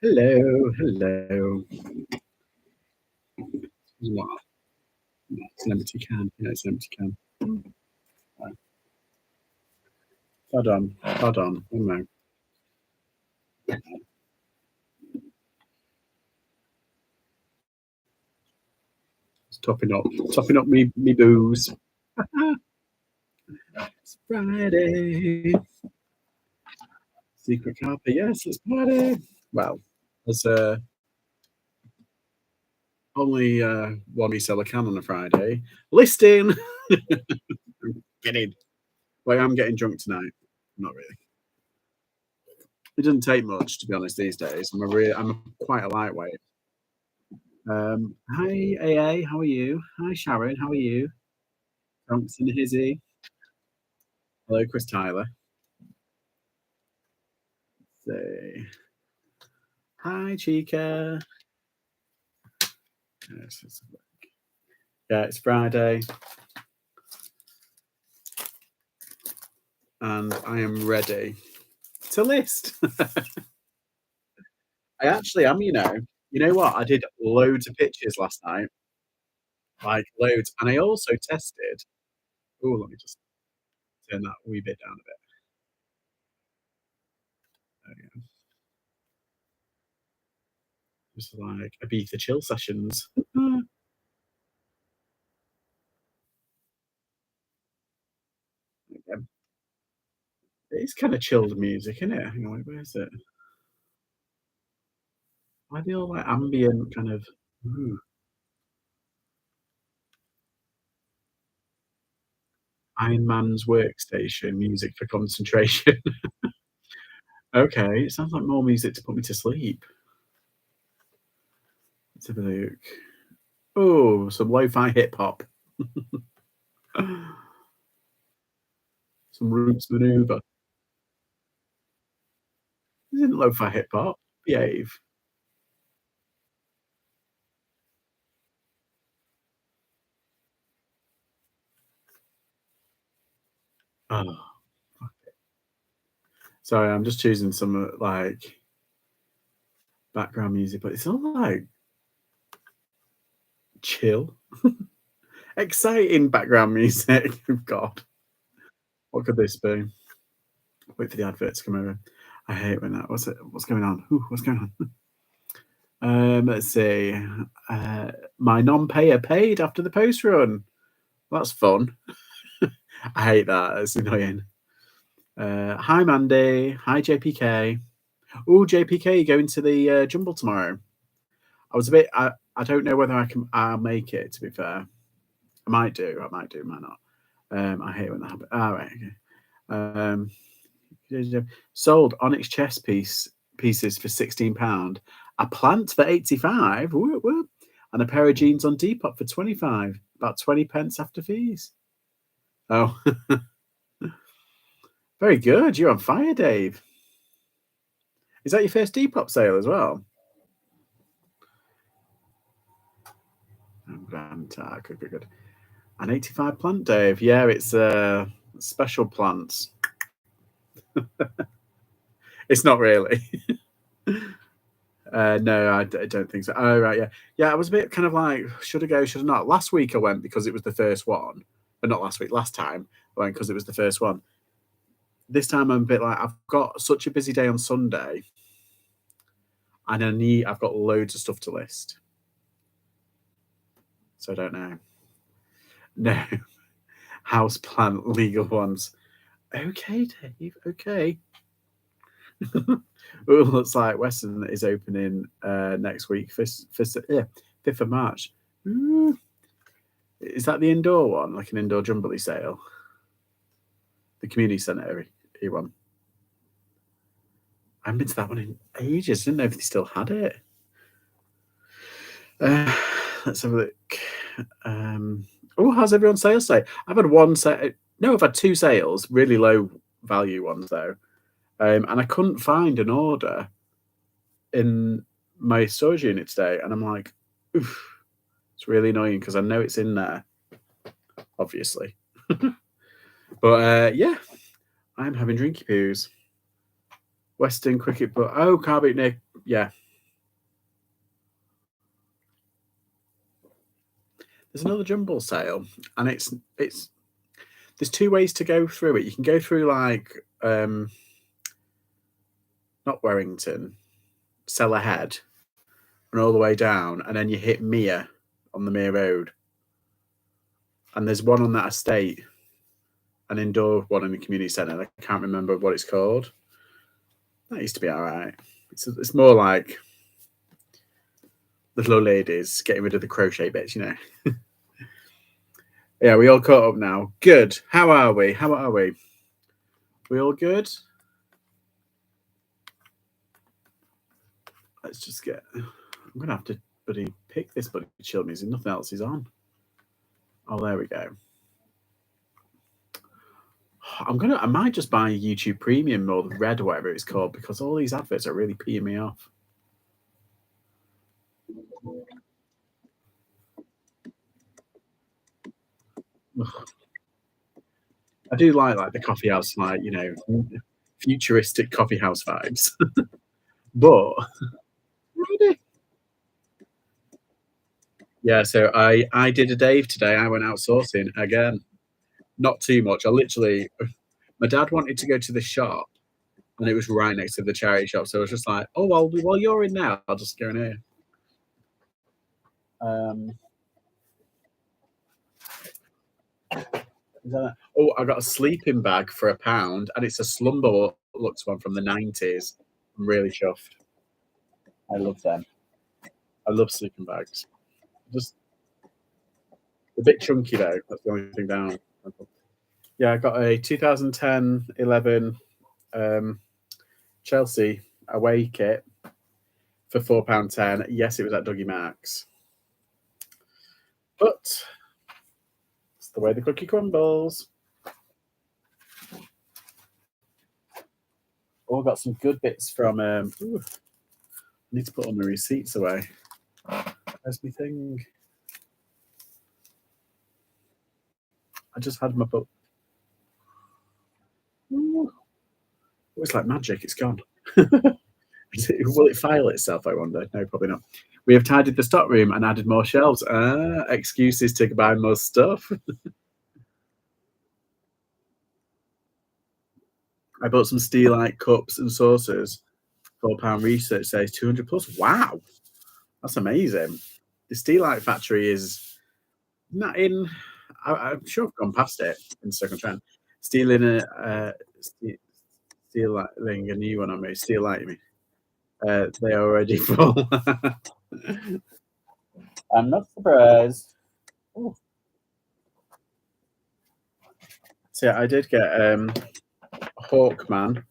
Hello, hello. What? No, it's an empty can. Yeah, it's an empty can. Right. Hold on, hold on. One moment. It's topping up me booze. It's Friday. Secret carpet. Yes, it's party. Well, there's only one reseller can on a Friday. Listing. Get in. Well, I'm getting drunk tonight. Not really. It doesn't take much, to be honest, these days. I'm quite a lightweight. Hi, AA. How are you? Hi, Sharon. How are you? Thompson Hizzy. Hello, Chris Tyler. Say hi, Chica. Yes, yeah, it's Friday, and I am ready to list. I actually am. You know what? I did loads of pitches last night, like loads, and I also tested. Oh, let me just turn that wee bit down a bit. There we go. Just like Ibiza chill sessions. It's kind of chilled music, isn't it? Hang on, where is it? I feel like ambient kind of. Ooh, Iron Man's workstation music for concentration. Okay, it sounds like more music to put me to sleep. Let's have a look. Oh, some lo-fi hip hop. Some Roots Maneuver. This isn't lo-fi hip hop. Behave. Oh, sorry, I'm just choosing some like background music, but it's all like chill, exciting background music. God, what could this be? Wait for the advert to come over. I hate when that. What's it? What's going on? Ooh, what's going on? Let's see. My non-payer paid after the post run. That's fun. I hate that. It's annoying. Hi, Mandy. Hi, JPK. Oh, JPK, you going to the Jumble tomorrow? I was a bit. I don't know whether I'll make it. To be fair, I might do. I might do. Might not. I hate when that happens. All right. Okay. Sold onyx chess pieces for £16. A plant for 85. Whoop, whoop. And a pair of jeans on Depop for 25. About 20 pence after fees. Oh, very good. You're on fire, Dave. Is that your first Depop sale as well? Good, good, good. An 85 plant, Dave. Yeah, it's special plants. It's not really. No, I don't think so. Oh, right, yeah. Yeah, I was a bit kind of like, should I go, should I not? Last week I went because it was the first one. But not last week, last time I went because it was the first one. This time I'm a bit like, I've got such a busy day on Sunday, and I've got loads of stuff to list. So I don't know. No. House plant legal ones. Okay, Dave. Okay. It looks like Western is opening next week, 5th of March. Ooh. Is that the indoor one, like an indoor jumbly sale? The community centre one. I haven't been to that one in ages. I didn't know if they still had it. Let's have a look. How's everyone's sales day? I've had one set. No, I've had two sales, really low value ones though, and I couldn't find an order in my storage unit today, and I'm like, oof, it's really annoying because I know it's in there, obviously. But yeah, I'm having drinky poos. Western cricket, but Carbeat Nick, yeah. there's another jumble sale, and it's there's two ways to go through it. You can go through like not Warrington, sell ahead, and all the way down, and then you hit Mere on the Mere Road. And there's one on that estate, an indoor one in the community centre. I can't remember what it's called. That used to be all right. It's more like little old ladies getting rid of the crochet bits, you know. Yeah, we all caught up now. Good. How are we? How are we? We all good? Let's just get. I'm gonna have to bloody pick this bloody chill music. Nothing else is on. Oh, there we go. I might just buy YouTube Premium or the Red or whatever it's called, because all these adverts are really peeing me off. I do like the coffee house, like, you know, futuristic coffee house vibes. But yeah, so I did a Dave today. I went outsourcing again. Not too much. My dad wanted to go to the shop, and it was right next to the charity shop. So I was just like, oh, well, while you're in there, I'll just go in here. I got a sleeping bag for £1, and it's a Slumber Lux one from the 90s. I'm really chuffed. I love them. I love sleeping bags. Just a bit chunky though. That's the only thing down. Yeah, I got a 2010-11 Chelsea away kit for £4.10. Yes, it was at Dougie Max. But it's the way the cookie crumbles. Oh, I got some good bits from. I need to put all my receipts away. Where's my thing? I just had my book. Ooh. Oh, it's like magic. It's gone. Will it file itself, I wonder? No, probably not. We have tidied the stock room and added more shelves. Excuses to buy more stuff. I bought some Steelite cups and saucers. £4 research says 200 plus. Wow, that's amazing. The Steelite factory is not in. I'm sure I've gone past it in second trend. Stealing stealing a new one on me. Steelite, you mean? They are already full. I'm not surprised. Ooh. So yeah, I did get a Hawkman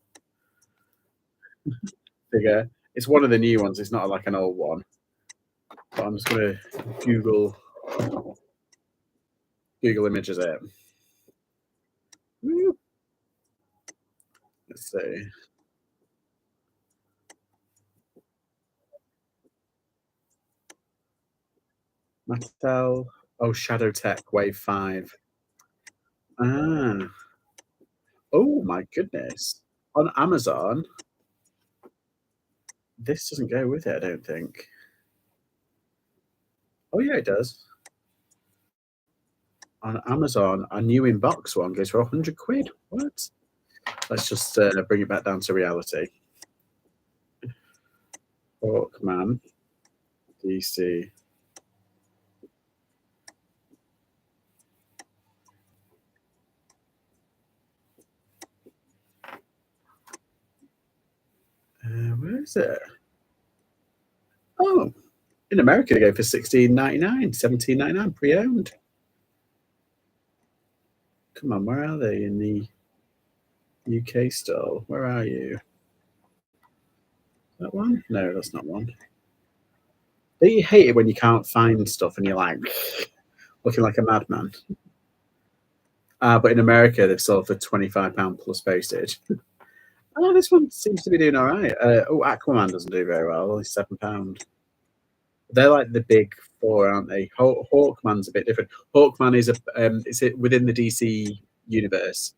figure. It's one of the new ones. It's not like an old one. But I'm just gonna Google images it. Woo. Let's see. Mattel. Oh, Shadow Tech Wave 5. Ah. Oh my goodness. On Amazon, this doesn't go with it, I don't think. Oh yeah, it does. On Amazon, a new in-box one goes for 100 quid. What? Let's just bring it back down to reality. Hawkman. DC. Where is it? Oh, in America they go for $16.99, $17.99 pre-owned. Come on, where are they in the UK store? Where are you? That one? No, that's not one. Don't you hate it when you can't find stuff and you're like looking like a madman? But in America they've sold for £25 plus postage. Oh, this one seems to be doing all right. Aquaman doesn't do very well. Only £7. They're like the big four, aren't they? Hawkman's a bit different. Hawkman is is it within the DC universe?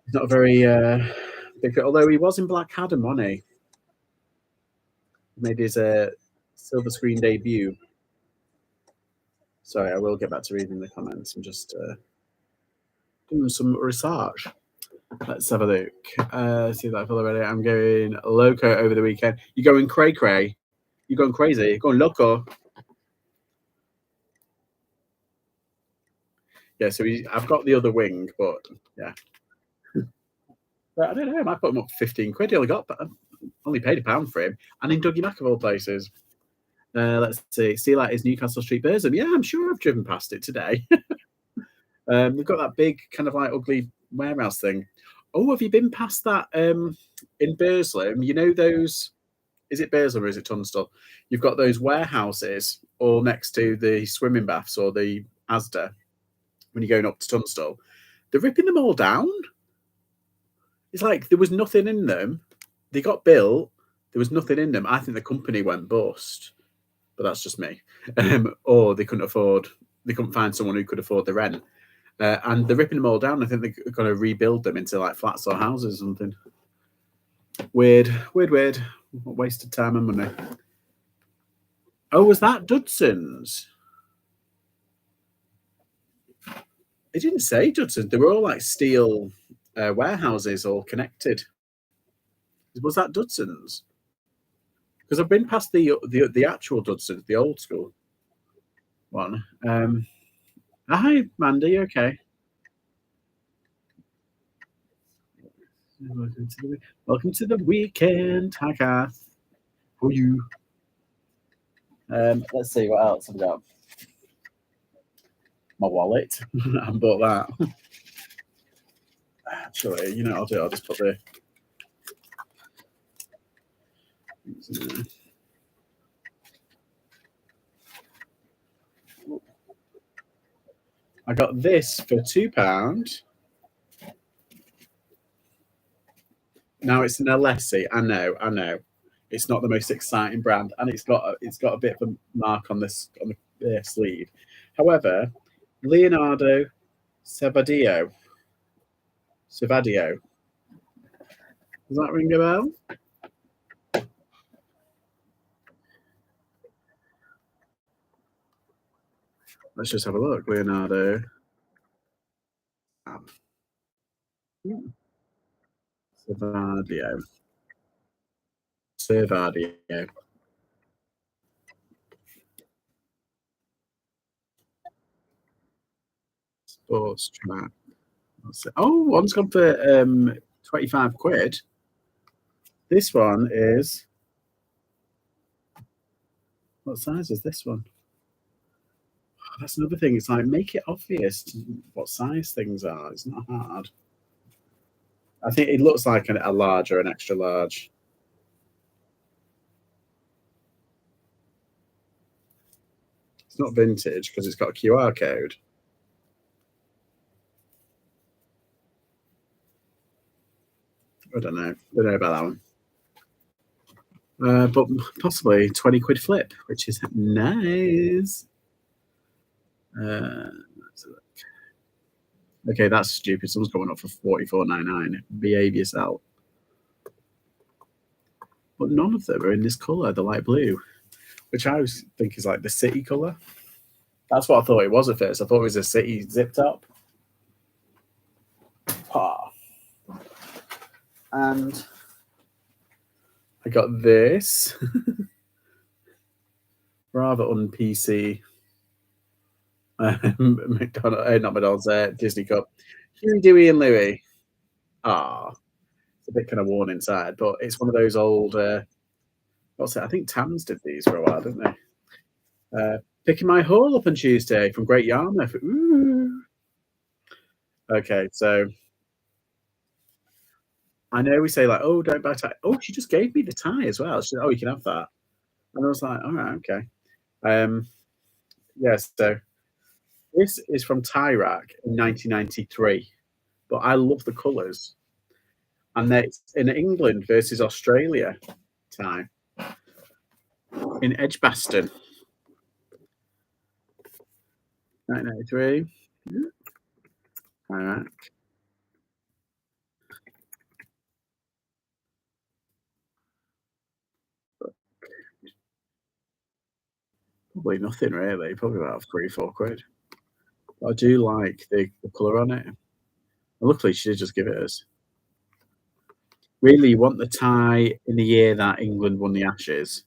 He's not a very big, although he was in Black Adam, wasn't he? He made his silver screen debut. Sorry, I will get back to reading the comments. I'm just doing some research. Let's have a look. See that already. I'm going loco over the weekend. You going cray cray? You going crazy? You going loco? Yeah. So I've got the other wing, but yeah. But I don't know. I might put him up 15 quid. He only paid £1 for him, and in Dougie Mac of all places. Let's see. See, like is Newcastle Street Burzum. Yeah, I'm sure I've driven past it today. They've got that big kind of like ugly warehouse thing. Oh, have you been past that in Burslem? You know those? Is it Burslem or is it Tunstall? You've got those warehouses all next to the swimming baths or the Asda when you're going up to Tunstall. They're ripping them all down. It's like there was nothing in them. They got built. There was nothing in them. I think the company went bust, but that's just me. Or they couldn't afford. They couldn't find someone who could afford the rent. And they're ripping them all down. I think they're going to rebuild them into like flats or houses or something. Weird, weird, weird. Wasted time and money. Oh, was that Dudson's? It didn't say Dudson's. They were all like steel warehouses, all connected. Was that Dudson's? Because I've been past the actual Dudson's, the old school one. Hi, Mandy. Okay. Welcome to the weekend. Hi, Kath. How are you? Let's see what else I've got. My wallet. I bought that. Actually, you know what I'll do? I'll just put the. I got this for £2. Now it's an Alessi. I know, I know. It's not the most exciting brand, and it's got a bit of a mark on this on the sleeve. However, Leonardo Sevadio. Sevadio. Does that ring a bell? Let's just have a look. Leonardo. Sevadio. Sevadio. Sports track. Oh, one's gone for 25 quid. This one is. What size is this one? That's another thing. It's like make it obvious what size things are. It's not hard. I think it looks like a large or an extra large. It's not vintage because it's got a QR code. I don't know. Don't know about that one. But possibly 20 quid flip, which is nice. Okay, that's stupid. Someone's going up for 44.99. Behave yourself. But none of them are in this colour, the light blue, which I always think is like the city colour. That's what I thought it was at first. I thought it was a city zip top. Ah. And I got this. Rather un PC. McDonald's, not McDonald's, Disney Cup. Huey, Dewey, and Louie. Ah, it's a bit kind of worn inside, but it's one of those old. What's it? I think Tams did these for a while, didn't they? Picking my haul up on Tuesday from Great Yarmouth. Ooh. Okay, so I know we say like, oh, don't buy tie. Oh, she just gave me the tie as well. She said, oh, you can have that. And I was like, all right, okay. Yes, so this is from Tie Rack in 1993, but I love the colours. And it's in England versus Australia time in Edgbaston, 1993. All right. probably nothing really, probably about 3, 4 quid. But I do like the colour on it. And luckily, she did just give it us. Really, you want the tie in the year that England won the Ashes.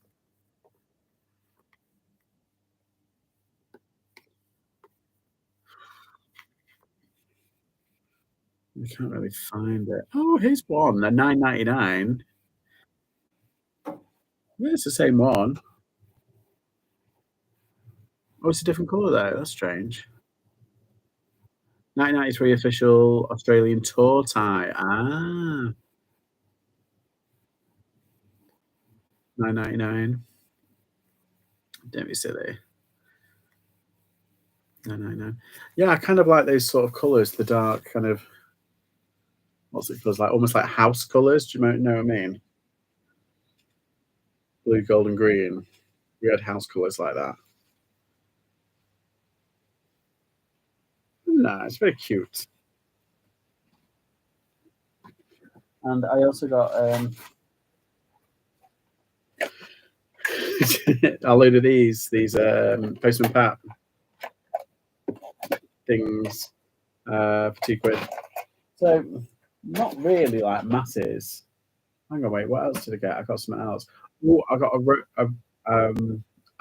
I can't really find it. Oh, here's one, a 9.99. Yeah, it's the same one. Oh, it's a different colour though. That's strange. 1993 official Australian tour tie. Ah, 9.99. Don't be silly. 9.99. Yeah, I kind of like those sort of colours. The dark kind of what's it called? Like almost like house colours. Do you know what I mean? Blue, gold, and green. We had house colours like that. No, it's very cute. And I also got a load of these Postman Pat things for 2 quid. So not really like masses. Hang on, wait. What else did I get? I got something else. Oh, I got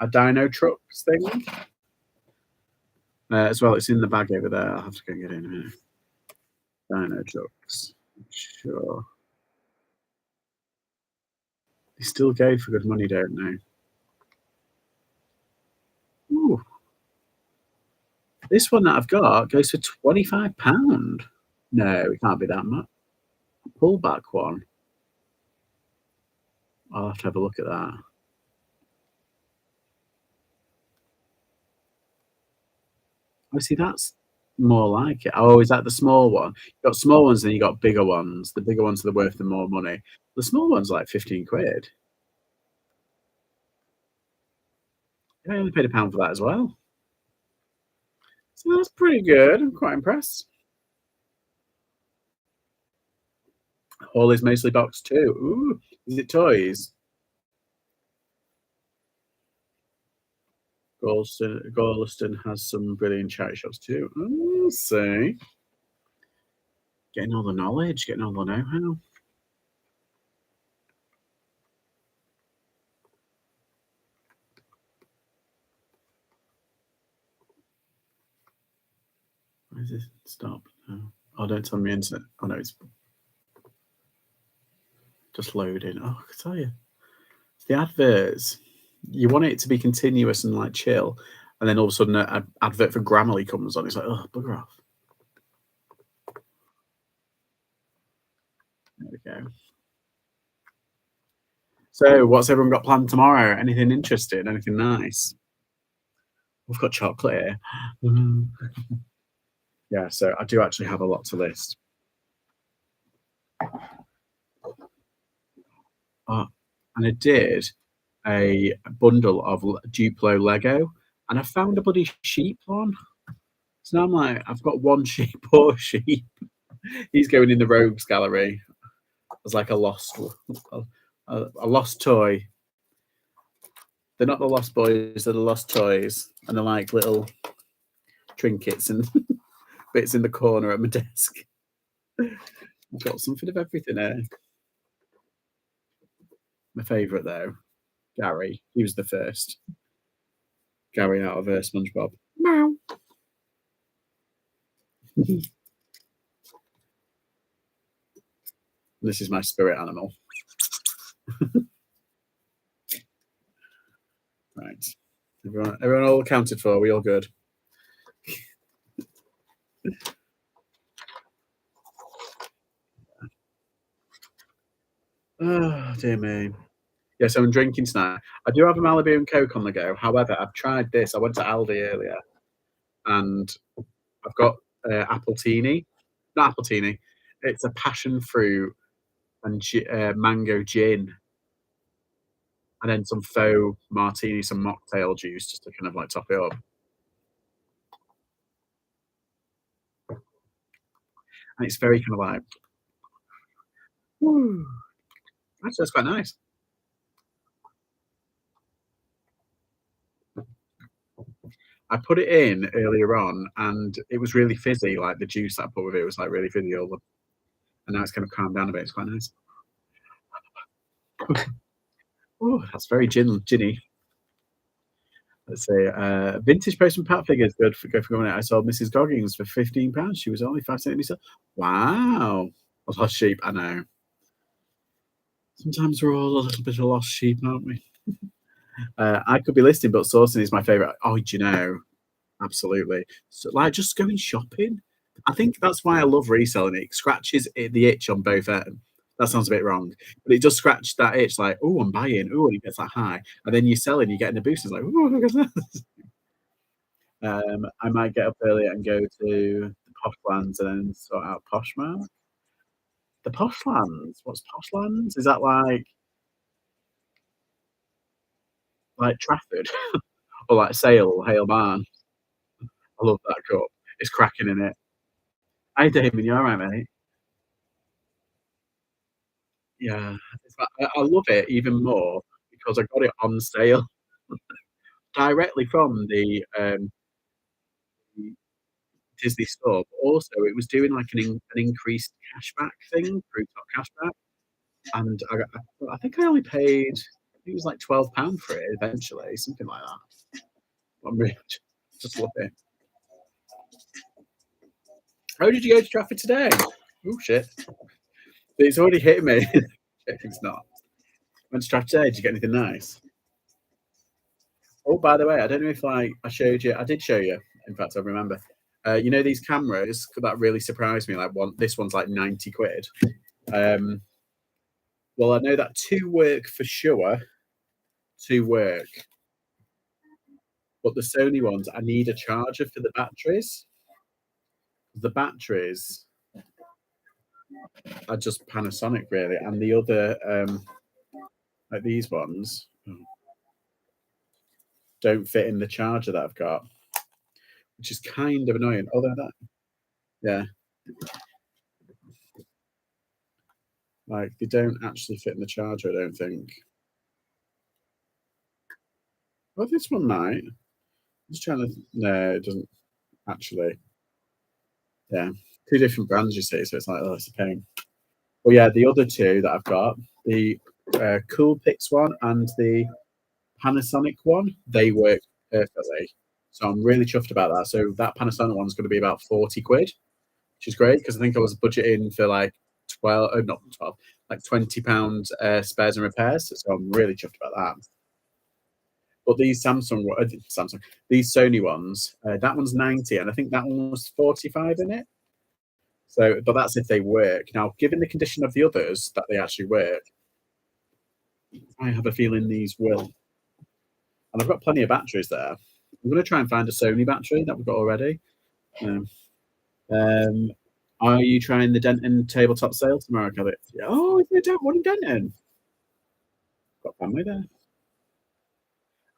a Dino Trucks thing as well. It's in the bag over there. I'll have to go and get it in a minute. Dino Trucks. Sure. They still go for good money, don't they? Ooh, this one that I've got goes for £25. No, it can't be that much. Pullback one. I'll have to have a look at that. Oh, see, that's more like it. Oh, is that the small one? You got small ones, then you got bigger ones. The bigger ones are worth the more money. The small one's like 15 quid. Yeah, I only paid £1 for that as well. So that's pretty good. I'm quite impressed. Haul is mostly boxed too. Ooh, is it toys? Gorleston has some brilliant charity shops too. Oh, see. Getting all the knowledge, getting all the know-how. Why is this stop? No. Oh, don't tell me internet. Oh no, it's just loading. Oh, I can tell you. It's the adverts. You want it to be continuous and like chill, and then all of a sudden an advert for Grammarly comes on. It's like, oh, bugger off. There we go. So, what's everyone got planned tomorrow? Anything interesting? Anything nice? We've got chocolate here. Mm. Yeah, so I do actually have a lot to list. Oh, and I did a bundle of Duplo Lego, and I found a bloody sheep one. So now I'm like, I've got one sheep, poor sheep. He's going in the rogues gallery as like a a lost toy. They're not the lost boys; they're the lost toys, and they're like little trinkets and bits in the corner at my desk. I've got something of everything here. My favourite though, Gary. He was the first. Gary out of SpongeBob. Meow. This is my spirit animal. Right. Everyone all accounted for. Are we all good? Oh, dear me. Yeah, so I'm drinking tonight. I do have a Malibu and Coke on the go. However, I've tried this. I went to Aldi earlier and I've got Appletini. Not Appletini. It's a passion fruit and mango gin, and then some faux martini, some mocktail juice just to kind of like top it up. And it's very kind of like, woo. Actually, that's quite nice. I put it in earlier on, and it was really fizzy. Like the juice that I put with it was like really fizzy. And now it's kind of calmed down a bit. It's quite nice. Oh, that's very ginny. Let's see. Vintage postman pat figures. Good for go for going out. I sold Mrs. Goggins for £15. She was only 5 centimeters. Wow. A lost sheep. I know. Sometimes we're all a little bit of lost sheep, aren't we? I could be listing, but sourcing is my favorite. Oh, do you know? Absolutely. So, like, just going shopping. I think that's why I love reselling. It scratches the itch on both ends. That sounds a bit wrong, but it does scratch that itch. Like, oh, I'm buying. Oh, and it gets that high, and then you're selling. You're getting a boost. It's like, oh, look at that. I might get up early and go to the posh lands and then sort out Poshmark. The posh lands. What's posh lands? Is that like Trafford or like Sale, Hale Barn? I love that cup. It's cracking in it. Hi, Damien. You all right, mate? Yeah, it's like I love it even more because I got it on sale directly from the Disney store, but also it was doing like an increased cashback thing through Top Cashback, and I think I only paid, I think it was like £12 for it eventually, something like that. I'm really just love it. How did you go to Trafford today? Oh shit, it's already hitting me. It's not. Went to Trafford today. Did you get anything nice? Oh, by the way, I don't know if I showed you. I did show you. In fact, I remember. You know these cameras that really surprised me. Like this one's like 90 quid. Um, well, I know that two work for sure. Two work, but the Sony ones, I need a charger for the batteries. The batteries are just Panasonic really, and the other like these ones don't fit in the charger that I've got, which is kind of annoying. Although that, yeah, like they don't actually fit in the charger. I don't think. Well, this one might. I'm just trying to. No, it doesn't actually. Yeah, two different brands, you see, so it's like, oh, it's a pain. Well, yeah, the other two that I've got, the Coolpix one and the Panasonic one, they work perfectly. So I'm really chuffed about that. So that Panasonic one's going to be about 40 quid, which is great because I think I was budgeting for like 12, not 12, like £20 spares and repairs. So I'm really chuffed about that. But these these Sony ones, that one's 90, and I think that one was 45 in it. So, but that's if they work. Now, given the condition of the others that they actually work, I have a feeling these will. And I've got plenty of batteries there. I'm going to try and find a Sony battery that we've got already. Um, um, are you trying the Denton tabletop sale tomorrow, Kelly? Yeah. Oh, is there one in Denton? Got family there.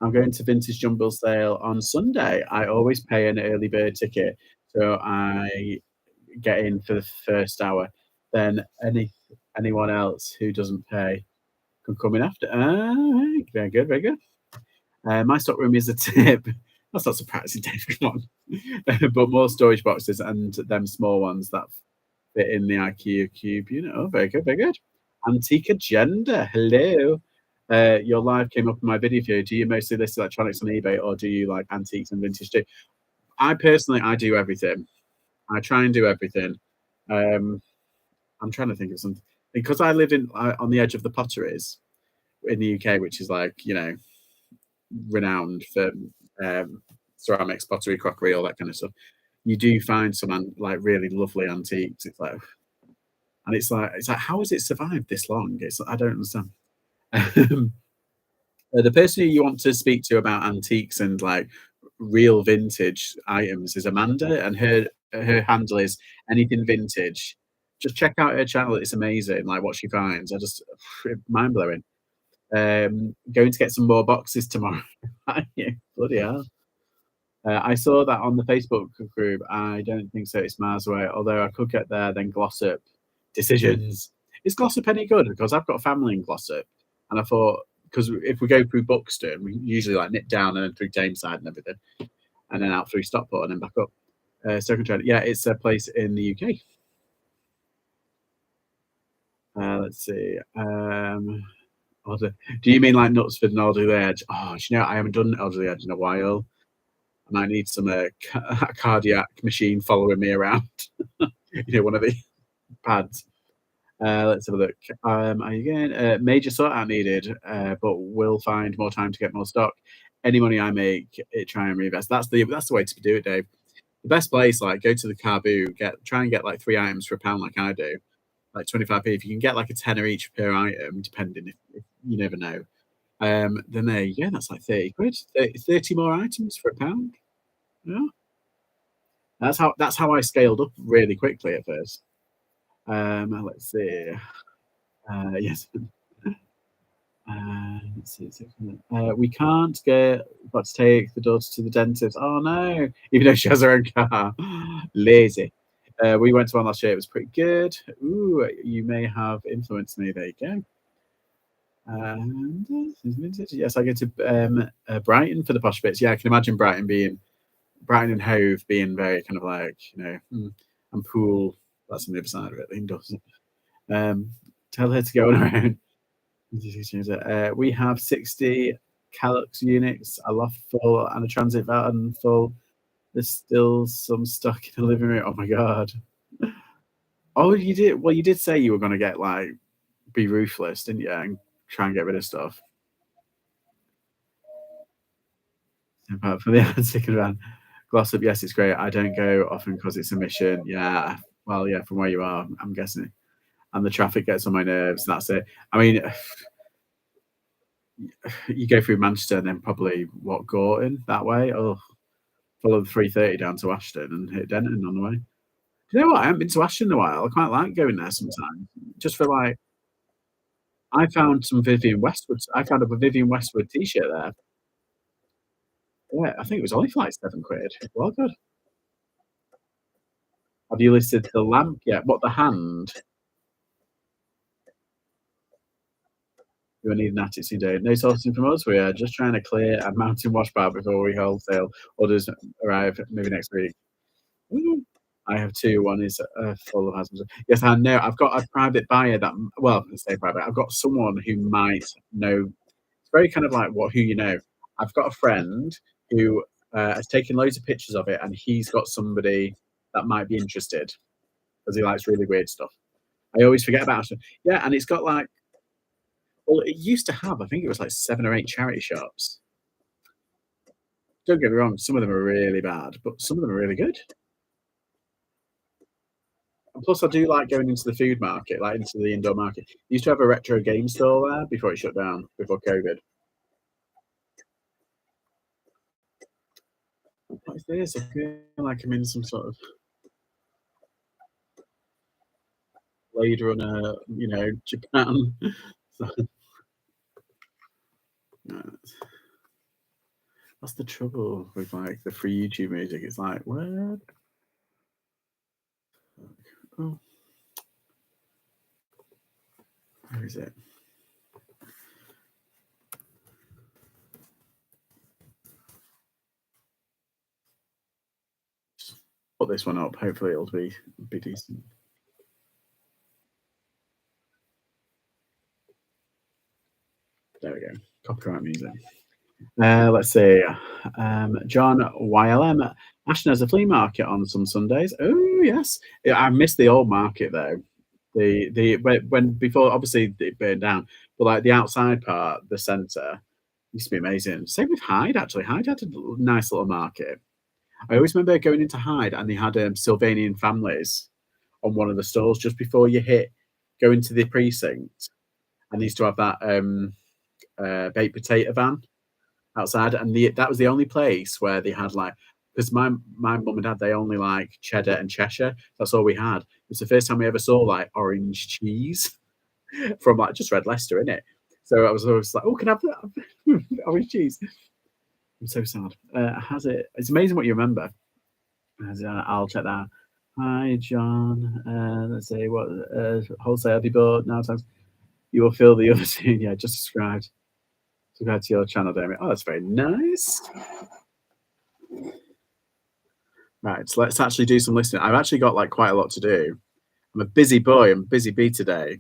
I'm going to Vintage Jumble Sale on Sunday. I always pay an early bird ticket, so I get in for the first hour. Then anyone else who doesn't pay can come in after. Very good, very good. My stockroom is a tip. That's not surprising, Dave. Come on. But more storage boxes and them small ones that fit in the IKEA cube. You know, very good, very good. Antique Agenda. Hello. Your live came up in my video feed. Do you mostly list electronics on eBay or do you like antiques and vintage too? I personally, I do everything. I try and do everything. I'm trying to think of something because I live in on the edge of the potteries in the UK, which is like renowned for ceramics, pottery, crockery, all that kind of stuff. You do find some like really lovely antiques. It's like how has it survived this long? I don't understand. The person who you want to speak to about antiques and like real vintage items is Amanda, and her handle is anything vintage. Just check out her channel; it's amazing. Like what she finds, I just mind blowing. Going to get some more boxes tomorrow. Bloody hell! I saw that on the Facebook group. I don't think so. It's miles away. Although I could get there, then Glossop decisions. Is Glossop any good? Because I've got family in Glossop, and I thought because if we go through Buxton, we usually like nip down and then through Tameside and everything. and then out through Stockport and then back up. Stoke-on-Trent. Yeah, it's a place in the UK. Let's see. Alder- Do you mean like Knutsford and Alderley Edge? Oh, do you know I haven't done Alderley Edge in a while. I might need some cardiac machine following me around. One of the pads. Let's have a look. Are you going? Major sort out needed, but will find more time to get more stock. Any money I make, try and reinvest. That's the way to do it, Dave. The best place, like go to the car boot, try and get like 3 items for £1, like I do, like 25p. If you can get like a tenner each per item, depending if you never know. Then there you go. That's like 30 quid. 30 more items for £1. Yeah, that's how I scaled up really quickly at first. Let's see. Yes. Let's see. We can't get, got to take the daughter to the dentist. Oh no! Even though she has her own car, lazy. We went to one last year. It was pretty good. Ooh, you may have influenced me. There you go. And yes, I go to Brighton for the posh bits. Yeah, I can imagine Brighton and Hove being very kind of like and Pool. That's on the other side of it. Doesn't. Tell her to go on her own. We have 60 Calux units, a loft full, and a transit van full. There's still some stuck in the living room. Oh my god! Oh, you did. Well, you did say you were going to get like be ruthless, didn't you? And try and get rid of stuff. But for the second van, Glossop, yes, it's great. I don't go often because it's a mission. Yeah. Well, yeah, from where you are, I'm guessing. And the traffic gets on my nerves. That's it. I mean, you go through Manchester and then probably what Gorton that way. Oh, follow the 330 down to Ashton and hit Denton on the way. Do you know what? I haven't been to Ashton in a while. I quite like going there sometimes. Just for like, I found some Vivian Westwood. I found a Vivian Westwood t-shirt there. Yeah, I think it was only for like £7. Well, good. Have you listed the lamp yet? What, the hand? You need an attitude day. No sourcing from us. We are just trying to clear a mountain wash bar before we wholesale. Orders arrive maybe next week. Woo. I have two. One is full of husbands. Yes, I know. I've got a private buyer that, well, let's say private. I've got someone who might know. It's very kind of like who you know. I've got a friend who has taken loads of pictures of it, and he's got somebody that might be interested because he likes really weird stuff. I always forget about it. Yeah, and it's got like, well, it used to have, I think it was like 7 or 8 charity shops. Don't get me wrong, some of them are really bad, but some of them are really good. And plus, I do like going into the food market, like into the indoor market. They used to have a retro game store there before it shut down, before COVID. What is this? I feel like I'm in some sort of Blade Runner, Japan. So, that's the trouble with like the free YouTube music. It's like, what? Oh, where is it? Put this one up. Hopefully, it'll be decent. There we go. Copyright music. Let's see. John YLM. Ashton has a flea market on some Sundays. Oh yes, yeah, I miss the old market though. The when before obviously it burned down, but like the outside part, the centre used to be amazing. Same with Hyde actually. Hyde had a nice little market. I always remember going into Hyde and they had Sylvanian families on one of the stalls just before you go into the precinct, and they used to have that baked potato van outside, and that was the only place where they had like, because my mum and dad, they only like cheddar and Cheshire. That's all we had. It was the first time we ever saw like orange cheese from like just Red Leicester in it. So I was always like, oh, can I have that orange cheese? I'm so sad. Has it? It's amazing what you remember. I'll check that. Hi, John. Let's see what wholesale have you bought now? Times you will feel the other soon. Yeah, just subscribe to your channel, Damien. Oh, that's very nice. Right, so let's actually do some listening. I've actually got, like, quite a lot to do. I'm a busy boy, I'm a busy bee today.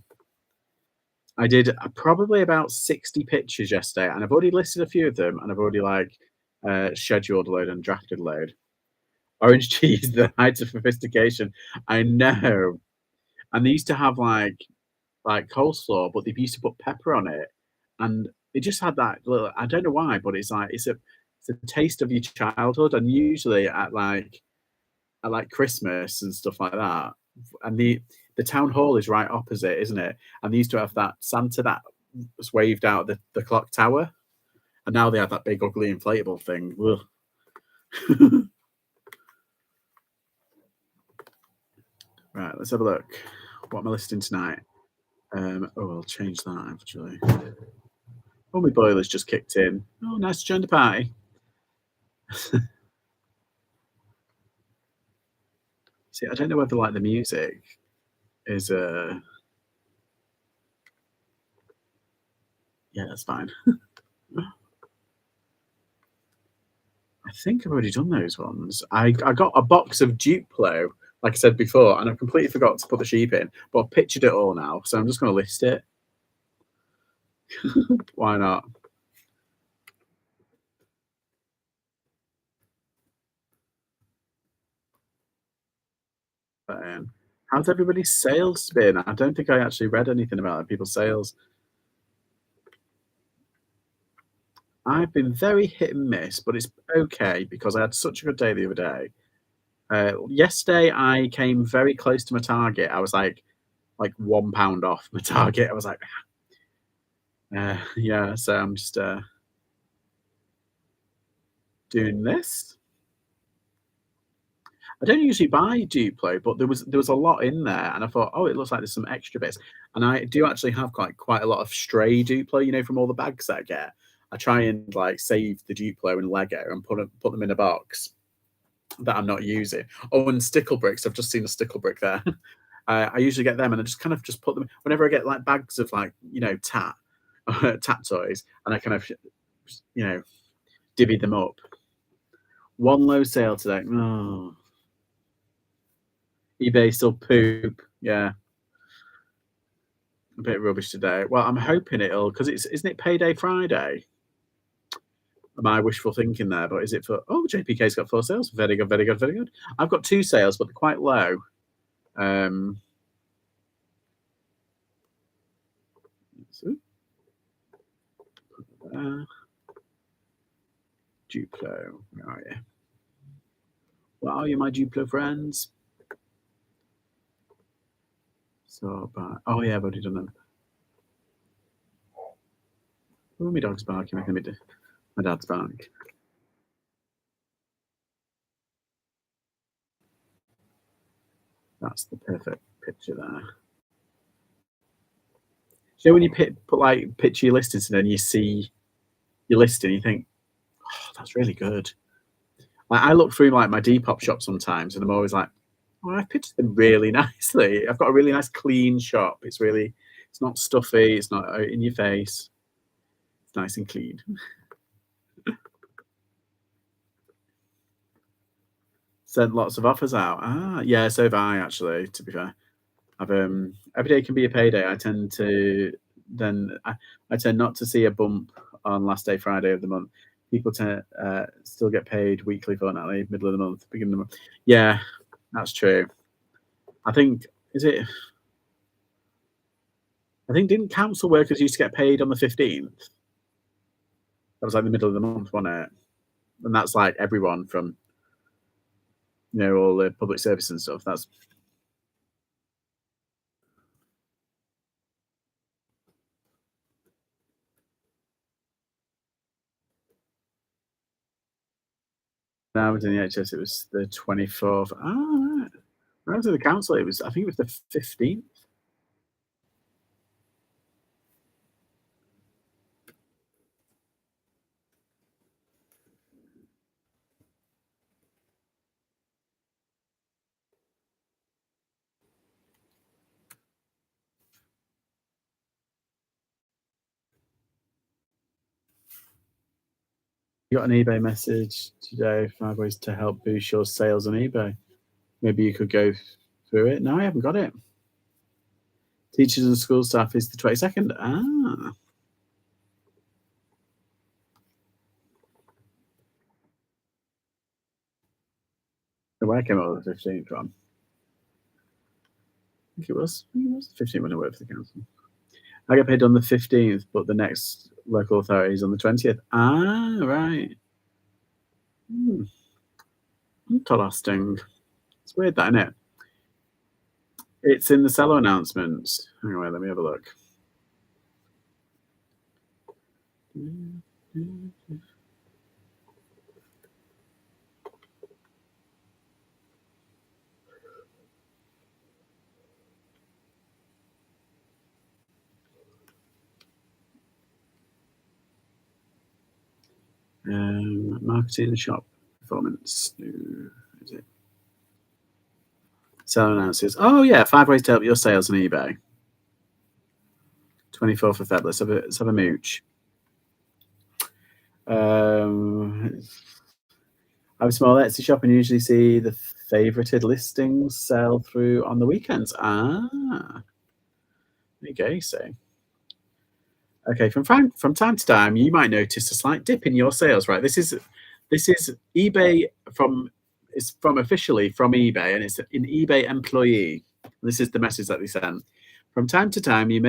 I did, probably about 60 pictures yesterday, and I've already listed a few of them, and I've already, like, scheduled a load and drafted a load. Orange cheese, the height of sophistication. I know. And they used to have, like coleslaw, but they used to put pepper on it, and it just had that little, I don't know why, but it's a taste of your childhood, and usually at Christmas and stuff like that, and the town hall is right opposite, isn't it? And they used to have that Santa that was waved out the clock tower, and now they have that big ugly inflatable thing. Ugh. Right, let's have a look. What am I listing tonight? I'll change that actually. Oh, my boiler's just kicked in. Oh, nice to join the party. See, I don't know whether like the music is yeah, that's fine. I think I've already done those ones. I got a box of Duplo, like I said before, and I completely forgot to put the sheep in, but I've pictured it all now, so I'm just gonna list it. Why not? How's everybody's sales been? I don't think I actually read anything about people's sales. I've been very hit and miss, but it's okay because I had such a good day the other day. Yesterday, I came very close to my target. I was like £1 off my target. I was like, yeah. So I'm just doing this. I don't usually buy Duplo, but there was a lot in there, and I thought, oh, it looks like there's some extra bits. And I do actually have quite a lot of stray Duplo, from all the bags that I get. I try and like save the Duplo and Lego and put them in a box that I'm not using. Oh, and stickle bricks. I've just seen a stickle brick there. I usually get them, and I just kind of just put them whenever I get like bags of tat toys, and I kind of you know divvy them up. One low sale today. Oh, eBay still poop. Yeah, a bit rubbish today. Well, I'm hoping it'll because it's isn't it payday Friday? Am I wishful thinking there? But is it for? Oh, JPK's got 4 sales. Very good, very good, very good. I've got 2 sales, but they're quite low. Um, so, uh, Duplo. Where are you? Where are you, my Duplo friends? So, oh yeah, I've already done them. Oh, my dog's barking. My dad's back. That's the perfect picture there. When you put like picture your listings and then you see your listing, you think, oh, that's really good. Like I look through like my Depop shop sometimes, and I'm always like, oh, I pictured them really nicely. I've got a really nice clean shop. It's not stuffy. It's not in your face. It's nice and clean. Sent lots of offers out. Ah, yeah, so have I actually. To be fair, I've every day can be a payday. I tend not to see a bump on last day Friday of the month. People tend still get paid weekly, fortnightly, middle of the month, beginning of the month. Yeah, that's true. I think is it. I think didn't council workers used to get paid on the 15th? That was like the middle of the month, wasn't it? And that's like everyone from all the public service and stuff. That's now I was in the NHS. It was the 24th. Ah, right. When I was in the council, I think it was the 15th. got an eBay message today, 5 ways to help boost your sales on eBay. Maybe you could go through it. No, I haven't got it. Teachers and school staff is the 22nd. Ah, so where came up with the 15th from? I think it was the 15th when I worked for the council. I get paid on the 15th, but the next local authority is on the 20th. Ah, right. Hmm, interesting. It's weird that, isn't it? It's in the seller announcements. Hang on, let me have a look. Marketing and shop performance. Is it? Seller announces. Oh yeah, 5 ways to help your sales on eBay. 24th of Feb. Let's have a mooch. I'm a small Etsy shop and usually see the favorited listings sell through on the weekends. Ah, there you go. So, okay, from time to time, you might notice a slight dip in your sales. Right, this is eBay from it's from officially from eBay, and it's an eBay employee. This is the message that they sent. From time to time, you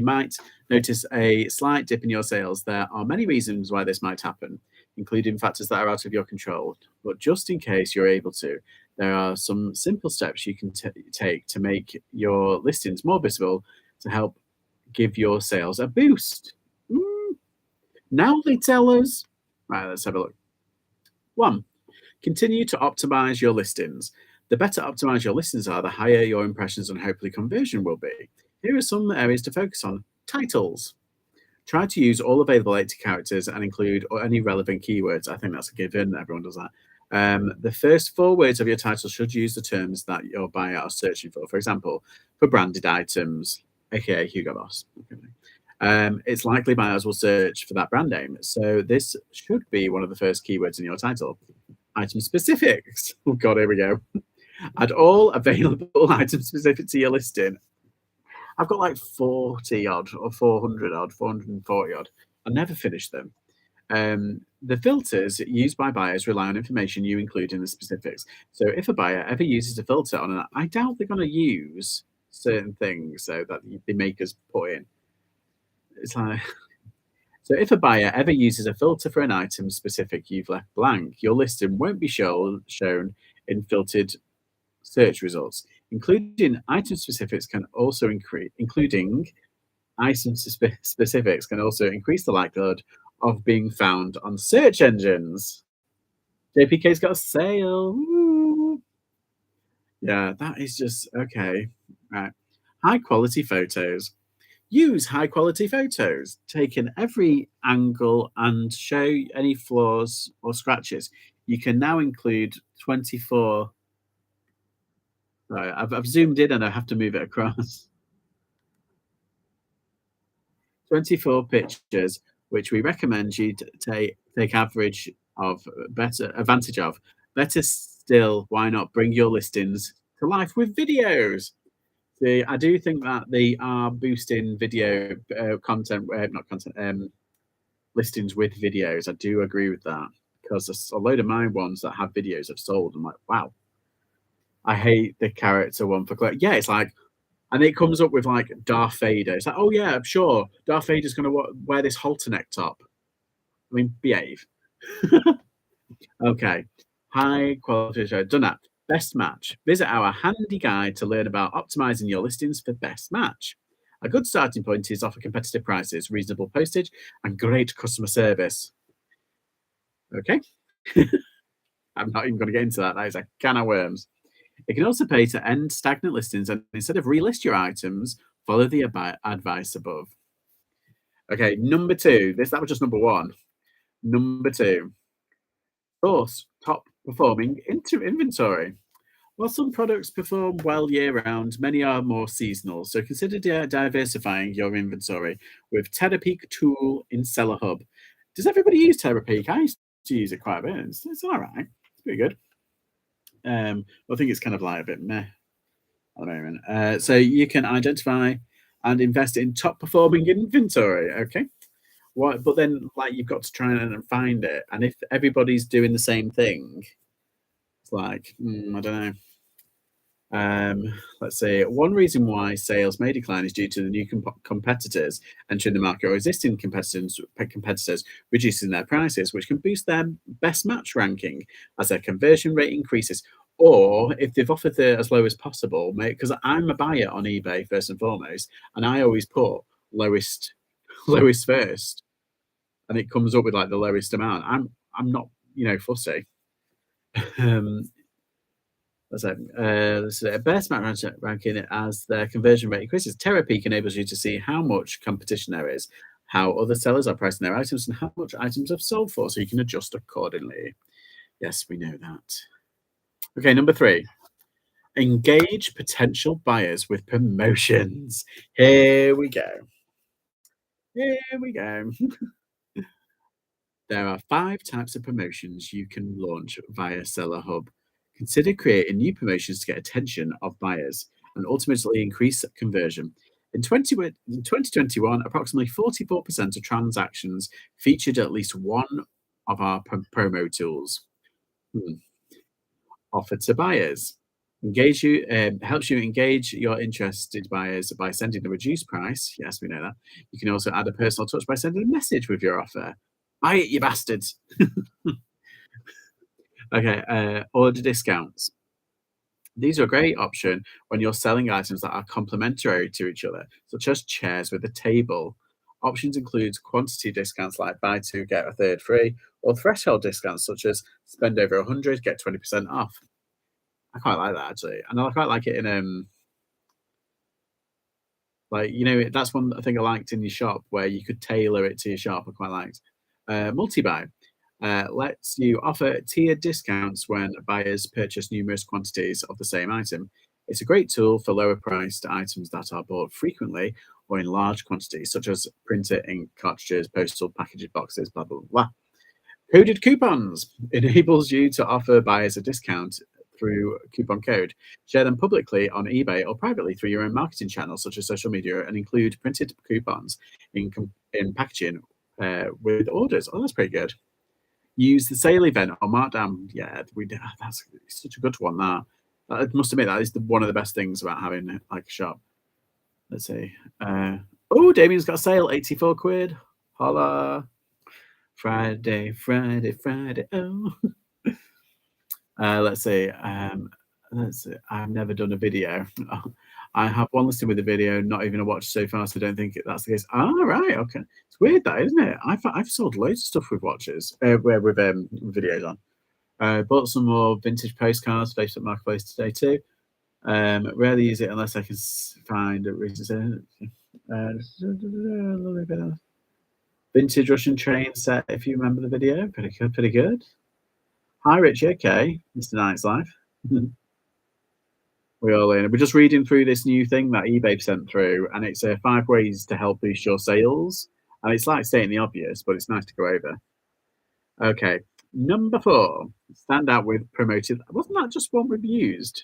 might notice a slight dip in your sales. There are many reasons why this might happen, including factors that are out of your control. But just in case you're able to, there are some simple steps you can take to make your listings more visible to help give your sales a boost. Mm, now they tell us. Right, let's have a look. One, continue to optimize your listings. The better optimized your listings are, the higher your impressions and hopefully conversion will be. Here are some areas to focus on. Titles. Try to use all available 80 characters and include any relevant keywords. I think that's a given. Everyone does that. The first 4 words of your title should use the terms that your buyer are searching for. For example, for branded items, aka Hugo Boss. It's likely buyers will search for that brand name. So this should be one of the first keywords in your title. Item specifics. Oh God, here we go. Add all available item specific to your listing. I've got like 40 odd or 400 odd, 440 odd. I never finish them. The filters used by buyers rely on information you include in the specifics. So if a buyer ever uses a filter on an, I doubt they're going to use certain things so that the makers put in. It's like, so if a buyer ever uses a filter for an item specific you've left blank, your listing won't be shown in filtered search results. Including item specifics can also including item specifics can also increase the likelihood of being found on search engines. JPK's got a sale. Woo. Yeah, that is just okay. Right. High quality photos. Use high quality photos taken every angle and show any flaws or scratches. You can now include 24. Right, I've zoomed in and I have to move it across. 24 pictures, which we recommend you take average of better advantage of. Better still, why not bring your listings to life with videos? See, I do think that they are boosting video content, not content, listings with videos. I do agree with that because there's a load of my ones that have videos have sold. I'm like, wow. I hate the character one for yeah. It's like, and it comes up with like Darth Vader. It's like, oh yeah, I'm sure Darth Vader's going to wear this halter neck top. I mean, behave. Okay, high quality show. Done that. Best match. Visit our handy guide to learn about optimizing your listings for best match. A good starting point is offer competitive prices, reasonable postage, and great customer service. Okay, I'm not even going to get into that. That is a can of worms. It can also pay to end stagnant listings and instead of relist your items, follow the advice above. Okay, number two. That was just number one. Number two, source top performing inventory. While some products perform well year round, many are more seasonal. So consider diversifying your inventory with Terapeak tool in Seller Hub. Does everybody use Terapeak? I used to use it quite a bit. It's all right. It's pretty good. I think it's kind of like a bit meh at the moment. So you can identify and invest in top performing inventory. Okay. What? But then, like, you've got to try and find it. And if everybody's doing the same thing, it's like, I don't know. Let's see. One reason why sales may decline is due to the new competitors entering the market or existing competitors reducing their prices, which can boost their best match ranking as their conversion rate increases. Or if they've offered the as low as possible, mate, because I'm a buyer on eBay first and foremost, and I always put lowest lowest first, and it comes up with like the lowest amount. I'm not fussy. Um, this is a best match ranking as their conversion rate increases. Terra Peak enables you to see how much competition there is, how other sellers are pricing their items, and how much items have sold for, so you can adjust accordingly. Yes, we know that. Okay, number 3. Engage potential buyers with promotions. Here we go. Here we go. There are 5 types of promotions you can launch via Seller Hub. Consider creating new promotions to get attention of buyers and ultimately increase conversion. In 2021, approximately 44% of transactions featured at least one of our promo tools. Hmm. Offer to buyers. Engage you helps you engage your interested buyers by sending a reduced price. Yes, we know that. You can also add a personal touch by sending a message with your offer. Buy it, you bastards. Okay, order discounts. These are a great option when you're selling items that are complementary to each other, such as chairs with a table. Options include quantity discounts like buy two, get a third free, or threshold discounts such as spend over 100, get 20% off. I quite like that actually. And I quite like it in like, that's one thing I liked in your shop where you could tailor it to your shop. I quite liked. Multi-buy lets you offer tiered discounts when buyers purchase numerous quantities of the same item. It's a great tool for lower priced items that are bought frequently or in large quantities, such as printer, ink, cartridges, postal packages, boxes, blah, blah, blah. Coded coupons enables you to offer buyers a discount through coupon code. Share them publicly on eBay or privately through your own marketing channels, such as social media, and include printed coupons in packaging with orders. Oh, that's pretty good. Use the sale event or markdown. Yeah, we did. That's such a good one. That I must admit that is one of the best things about having like a shop. Let's see. Oh, Damien's got a sale, 84 quid. Holla. Friday, Friday, Friday. Oh. Let's see. Let's see. I've never done a video. I have one listed with a video, not even a watch so far, so I don't think that's the case. Ah, right, okay. It's weird that, isn't it? I've sold loads of stuff with watches, with videos on. Bought some more vintage postcards, Facebook Marketplace today too. Rarely use it unless I can find a reason. Vintage Russian train set, if you remember the video. Pretty good, pretty good. Hi, Richie. Okay, Mr. Night's Life. We're all in. We're just reading through this new thing that eBay sent through, and it's 5 ways to help boost your sales. And it's like stating the obvious, but it's nice to go over. Okay, number 4, stand out with promoted. Wasn't that just one we've used?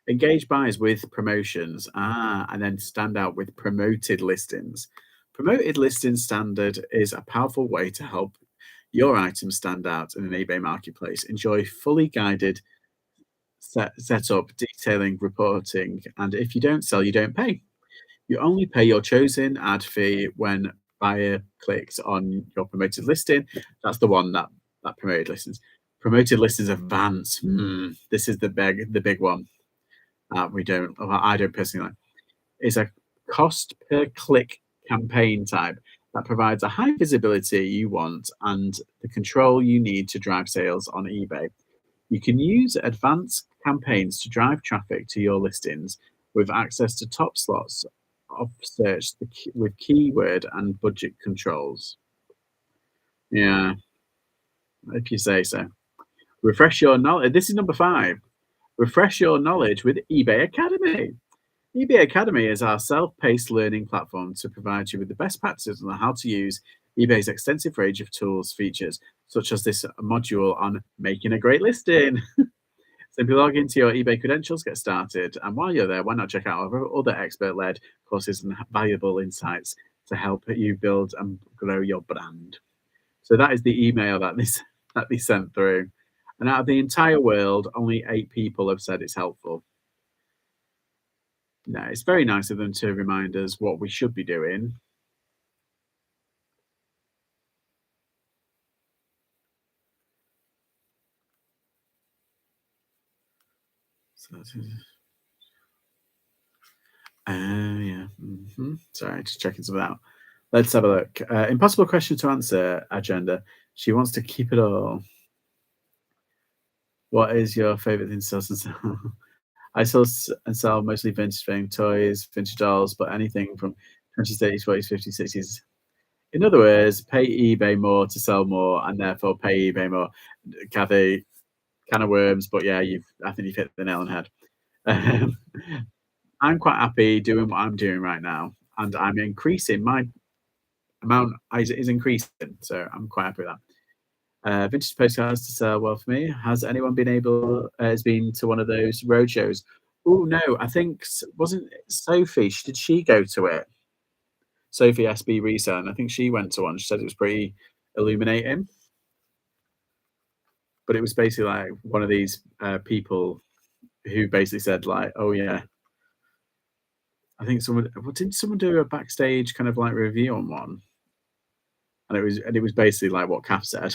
Engage buyers with promotions. And then stand out with promoted listings. Promoted listing standard is a powerful way to help your item stand out in an eBay marketplace. Enjoy fully guided setup, detailing, reporting, and if you don't sell, you don't pay. You only pay your chosen ad fee when buyer clicks on your promoted listing. That's the one that promoted listings. Promoted listings advance. This is the big one that I don't personally like. It's a cost per click campaign type that provides a high visibility you want and the control you need to drive sales on eBay. You can use advanced campaigns to drive traffic to your listings with access to top slots of search with keyword and budget controls. Yeah, if you say so. Refresh your knowledge. This is number 5. Refresh your knowledge with eBay Academy. eBay Academy is our self-paced learning platform to provide you with the best practices on how to use eBay's extensive range of tools features, such as this module on making a great listing. Simply log into your eBay credentials, get started, and while you're there, why not check out our other expert-led courses and valuable insights to help you build and grow your brand. So that is the email that this that they sent through. And out of the entire world, only 8 people have said it's helpful. No, it's very nice of them to remind us what we should be doing. So yeah. Sorry, just checking something out. Let's have a look. Impossible question to answer agenda. She wants to keep it all. What is your favorite thing to sell and sell? I and sell mostly vintage thing, toys, vintage dolls, but anything from 20s, 30s, 40s, 50s, 60s. In other words, pay eBay more to sell more, and therefore pay eBay more. Kathy, can of worms, but yeah, I think you've hit the nail on the head. Um, I'm quite happy doing what I'm doing right now, and I'm increasing my amount is increasing, so I'm quite happy with that. Vintage postcards to sell well for me. Has anyone has been to one of those road shows? Oh no, I think wasn't it Sophie? Did she go to it? Sophie SB Reseller. I think she went to one. She said it was pretty illuminating, but it was basically like one of these people who basically said like, "Oh yeah." I think didn't someone do a backstage kind of like review on one, and it was basically like what Kath said.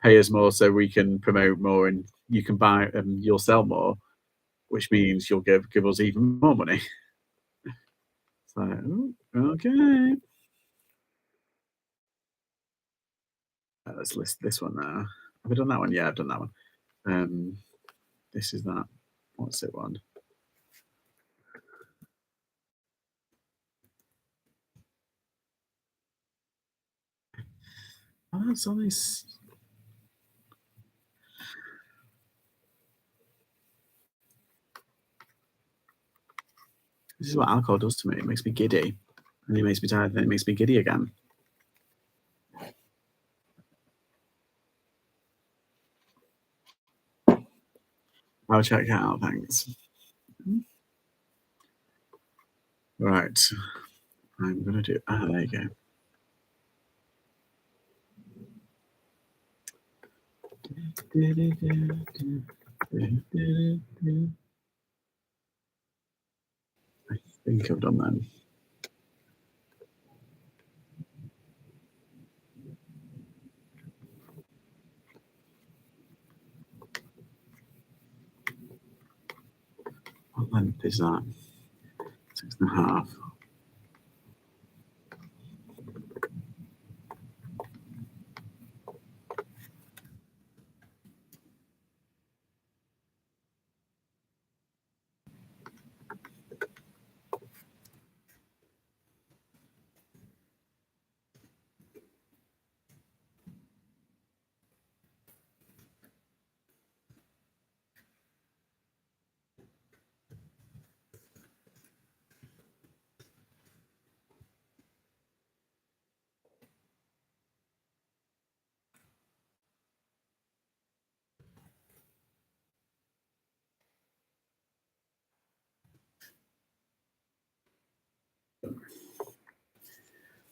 Pay us more so we can promote more and you can buy and you'll sell more, which means you'll give us even more money. So, okay. Let's list this one now. Have I done that one? Yeah, I've done that one. Um, this is that. What's it one? Oh, that's only. This is what alcohol does to me. It makes me giddy, and it makes me tired, and then it makes me giddy again. I'll check it out. Thanks. Right. I'm gonna do. Ah, there you go. I think I've done that. What length is that? 6.5.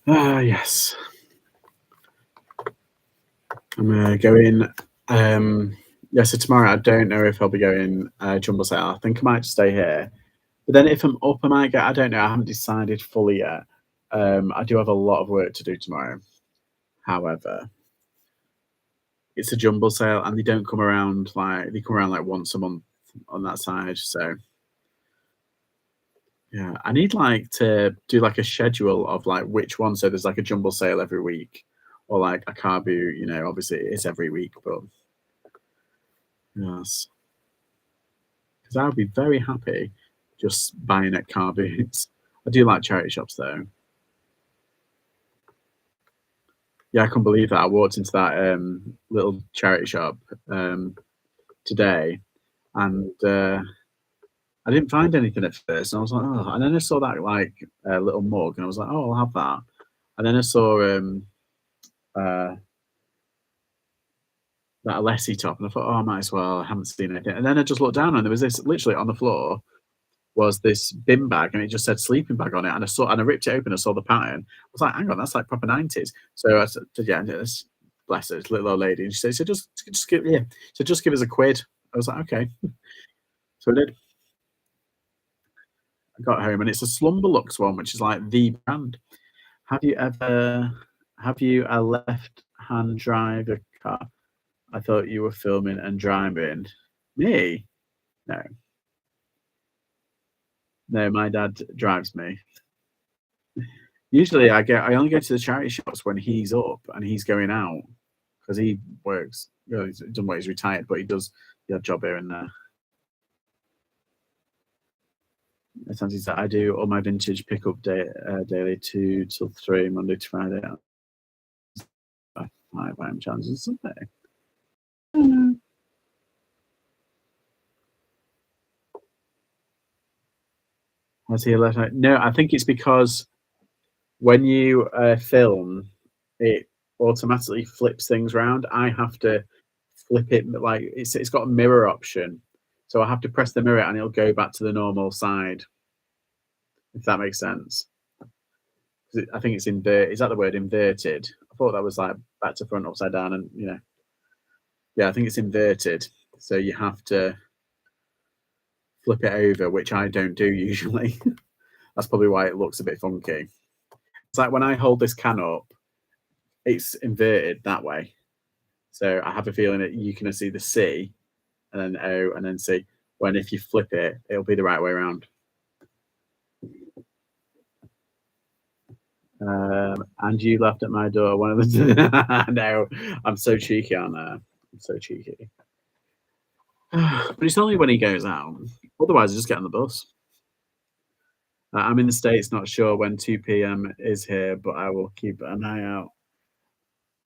Ah, yes. I'm gonna go in. Yeah, so tomorrow I don't know if I'll be going jumbo sale. I think I might stay here. But then if I'm up, I might get. I don't know. I haven't decided fully yet. I do have a lot of work to do tomorrow. However, it's a jumble sale, and they come around like once a month on that side. So yeah, I need like to do like a schedule of like which one. So there's like a jumble sale every week, or like a car boot. Obviously it is every week, but yes, because I would be very happy just buying at car boots. I do like charity shops though. Yeah, I couldn't believe that. I walked into that little charity shop today, and I didn't find anything at first. And I was like, oh, and then I saw that like little mug, and I was like, oh, I'll have that. And then I saw uh, that Alessi top, and I thought, oh, I might as well. I haven't seen anything. And then I just looked down, and there was this literally on the floor was this bin bag, and it just said sleeping bag on it. And I ripped it open. I saw the pattern. I was like, hang on, that's like proper 90s. So I said, yeah, bless her, this little old lady. And she said, so just give, yeah, so just give us a quid. I was like, okay. So I did. I got home, and it's a Slumberlux one, which is like the brand. Have you ever have you a left hand drive a car? I thought you were filming and driving. Me? No. No, my dad drives me. Usually I only go to the charity shops when he's up and he's going out because he works. Well, he's done what he's retired, but he does the odd job here and there. Sometimes he's like, I do all my vintage pickup daily 2 till 3, Monday to Friday. 5 challenges Sunday. Has he left? No, I think it's because when you film, it automatically flips things around. I have to flip it like it's got a mirror option, so I have to press the mirror and it'll go back to the normal side. If that makes sense. I think it's invert. Is that the word inverted? I thought that was like back to front, upside down, and yeah, I think it's inverted. So you have to flip it over, which I don't do usually. That's probably why it looks a bit funky. It's like when I hold this can up, it's inverted that way. So I have a feeling that you can see the C and then O and then C. When if you flip it, it'll be the right way around. And you left at my door. One of the no, I'm so cheeky, aren't I? I'm so cheeky. But it's only when he goes out. Otherwise, I just get on the bus. I'm in the States, not sure when 2 p.m. is here, but I will keep an eye out.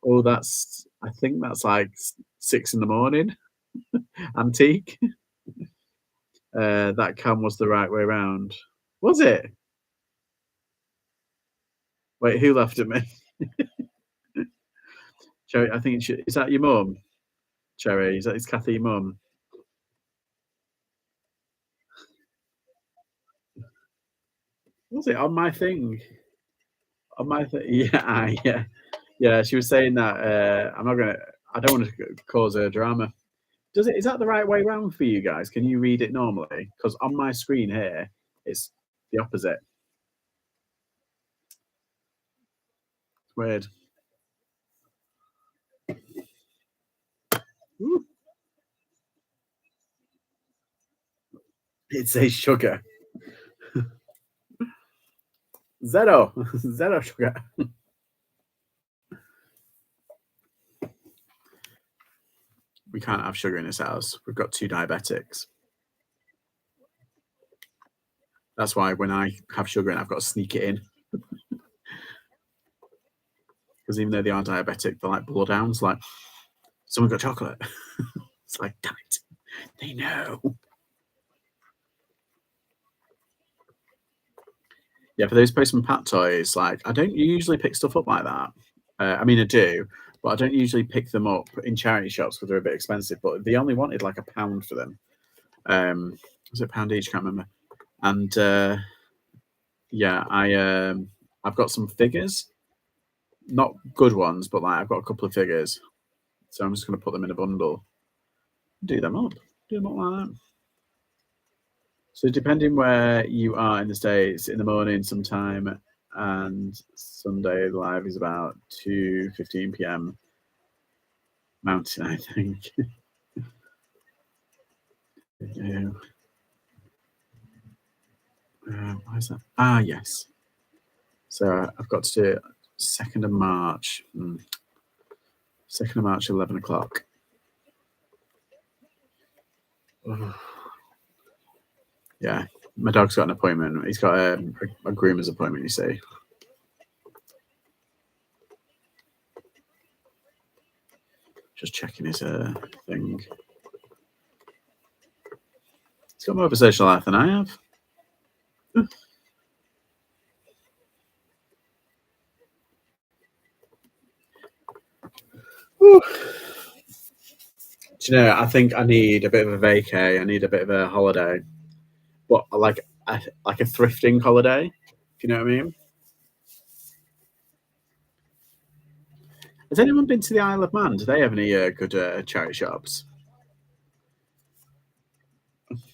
Oh, I think that's like 6 in the morning. Antique. That cam was the right way around. Was it? Wait, who laughed at me? Cherry, I think is that your mum? Cherry, is Kathy your mum? Was it on my thing? On my thing? Yeah, yeah, yeah. She was saying that I'm not gonna. I don't want to cause a drama. Is that the right way round for you guys? Can you read it normally? Because on my screen here, it's the opposite. It's weird. Ooh, it says sugar. Zero. Zero sugar. We can't have sugar in this house. We've got 2 diabetics. That's why when I have sugar in, I've got to sneak it in. Because even though they are diabetic, they're like bloodhounds. Like, someone got chocolate. It's like, damn it. They know. Yeah, for those postman pat toys, like, I don't usually pick stuff up like that. I mean, I do, but I don't usually pick them up in charity shops because they're a bit expensive. But they only wanted like £1 for them. Was it £1 each? Can't remember. And yeah, I've got some figures, not good ones, but like I've got a couple of figures, so I'm just going to put them in a bundle, do them up like that. So depending where you are in the States, in the morning sometime, and Sunday live is about 2:15 p.m. Mountain, I think. Yeah. Why is that? Ah, yes. So I've got to do it 2nd of March. 2nd of March, 11 o'clock. Yeah, my dog's got an appointment. He's got a groomer's appointment, you see. Just checking his thing. He's got more of a social life than I have. Whew. Do you know, I think I need a bit of a vacay. I need a bit of a holiday, but like a thrifting holiday, if you know what I mean? Has anyone been to the Isle of Man? Do they have any good charity shops?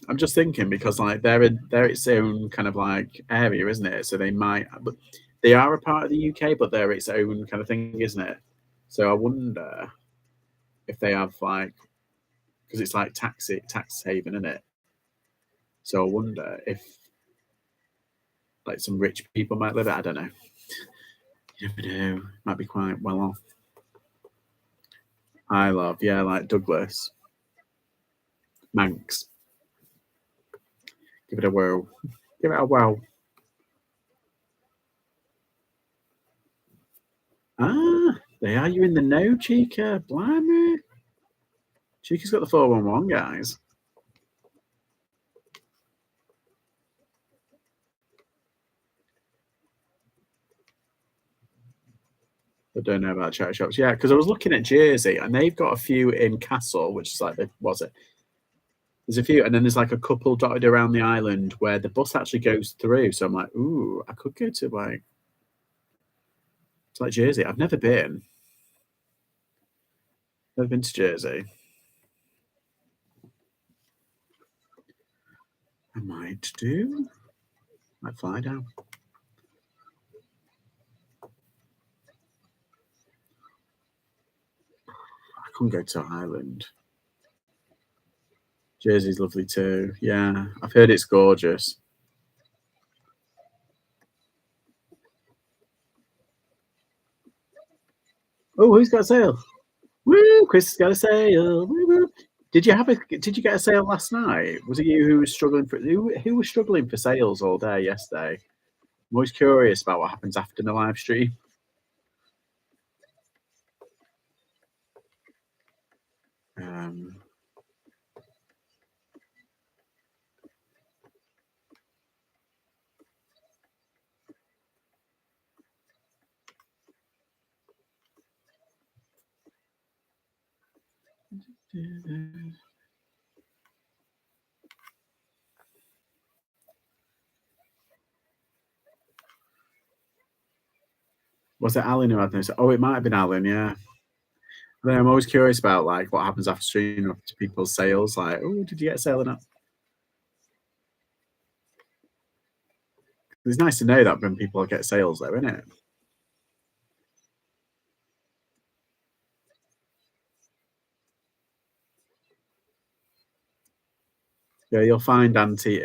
I'm just thinking because like they're its own kind of like area, isn't it? So they might, but they are a part of the UK, but they're its own kind of thing, isn't it? So I wonder if they have like because it's like tax haven, isn't it? So I wonder if like some rich people might live it. I don't know. You never know. Might be quite well off. I love, yeah, like Douglas, Manx. Give it a whirl. Give it a whirl. Ah, they are you in the know, Chica? Blimey. Chica's got the 411, guys. I don't know about charity shops. Yeah, because I was looking at Jersey and they've got a few in Castle, which is like, was it? There's a few, and then there's like a couple dotted around the island where the bus actually goes through. So I'm like, ooh, I could go to like, it's like Jersey. I've never been to Jersey. I might do. Might fly down. I couldn't go to Ireland. Jersey's lovely too. Yeah, I've heard it's gorgeous. Oh, who's got a sale? Woo! Chris has got a sale. Woo, woo. Did you get a sale last night? Was it you who was struggling for who was struggling for sales all day yesterday? I'm always curious about what happens after the live stream. Um, was it Alan who had this? Oh, it might have been Alan. Yeah. But then I'm always curious about like what happens after stream to people's sales. Like, oh, did you get a sale or not? It's nice to know that when people get sales, though, isn't it? Yeah, you'll find antique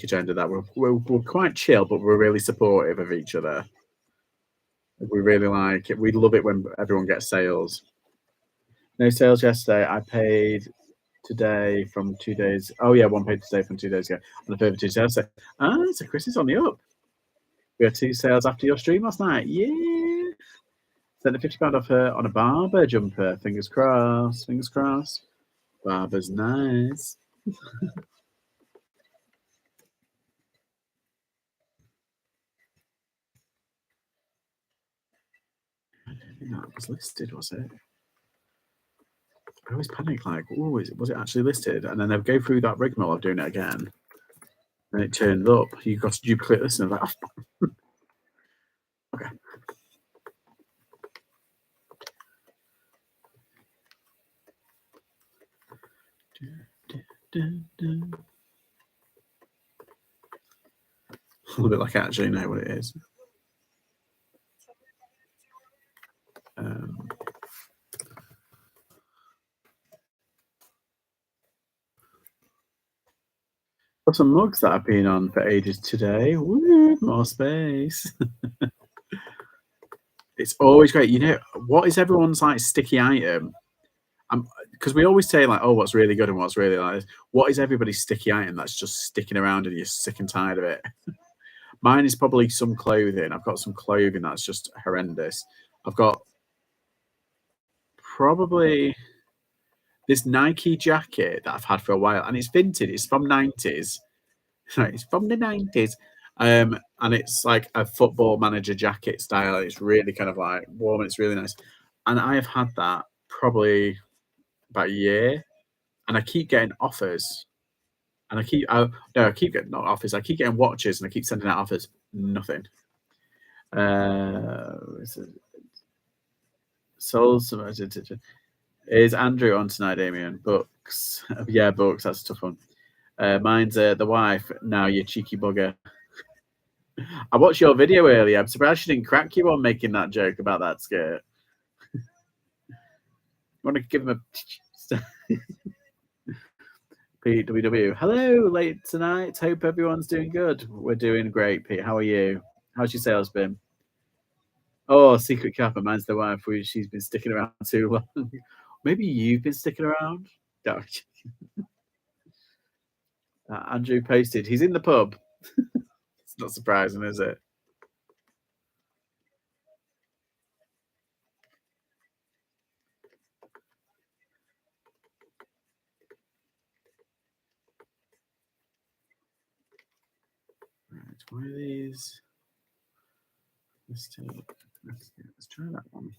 agenda that we're quite chill, but we're really supportive of each other. We really like it. We love it when everyone gets sales. No sales yesterday. I paid today from 2 days. Oh yeah, one paid today from 2 days ago, and a further two sales. So Chris is on the up. We had two sales after your stream last night. Yeah, sent a £50 off her on a Barber jumper. Fingers crossed. Fingers crossed. Barber's nice. I don't think that was listed, was it? I always panic like, oh, was it actually listed? And then they'll go through that rigmarole of doing it again. And it turns up. You've got to duplicate this. And I'm like, oh, okay. A little bit like I actually know what it is. Um, got some mugs that I've been on for ages today. Woo, more space. It's always great. You know, what is everyone's like sticky item? Because we always say like, oh, what's really good and what's really like, what is everybody's sticky item that's just sticking around and you're sick and tired of it? Mine is probably some clothing. I've got some clothing that's just horrendous. I've got probably this Nike jacket that I've had for a while, and it's vintage. It's from 90s. It's from the 90s. And it's like a football manager jacket style. It's really kind of like warm. It's really nice. And I have had that probably about a year, and I keep getting offers, and I keep no, I keep getting not offers, I keep getting watches, and I keep sending out offers. Nothing. Is it sold some is Andrew on tonight, Damien? Books. Yeah, books, that's a tough one. Mine's the wife. Now you cheeky bugger. I watched your video earlier. I'm surprised she didn't crack you on making that joke about that skirt. Want to give him a PWW. Hello, late tonight. Hope everyone's doing good. We're doing great, Pete. How are you? How's your sales been? Oh, secret Kappa. Mine's the wife. She's been sticking around too long. Maybe you've been sticking around. No. Andrew posted. He's in the pub. It's not surprising, is it? Right. Why are these? Let's try that one.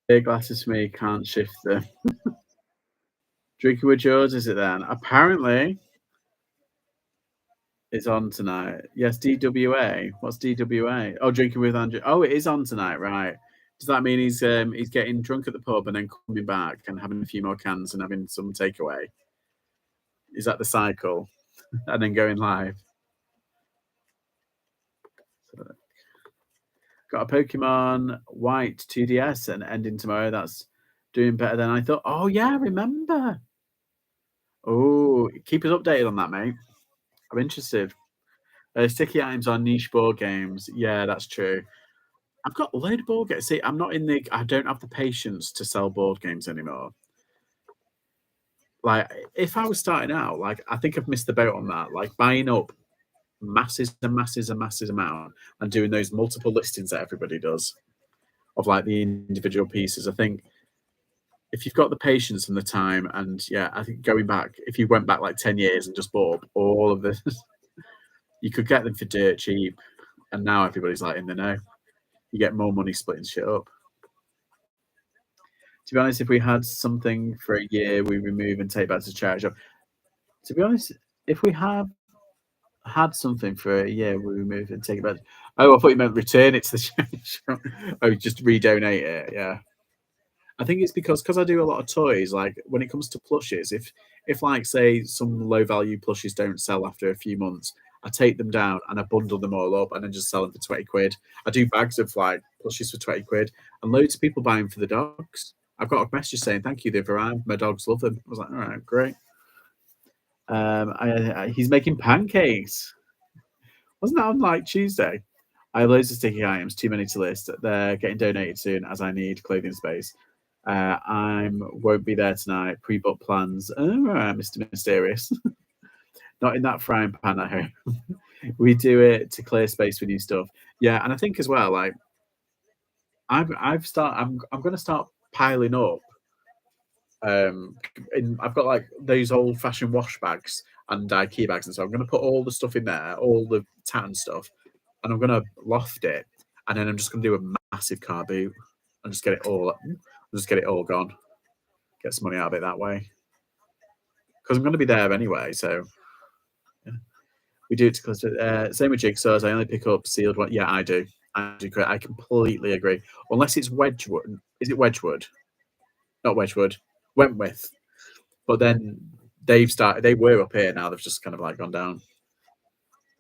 Big glasses for me. Can't shift them. Drinking with George, is it then? Apparently, it's on tonight. Yes, DWA. What's DWA? Oh, drinking with Andrew. Oh, it is on tonight, right? Does that mean he's getting drunk at the pub and then coming back and having a few more cans and having some takeaway? Is that the cycle? And then going live. So, got a Pokemon White 2DS and ending tomorrow. That's doing better than I thought. Oh yeah, I remember. Oh, keep us updated on that, mate. I'm interested. Sticky items on niche board games. Yeah, that's true. I've got a load of board games. See, I don't have the patience to sell board games anymore. Like, if I was starting out, like, I think I've missed the boat on that. Like, buying up masses and masses and masses amount and doing those multiple listings that everybody does of like the individual pieces. I think if you've got the patience and the time, and yeah, I think going back, if you went back like 10 years and just bought up all of this, you could get them for dirt cheap. And now everybody's like in the know. You get more money splitting shit up. To be honest, if we had something for a year, we remove and take back to charity shop. To be honest, if we have had something for a year, we remove it and take it back. Oh, I thought you meant return it to the charity shop. Oh, just redonate it. Yeah. I think it's because I do a lot of toys. Like when it comes to plushes, if like say some low value plushes don't sell after a few months, I take them down and I bundle them all up and then just sell them for 20 quid. I do bags of like plushes for 20 quid, and loads of people buy them for the dogs. I've got a message saying thank you, they've arrived. My dogs love them. I was like, all right, great. He's making pancakes. Wasn't that on like Tuesday? I have loads of sticky items, too many to list. They're getting donated soon as I need clothing space. I won't be there tonight. Pre-book plans. Oh, right, Mr. Mysterious. Not in that frying pan, I hope. We do it to clear space for new stuff. Yeah, and I think as well, like I'm going to start piling up. I've got like those old-fashioned wash bags and IKEA bags, and so I'm going to put all the stuff in there, all the tan stuff, and I'm going to loft it, and then I'm just going to do a massive car boot and just get it all gone, get some money out of it that way. Because I'm going to be there anyway, so yeah. We do it to cluster. Same with jigsaws. I only pick up sealed one. Yeah, I do. I do. I completely agree. Unless it's Wedgwood. Is it Wedgwood? Not Wedgwood. Wentworth. But then they've started. They were up here now. They've just kind of like gone down.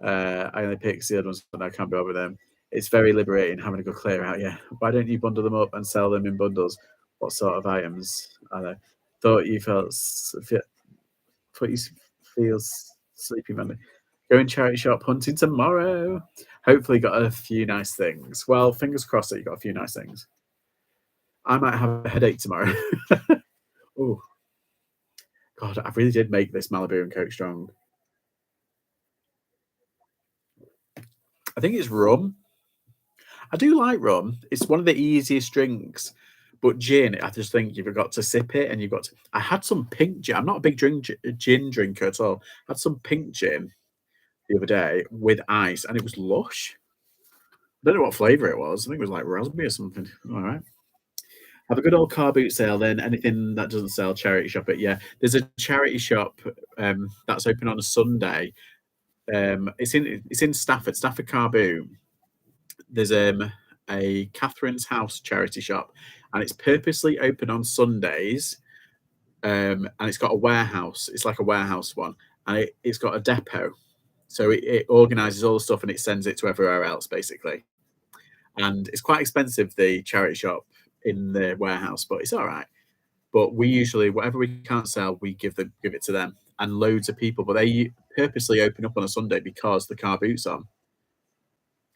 I only pick sealed ones, but I can't be over them. It's very liberating having a good clear out. Yeah. Why don't you bundle them up and sell them in bundles? What sort of items are they? Thought you thought you feel sleepy, man. Going charity shop hunting tomorrow. Hopefully, got a few nice things. Well, fingers crossed that you got a few nice things. I might have a headache tomorrow. Oh, God, I really did make this Malibu and Coke strong. I think it's rum. I do like rum. It's one of the easiest drinks, But gin, I just think you've got to sip it, and you've got to. I had some pink gin. I'm not a big gin drinker at all. I had some pink gin the other day with ice, and it was lush. I don't know what flavour it was. I think it was like raspberry or something. All right. Have a good old car boot sale then. Anything that doesn't sell, charity shop it. Yeah, there's a charity shop that's open on a Sunday. It's in Stafford Car Boot. There's a Catherine's House charity shop, and it's purposely open on Sundays. And it's got a warehouse. It's like a warehouse one, and it's got a depot. So it organises all the stuff and it sends it to everywhere else, basically. And it's quite expensive, the charity shop in the warehouse, but it's all right. But we usually, whatever we can't sell, we give it to them, and loads of people. But they purposely open up on a Sunday because the car boot's on,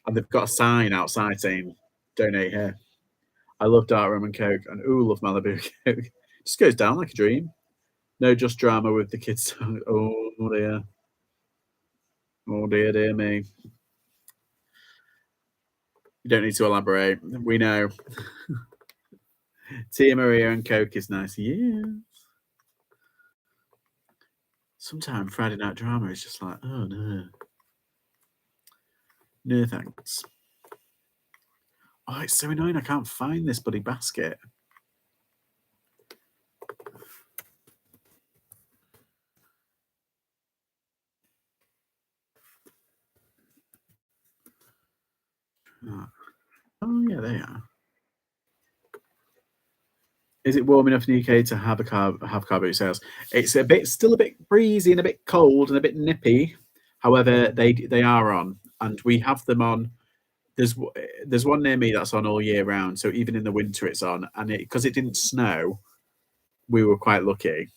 and they've got a sign outside saying "Donate here." I love dark rum and coke, and ooh, love Malibu coke. Just goes down like a dream. No, just drama with the kids. Oh dear, oh dear, dear me. You don't need to elaborate. We know. Tia Maria and coke is nice. Yeah. Sometimes Friday night drama is just like, oh no, no thanks. Oh, it's so annoying. I can't find this bloody basket. Oh yeah, they are. Is it warm enough in the UK to have car boot sales? It's still a bit breezy and a bit cold and a bit nippy. However, they are on, and we have them on. There's one near me that's on all year round, so even in the winter it's on. And because it didn't snow, we were quite lucky.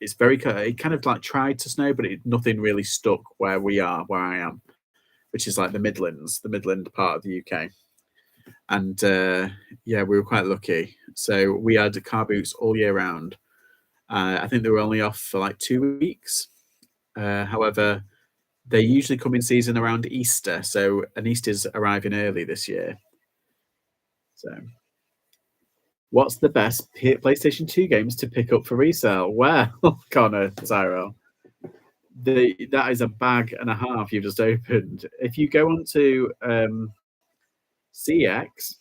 It's it kind of like tried to snow, but nothing really stuck where I am, which is like the Midland part of the UK. And yeah, we were quite lucky. So we had car boots all year round. I think they were only off for like 2 weeks. However, they usually come in season around Easter, so and Easter's arriving early this year. So, what's the best PlayStation 2 games to pick up for resale? Well, Connor Tyrell, that is a bag and a half you've just opened. If you go on to CX,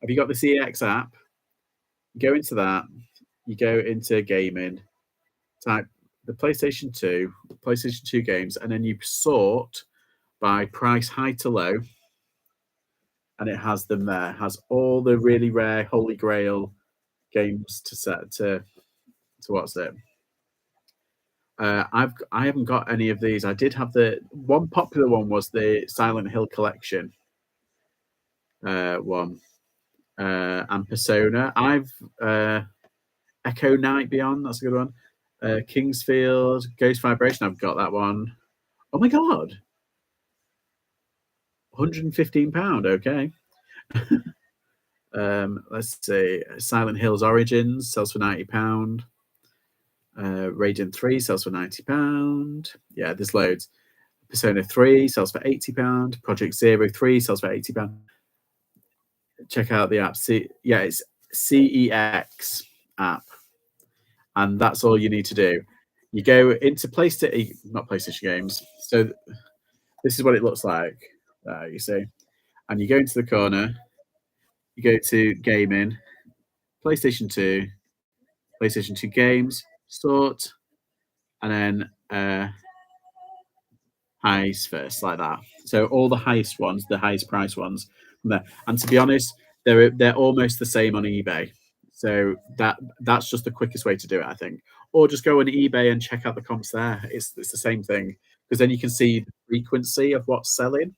have you got the CX app? Go into that. You go into gaming, type the PlayStation 2 games, and then you sort by price high to low, and it has them there. It has all the really rare Holy Grail games to set to what's it. I haven't got any of these. I did have the one popular one was the Silent Hill collection one and Persona. I've Echo Night Beyond. That's a good one. Kingsfield, Ghost Vibration. I've got that one. Oh my god, £115. Okay. Let's see. Silent Hills Origins sells for £90. Radiant 3 sells for £90. Yeah, there's loads. Persona 3 sells for £80. Project Zero 3 sells for £80. Check out the app. Yeah, it's CEX app, and that's all you need to do. You go into PlayStation, not PlayStation games. So this is what it looks like. You see, and you go into the corner. You go to gaming, PlayStation 2 games, sort, and then heist first, like that. So all the heist ones, the highest price ones, from there. And to be honest, they're almost the same on eBay. So that's just the quickest way to do it, I think. Or just go on eBay and check out the comps there. It's the same thing because then you can see the frequency of what's selling.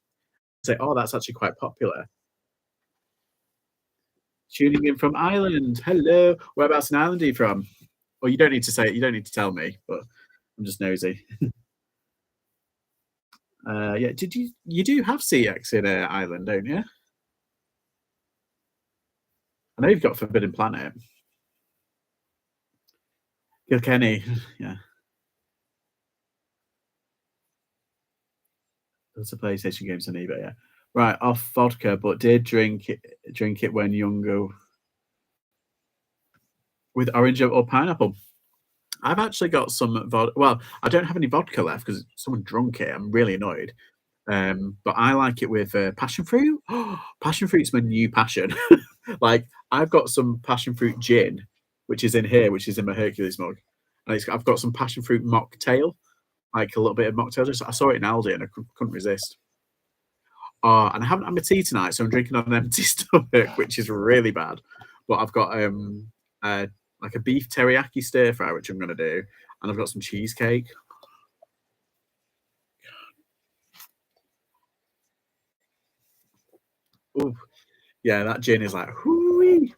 Say, oh, that's actually quite popular. Tuning in from Ireland. Hello. Whereabouts in Ireland are you from? Well, you don't need to say it. You don't need to tell me, but I'm just nosy. Yeah, did you do have CX in Ireland, don't you? I know you've got Forbidden Planet. Kilkenny, yeah. Lots of PlayStation games on eBay, yeah. Right, off vodka, but did drink it when younger. with orange or pineapple. I've actually got some well, I don't have any vodka left because someone drunk it. I'm really annoyed. But I like it with passion fruit. Passion fruit's my new passion. Like I've got some passion fruit gin, which is in here, which is in my Hercules mug, and I've got some passion fruit mocktail, like a little bit of mocktail. Just I saw it in Aldi and I couldn't resist. And I haven't had my tea tonight, so I'm drinking on an empty stomach, which is really bad. But I've got uh, like a beef teriyaki stir fry, which I'm gonna do, and I've got some cheesecake. Ooh, yeah, that gin is like, hoo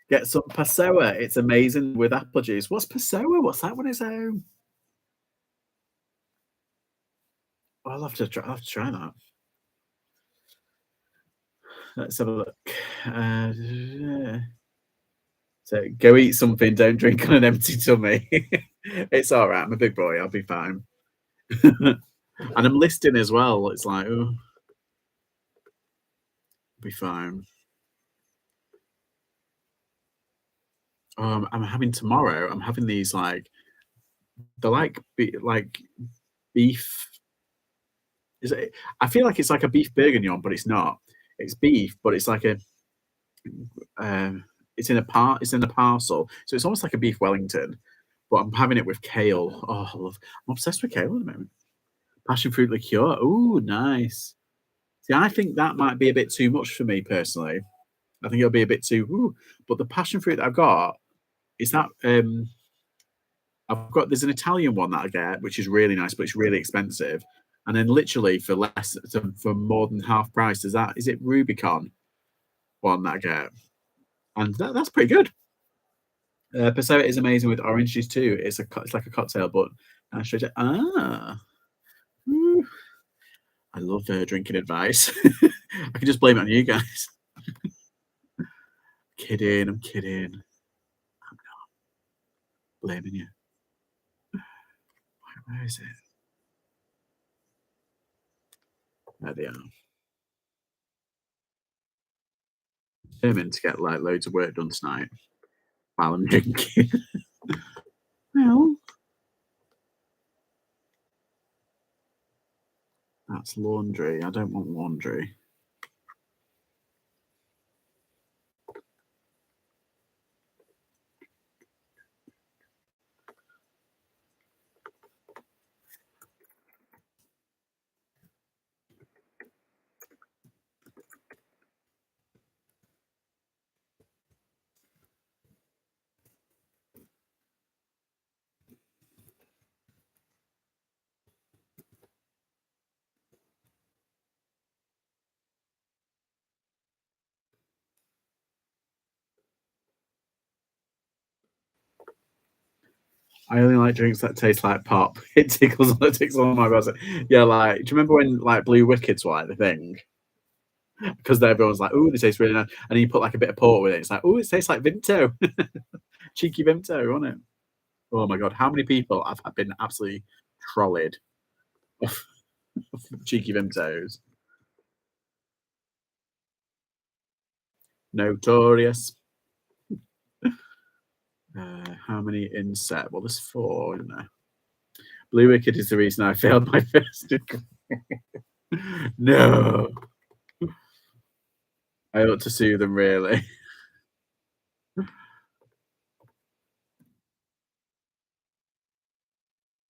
Get some Passoa. It's amazing with apple juice. What's Passoa? What's that one? Is I'll have to try that. Let's have a look. Uh, so go eat something. Don't drink on an empty tummy. It's all right. I'm a big boy. I'll be fine. And I'm listing as well. It's like, oh, be fine. I'm having tomorrow. I'm having these like they're like beef. Is it? I feel like it's like a beef bourguignon, but it's not. It's beef, but it's like a it's in a parcel, so it's almost like a beef Wellington. But I'm having it with kale. Oh, I'm obsessed with kale at the moment. Passion fruit liqueur. Ooh, nice. See, I think that might be a bit too much for me personally. I think it'll be a bit too. Ooh. But the passion fruit that I've got is that I've got there's an Italian one that I get, which is really nice, but it's really expensive. And then literally for less for more than half price, is it Rubicon one that I get? And that's pretty good. Passoa is amazing with orange juice too. It's like a cocktail, but I showed it. Ooh, I love drinking advice. I can just blame it on you guys. Kidding, I'm kidding. I'm blaming you. Where is it? There they are. Determined to get like loads of work done tonight while I'm drinking. Well, that's laundry. I don't want laundry. I only like drinks that taste like pop. It tickles all my bells. Yeah, like, do you remember when like Blue Wickets were like the thing? Because everyone's like, "Oh, this tastes really nice," and then you put like a bit of port with it. It's like, "Oh, it tastes like Vimto, cheeky Vimto, wasn't it?" Oh my god, how many people have been absolutely trolled off cheeky Vimtos? Notorious. How many in set? Well, there's four, isn't there? Blue Wicket is the reason I failed my first degree. No, I ought to sue them really.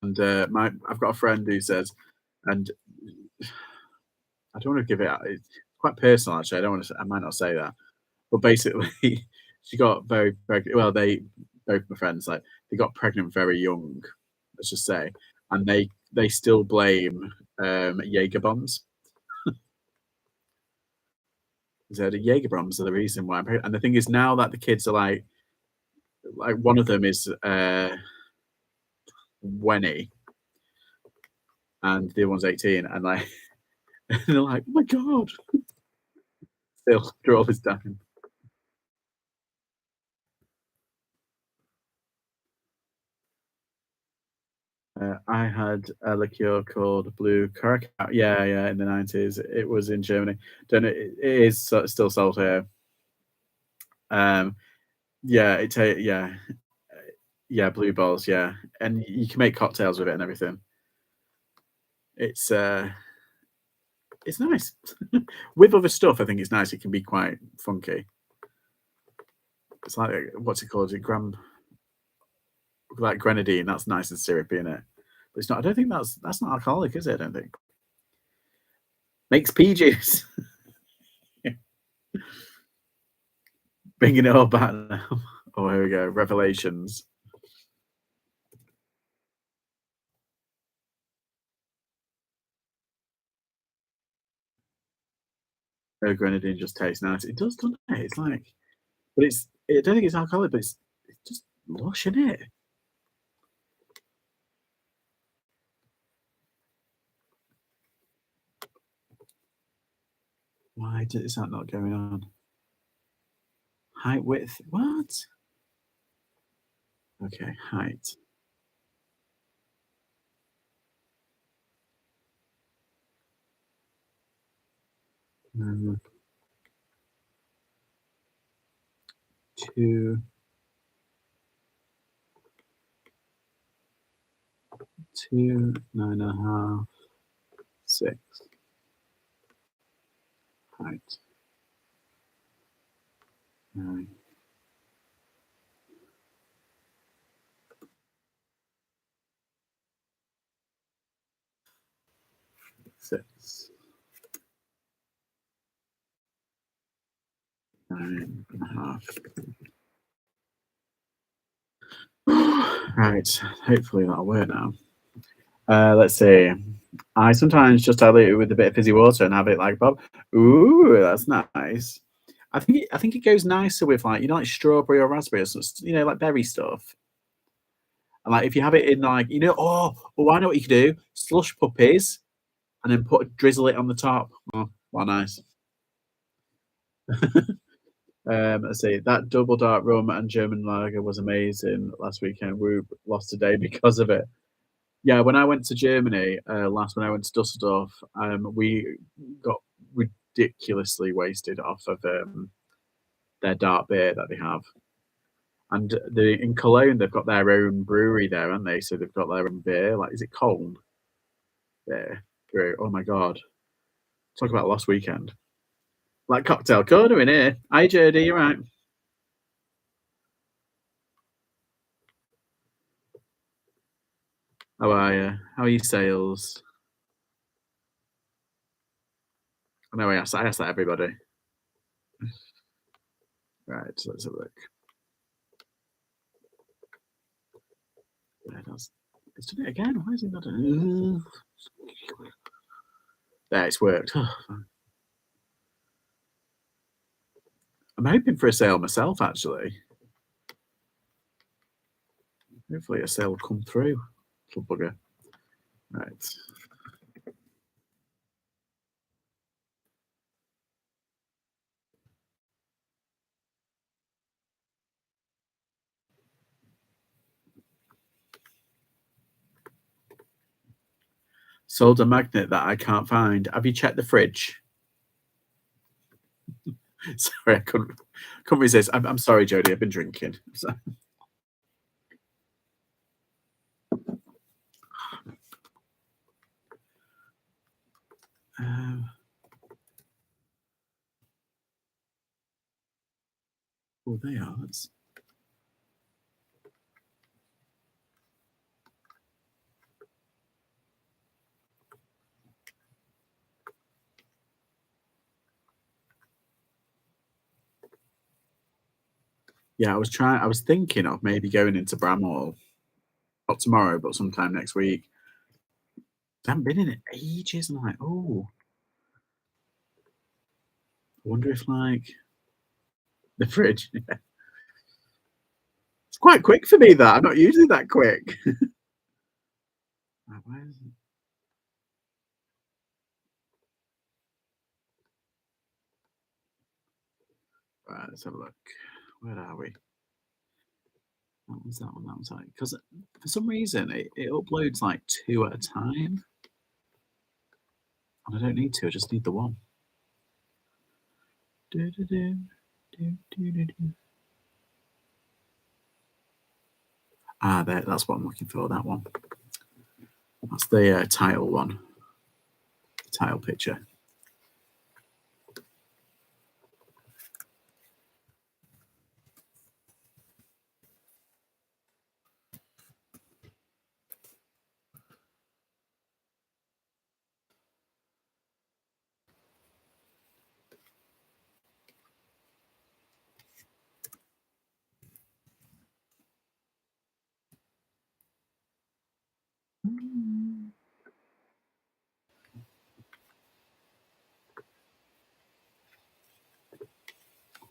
And I've got a friend who says, and I don't want to give it out. It's quite personal, actually. I don't want to. I might not say that, but basically, she got very pregnant. Well, they both my friends like they got pregnant very young. Let's just say, and they still blame Jaeger bombs. So the Jaeger bombs are the reason why I'm pregnant. And the thing is, now that the kids are like one of them is Wenny, and the other one's 18, and like and they're like, oh my god, still after all this time. I had a liqueur called Blue Curacao. Yeah, yeah, in the 90s. It was in Germany. Don't know, it is still sold here. Um, yeah, yeah, blue balls, yeah, and you can make cocktails with it and everything. It's, uh, it's nice. With other stuff, I think it's nice. It can be quite funky. It's like what's it called? Is it like grenadine? That's nice and syrupy in it. But it's not. I don't think that's not alcoholic, is it? I don't think. Makes pea juice. Bringing it all back now. Oh, here we go. Revelations. Oh, grenadine just tastes nice. It does, doesn't it? It's like, but I don't think it's alcoholic, but it's just lush, isn't it? Is that not going on? Height, width. What? Okay, height. 2, 2, 9.5, 6. Height, 9, 6, 9.5. Right, hopefully that'll work now. Let's see. I sometimes just dilute it with a bit of fizzy water and have it like pop. Ooh, that's nice. I think it goes nicer with like like strawberry or raspberry or like berry stuff. And like if you have it in like oh I know what you could do: slush puppies, and then drizzle it on the top. Oh, well, nice. Let's see. That double dark rum and German lager was amazing last weekend. We lost a day because of it. Yeah, when I went to Germany when I went to Dusseldorf, we got ridiculously wasted off of their dark beer that they have. And in Cologne, they've got their own brewery there, haven't they? So they've got their own beer. Like, is it Cologne beer brew? Oh my god! Talk about last weekend. Like cocktail corner in here. Hi, Jody. You right? How are you? How are your sales? I know I asked that everybody. Right, so let's have a look. Yeah, it's done it again. Why is it not doing it? There, it's worked. I'm hoping for a sale myself, actually. Hopefully, a sale will come through. Little bugger. Right. Sold a magnet that I can't find. Have you checked the fridge? Sorry, I couldn't resist. I'm sorry, Jody. I've been drinking. So, um, oh, they are. Yeah, I was thinking of maybe going into Bramhall, not tomorrow, but sometime next week. I haven't been in it ages. I'm like, oh, I wonder if like the fridge. It's quite quick for me. That I'm not usually that quick. Right, where is it? Right, let's have a look. Where are we? That was that one. That was like because for some reason it uploads like two at a time, and I don't need two. I just need the one. Do-do-do, Do, do, do, do. Ah, there, that's what I'm looking for. That one. That's the title one. Title picture.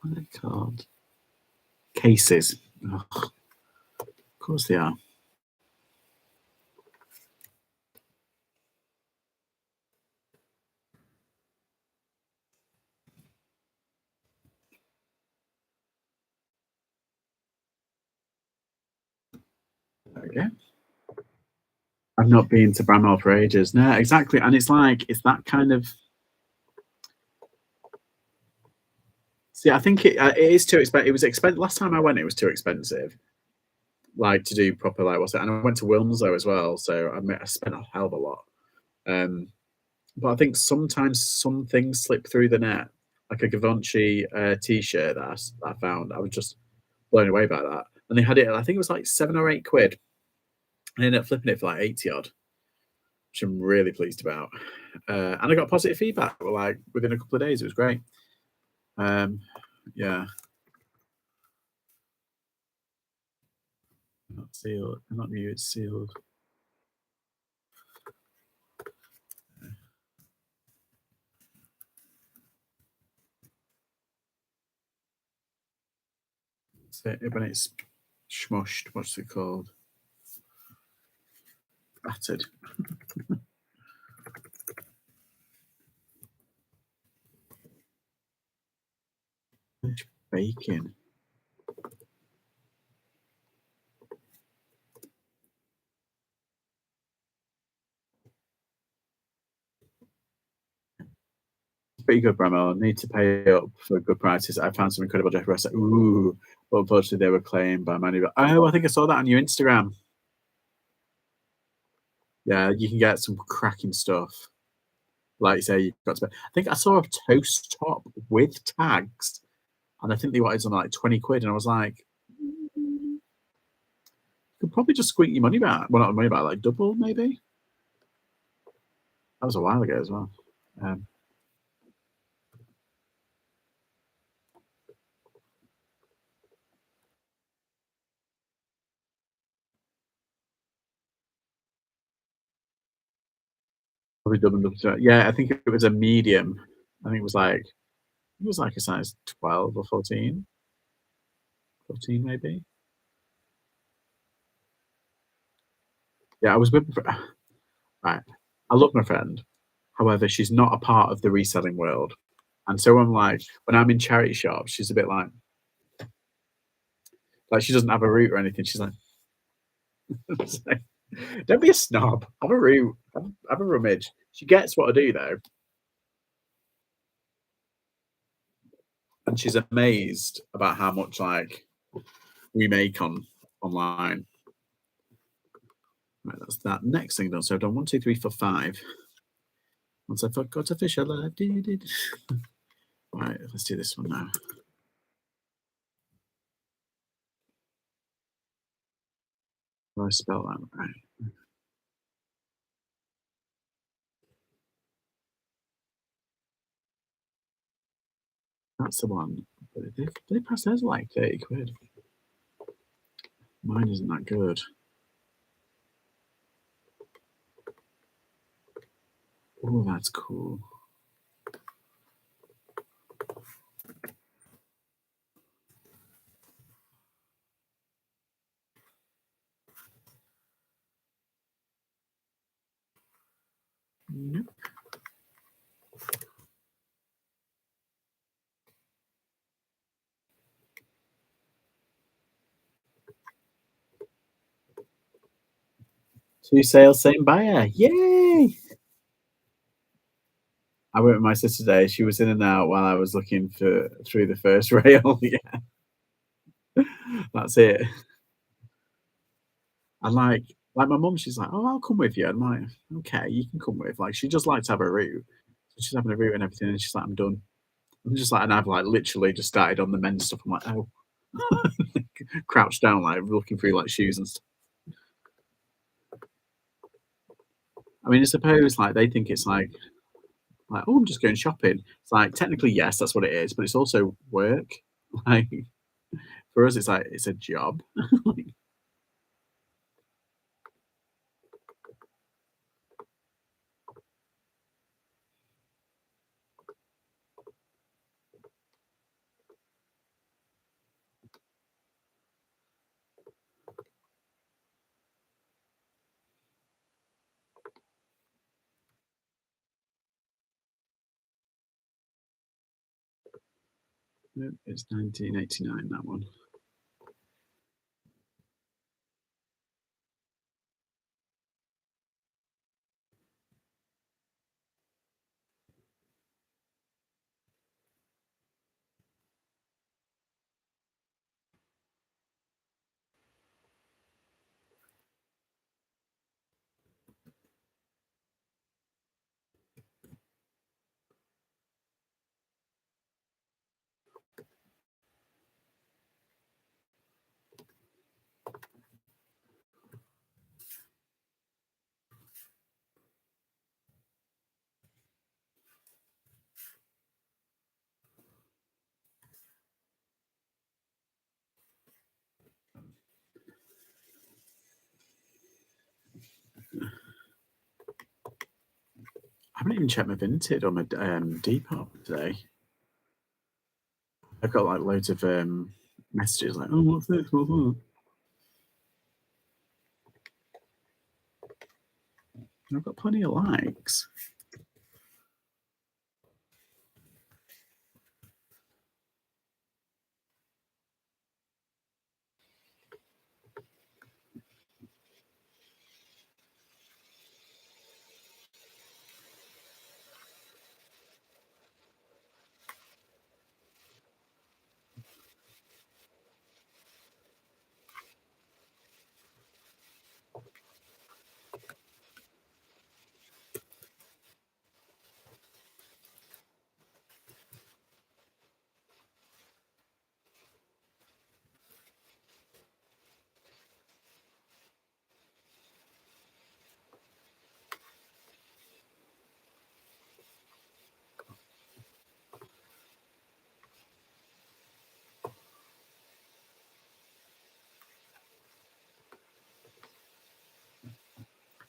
What are they called? Cases. Ugh, of course they are. There we go. I've not been to Bramall for ages. No, exactly. And it's like, it's that kind of. See, I think it is too expensive. It was expensive last time I went. It was too expensive, like to do proper like what's it? And I went to Wilmslow as well, so I spent a hell of a lot. Um, but I think sometimes some things slip through the net, like a Givenchy t-shirt that I found. I was just blown away by that, and they had it. I think it was like 7 or 8 quid. I ended up flipping it for like 80 odd, which I'm really pleased about. And I got positive feedback. Like within a couple of days, it was great. Um, yeah, not sealed, not new. It's sealed. So when it's smushed, what's it called? Battered. Bacon. Pretty good, Bramwell. Need to pay up for good prices. I found some incredible Jeff Russ. Ooh, but unfortunately they were claimed by many. Oh, I think I saw that on your Instagram. Yeah, you can get some cracking stuff. Like you say, you've got to. I think I saw a toast top with tags, and I think they wanted something like 20 quid, and I was like, you could probably just squeak your money back. Well, not money back, like double maybe. That was a while ago as well. Um, Probably double and double. Yeah, I think it was a medium. I think it was like a size 12 or 14, 14 maybe. Yeah, I was with right. I love my friend. However, she's not a part of the reselling world. And so I'm like, when I'm in charity shops, she's a bit like she doesn't have a route or anything. She's like, don't be a snob. Have a route. Have a rummage. She gets what I do though, and she's amazed about how much like we make online. Right, that's that. Next thing done. So I've done 1, 2, 3, 4, 5. Once I forgot to fish alive. Right, let's do this one now. How do I spell that right? That's the one. But they press those like 30 quid. Mine isn't that good. Oh, that's cool. Nope. Two sales, same buyer. Yay! I went with my sister today. She was in and out while I was looking for through the first rail. Yeah, that's it. And like my mum, she's like, "Oh, I'll come with you." I'm like, "Okay, you can come with." Like, she just likes to have a route. So she's having a route and everything, and she's like, "I'm done." I'm just like, and I've like literally just started on the men's stuff. I'm like, "Oh," crouched down, like looking through like shoes and stuff. I mean, I suppose like they think it's like, "Oh, I'm just going shopping." It's like technically yes, that's what it is, but it's also work. Like for us, it's like it's a job. Like, it's 1989 that one. I haven't even checked my vinted or my depop today. I've got like loads of messages like, "Oh, what's this? What's that?" And I've got plenty of likes.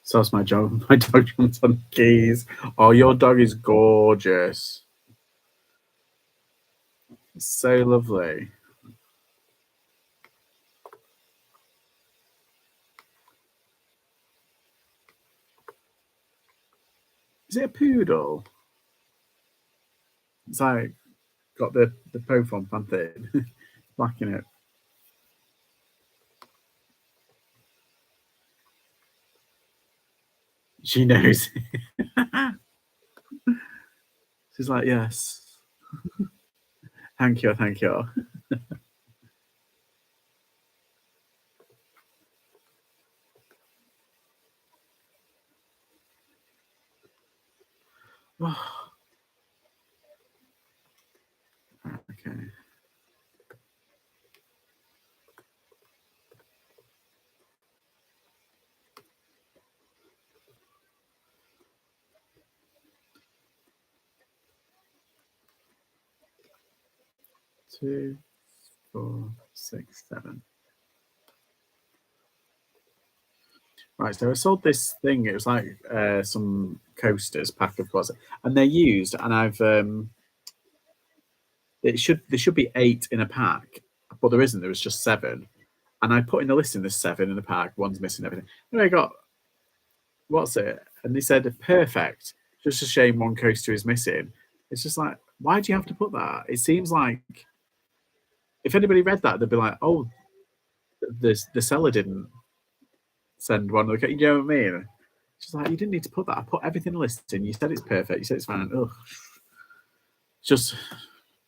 So that's my dog. My dog jumps on the keys. Oh, your dog is gorgeous. It's so lovely. Is it a poodle? It's like got the po from planted, black in it. She knows. She's like, yes, thank you, thank you. Okay, 2, 4, 6, 7. Right, so I sold this thing. It was like some coasters, pack of course, and they're used. And I've there should be 8 in a pack, but there isn't. There was just 7. And I put in the listing there's 7 in the pack. One's missing everything. And I got what's it? And they said perfect. Just a shame one coaster is missing. It's just like, why do you have to put that? It seems like if anybody read that, they'd be like, oh, the seller didn't send one. You know what I mean? She's like, you didn't need to put that. I put everything in the listing. You said it's perfect. You said it's fine. Ugh. Just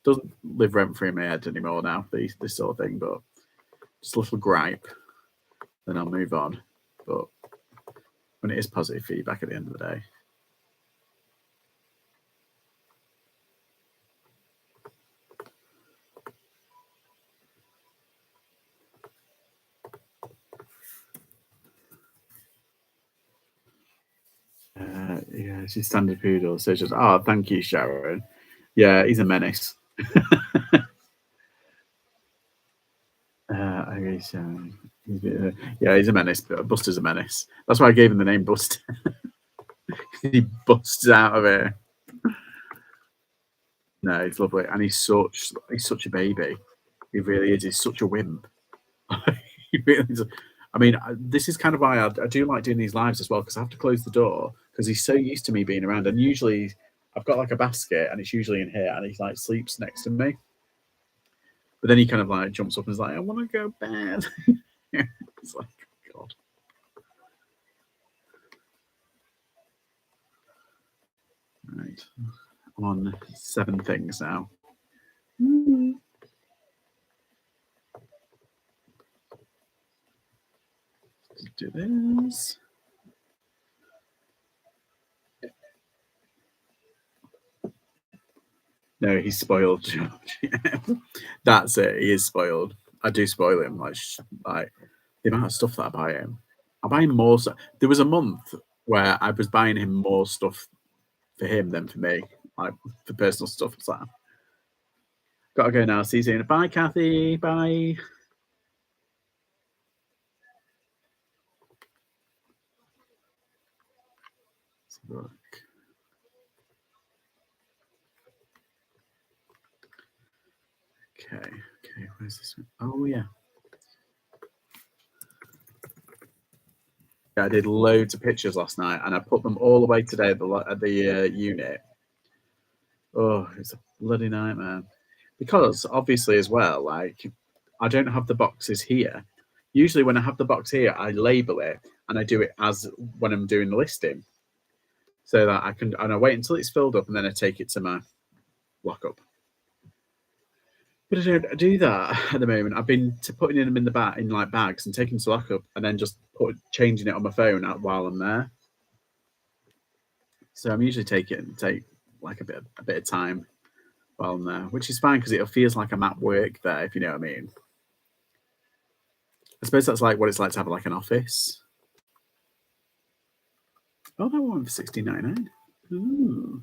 doesn't live rent free in my head anymore now, this sort of thing. But just a little gripe, then I'll move on. But when it is positive feedback at the end of the day. Yeah, she's standard poodle. So she's, oh, thank you, Sharon. Yeah, he's a menace. I guess, yeah, he's a menace. Buster's a menace. That's why I gave him the name Buster. He busts out of it. No, he's lovely, and he's such a baby. He really is. He's such a wimp. He really is. I mean, this is kind of why I do like doing these lives as well, because I have to close the door because he's so used to me being around. And usually, I've got like a basket, and it's usually in here, and he like sleeps next to me. But then he kind of like jumps up and is like, "I want to go bed." It's like, God. Right, I'm on 7 things now. Do this. No, he's spoiled. That's it. He is spoiled. I do spoil him. Like the amount of stuff that I buy him. I buy him more stuff. There was a month where I was buying him more stuff for him than for me, like for personal stuff. It's like, gotta go now. See you soon. Bye, Kathy. Bye. Let's look. Okay. Where's this one? Oh yeah. I did loads of pictures last night, and I put them all away today at the unit. Oh, it's a bloody nightmare. Because obviously, as well, like I don't have the boxes here. Usually, when I have the box here, I label it and I do it as when I'm doing the listing, so that I can, and I wait until it's filled up, and then I take it to my lockup. But I don't do that at the moment. I've been putting them in the bag, in like bags, and taking them to lockup, and then just changing it on my phone while I'm there. So I'm usually take like a bit of time while I'm there, which is fine because it feels like I'm at work there, if you know what I mean. I suppose that's like what it's like to have like an office. Oh, that one for $16.99.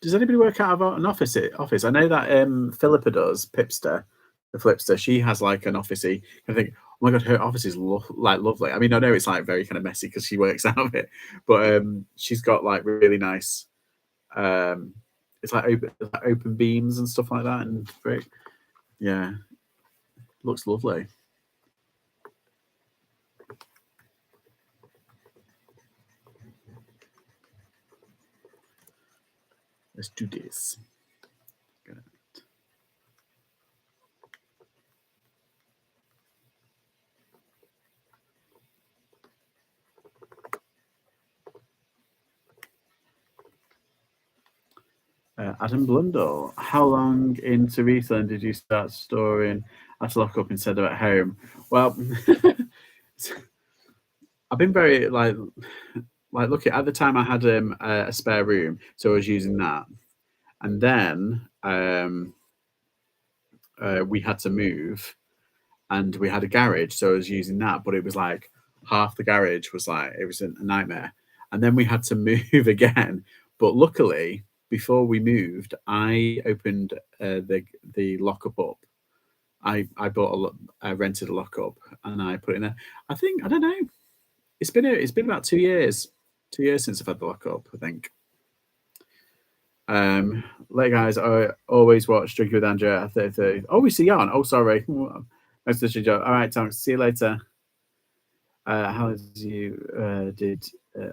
Does anybody work out of an office? I know that Philippa does, Pipster, the Flipster. She has like an officey. I think, oh my god, her office is like lovely. I mean, I know it's like very kind of messy because she works out of it, but she's got like really nice. It's like open beams and stuff like that, and brick. Yeah, looks lovely. Let's do this. Adam Blundell, how long into reselling did you start storing at a lockup instead of at home? Well, I've been very like look at the time I had a spare room, so I was using that, and then we had to move, and we had a garage, so I was using that, but it was like half the garage was like it was a nightmare, and then we had to move again. But luckily, before we moved, I opened the lockup up. I rented a lockup and I put it in there. I think I don't know. It's been about 2 years. 2 years since I've had the lockup, I think. Later, guys. I always watch Drinking with Andrea at 30:30. Oh, we see Jan. Oh, sorry. Nice to meet you. All right, thanks. See you later. How did you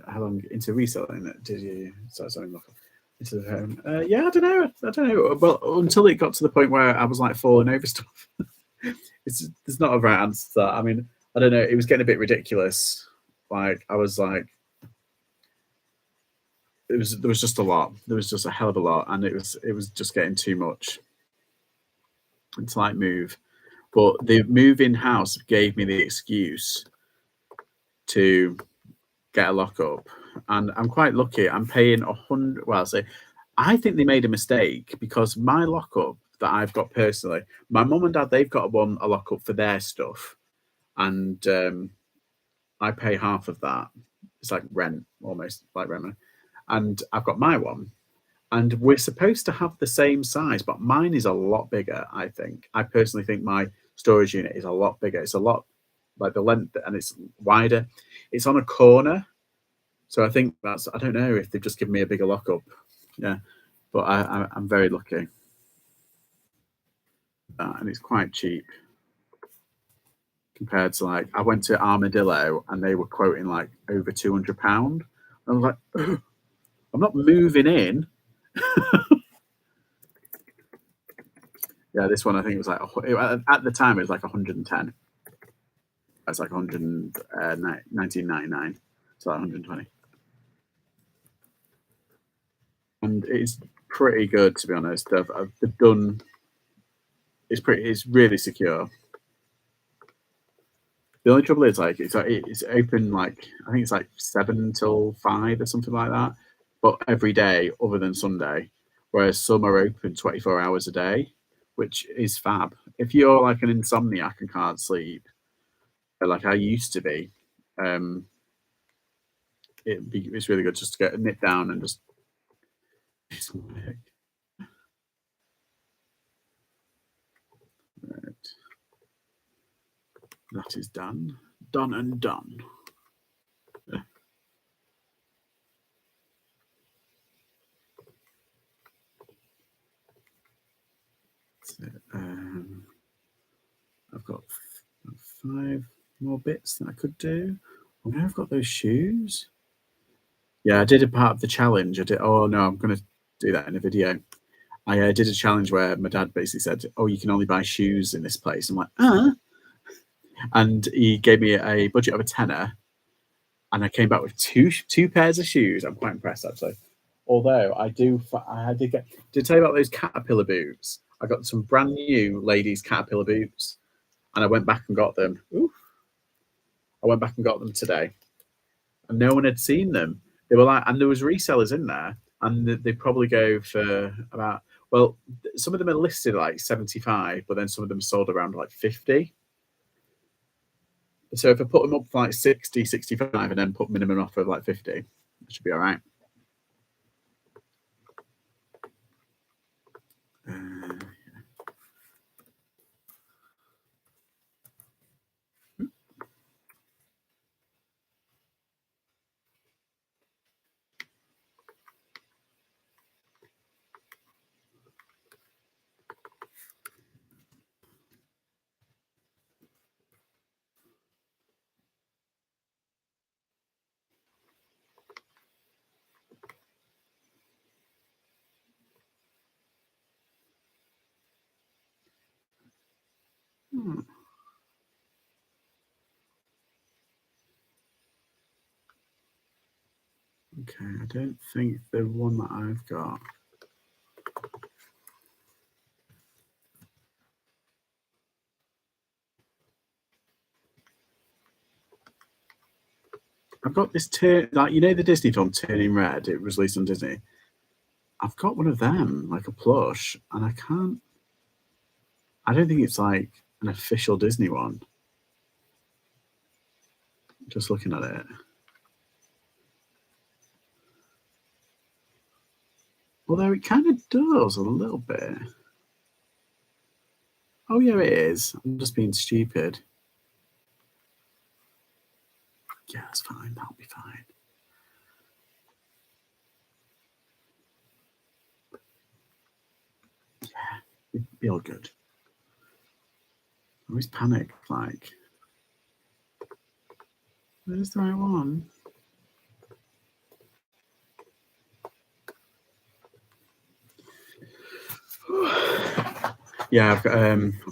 how long into reselling did you start selling lockup into the home? Yeah, I don't know. Well, until it got to the point where I was like falling over stuff. There's not a right answer to that. I mean, I don't know. It was getting a bit ridiculous. Like I was like, there was just a lot. There was just a hell of a lot, and it was just getting too much. To like move. But the move-in house gave me the excuse to get a lockup, and I'm quite lucky. I'm paying 100. Well, say, I think they made a mistake because my lockup that I've got personally, my mum and dad they've got a lockup for their stuff, and I pay half of that. It's like rent, almost like rent, and I've got my one. And we're supposed to have the same size, but mine is a lot bigger, I think. I personally think my storage unit is a lot bigger. It's a lot like the length and it's wider. It's on a corner. So I think that's, I don't know if they've just given me a bigger lockup. Yeah. But I'm very lucky. And it's quite cheap compared to like, I went to Armadillo and they were quoting like over £200. I was like, I'm not moving in. Yeah, this one I think it was like at the time it was like 110. It's like 1999, so like 120, and it's pretty good to be honest. They've done. It's really secure. The only trouble is like it's open like I think it's like 7 till 5 or something like that, but every day other than Sunday, whereas some are open 24 hours a day, which is fab. If you're like an insomniac and can't sleep, like I used to be, um, it's really good just to get a nip down and just do some work. Right. That is done. Done and done. So, I've got 5 more bits that I could do. Oh, now I've got those shoes. Yeah, I did a part of the challenge. I did. Oh no, I'm going to do that in a video. I did a challenge where my dad basically said, "Oh, you can only buy shoes in this place." I'm like, and he gave me a budget of a tenner, and I came back with two pairs of shoes. I'm quite impressed actually. Although I did tell you about those caterpillar boots. I got some brand new ladies caterpillar boots, and I went back and got them. Ooh, I went back and got them today, and no one had seen them. They were like, and there was resellers in there, and they probably go for about. Well, some of them are listed like 75, but then some of them sold around like 50. So if I put them up for like 60, 65, and then put minimum offer of like 50, it should be all right. Okay, I don't think the one that I've got. I've got this like you know the Disney film Turning Red. It was released on Disney. I've got one of them, like a plush, and I can't. I don't think it's like an official Disney one. Just looking at it. Although it kind of does a little bit. Oh yeah, it is. I'm just being stupid. Yeah, that's fine. That'll be fine. Yeah, it'll be all good. I always panic, like, where's the right one? Yeah, I've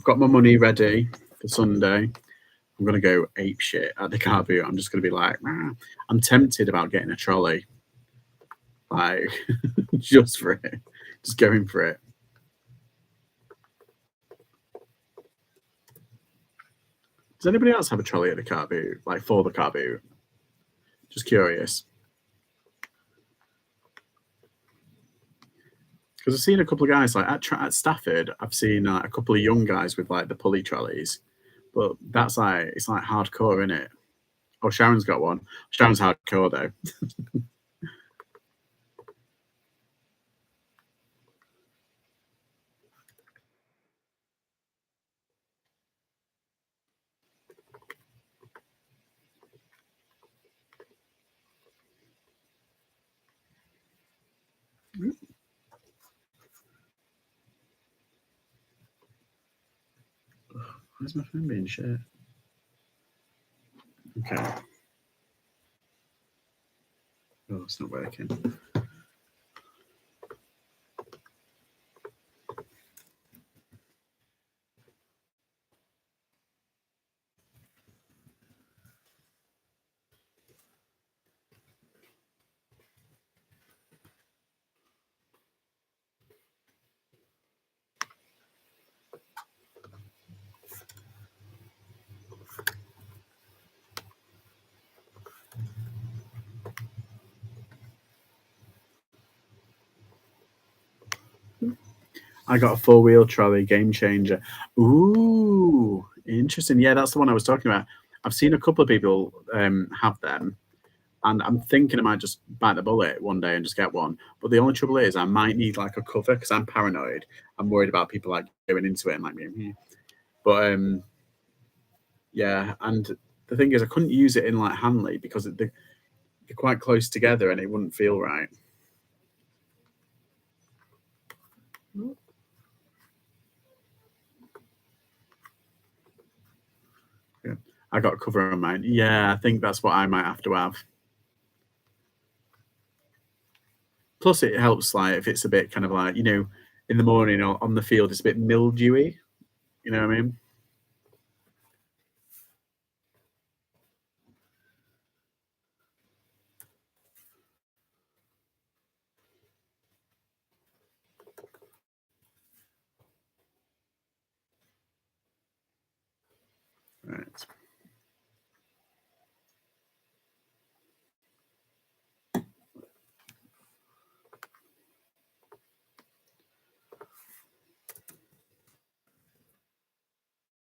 got my money ready for Sunday. I'm gonna go ape shit at the car boot. I'm just gonna be like, "Ah." I'm tempted about getting a trolley, like just for it, just going for it. Does anybody else have a trolley at the car boot, like for the car boot? Just curious. Because I've seen a couple of guys like at Stafford. I've seen a couple of young guys with like the pulley trolleys, but that's like it's like hardcore, isn't it? Oh, Sharon's got one. Sharon's hardcore though. Where's my phone being shit? Okay. Oh, it's not working. I got a four-wheel trolley, game changer. Ooh, interesting. Yeah, that's the one I was talking about. I've seen a couple of people have them, and I'm thinking I might just bite the bullet one day and just get one. But the only trouble is, I might need like a cover because I'm paranoid. I'm worried about people like going into it and like me. But yeah, and the thing is, I couldn't use it in like Hanley because they're quite close together and it wouldn't feel right. Yeah. I got a cover on mine. Yeah, I think that's what I might have to have. Plus, it helps like if it's a bit kind of like in the morning or on the field, it's a bit mildewy. You know what I mean? Right.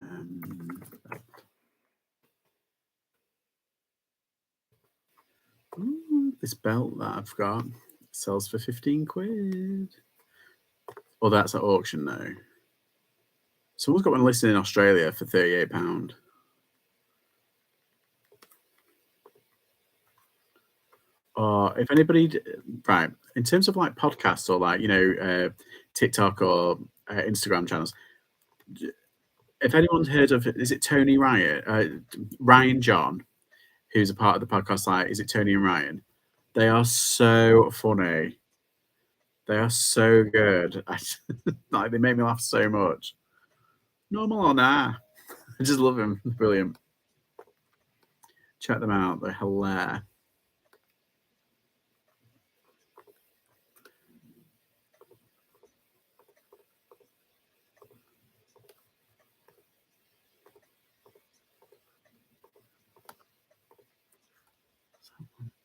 Um, this belt that I've got sells for 15 quid. Oh, that's at auction though. Someone's got one listed in Australia for £38. Or if anybody, right, in terms of like podcasts or like, TikTok or Instagram channels, if anyone's heard of, is it Tony Ryan, Ryan John, who's a part of the podcast, like, is it Tony and Ryan? They are so funny. They are so good. Like, they make me laugh so much. Normal or nah? I just love them. Brilliant. Check them out. They're hilarious.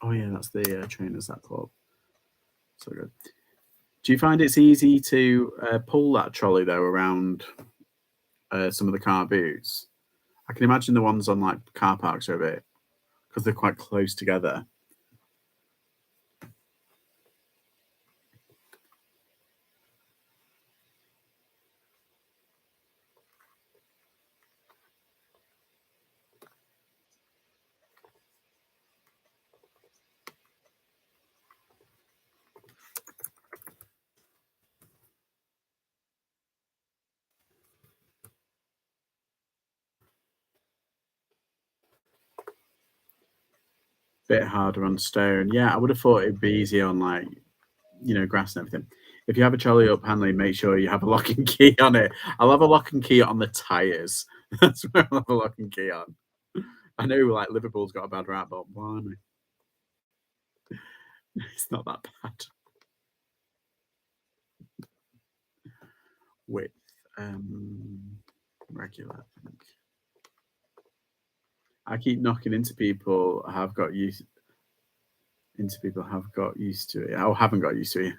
Oh yeah, that's the trainers that club. So good. Do you find it's easy to pull that trolley though around some of the car boots? I can imagine the ones on like car parks are a bit because they're quite close together. Bit harder on stone. Yeah, I would have thought it'd be easier on like grass and everything. If you have a trolley up handling, make sure you have a lock and key on it. I'll have a lock and key on the tires. That's where I'll have a lock and key on. I know like Liverpool's got a bad rap, but blimey, it's not that bad. Width, regular. I think. I keep knocking into people. Have got used into people have got used to it. Oh, haven't got used to it.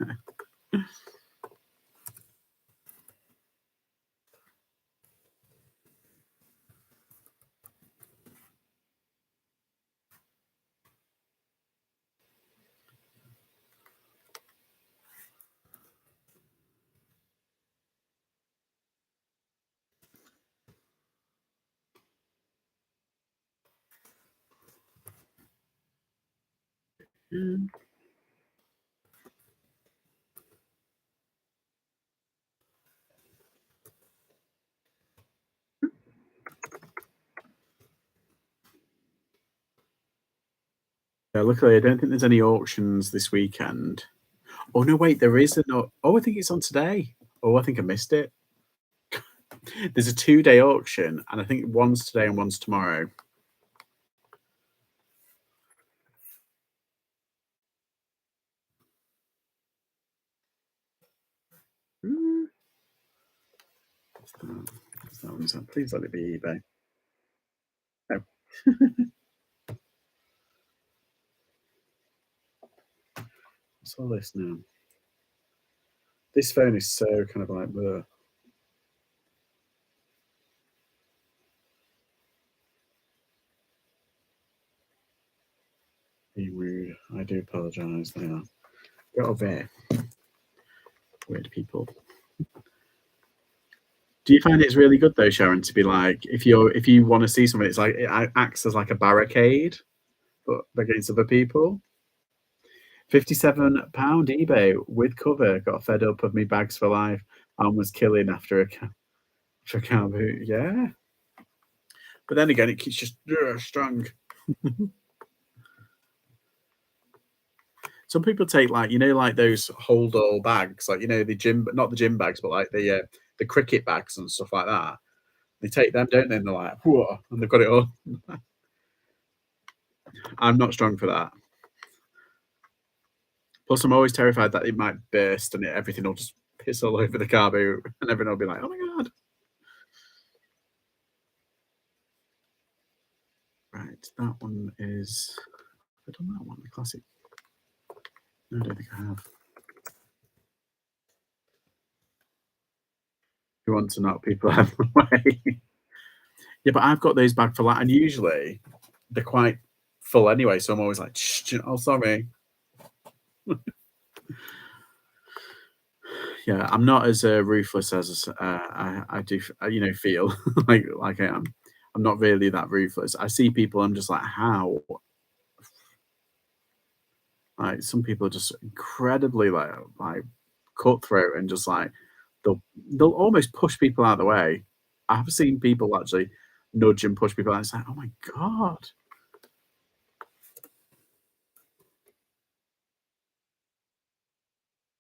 Yeah, luckily, I don't think there's any auctions this weekend. Oh no, wait, there is oh, I think it's on today. Oh, I think I missed it. There's a 2-day auction, and I think one's today and one's tomorrow. Mm, what's that? What's that one's on? Please let it be eBay. No. What's all this now? This phone is so kind of like the. Be rude. I do apologise. They are. Get over here. Weird people. Do you find it's really good though, Sharon, to be like if you want to see something, it's like it acts as like a barricade, but against other people. £57 eBay with cover. Got fed up of me bags for life and was killing after a car boot. Yeah, but then again, it keeps just strong. Some people take like like those hold all bags, like the gym, not the gym bags, but like the cricket bags and stuff like that. They take them, don't they? And they're like, whoa, and they've got it all. I'm not strong for that. Plus, I'm always terrified that it might burst and everything will just piss all over the car boot, and everyone will be like, "Oh my god!" Right, that one is. I've done that one, the classic. No, I don't think I have. You want to knock people out of the way? Yeah, but I've got those back for and usually they're quite full anyway. So I'm always like, Shh, "Oh, sorry." Yeah, I'm not as ruthless as I do. Feel like I am. I'm not really that ruthless. I see people. I'm just like, how? Like some people are just incredibly like cutthroat and just like they'll almost push people out of the way. I've seen people actually nudge and push people out. It's like, oh my god,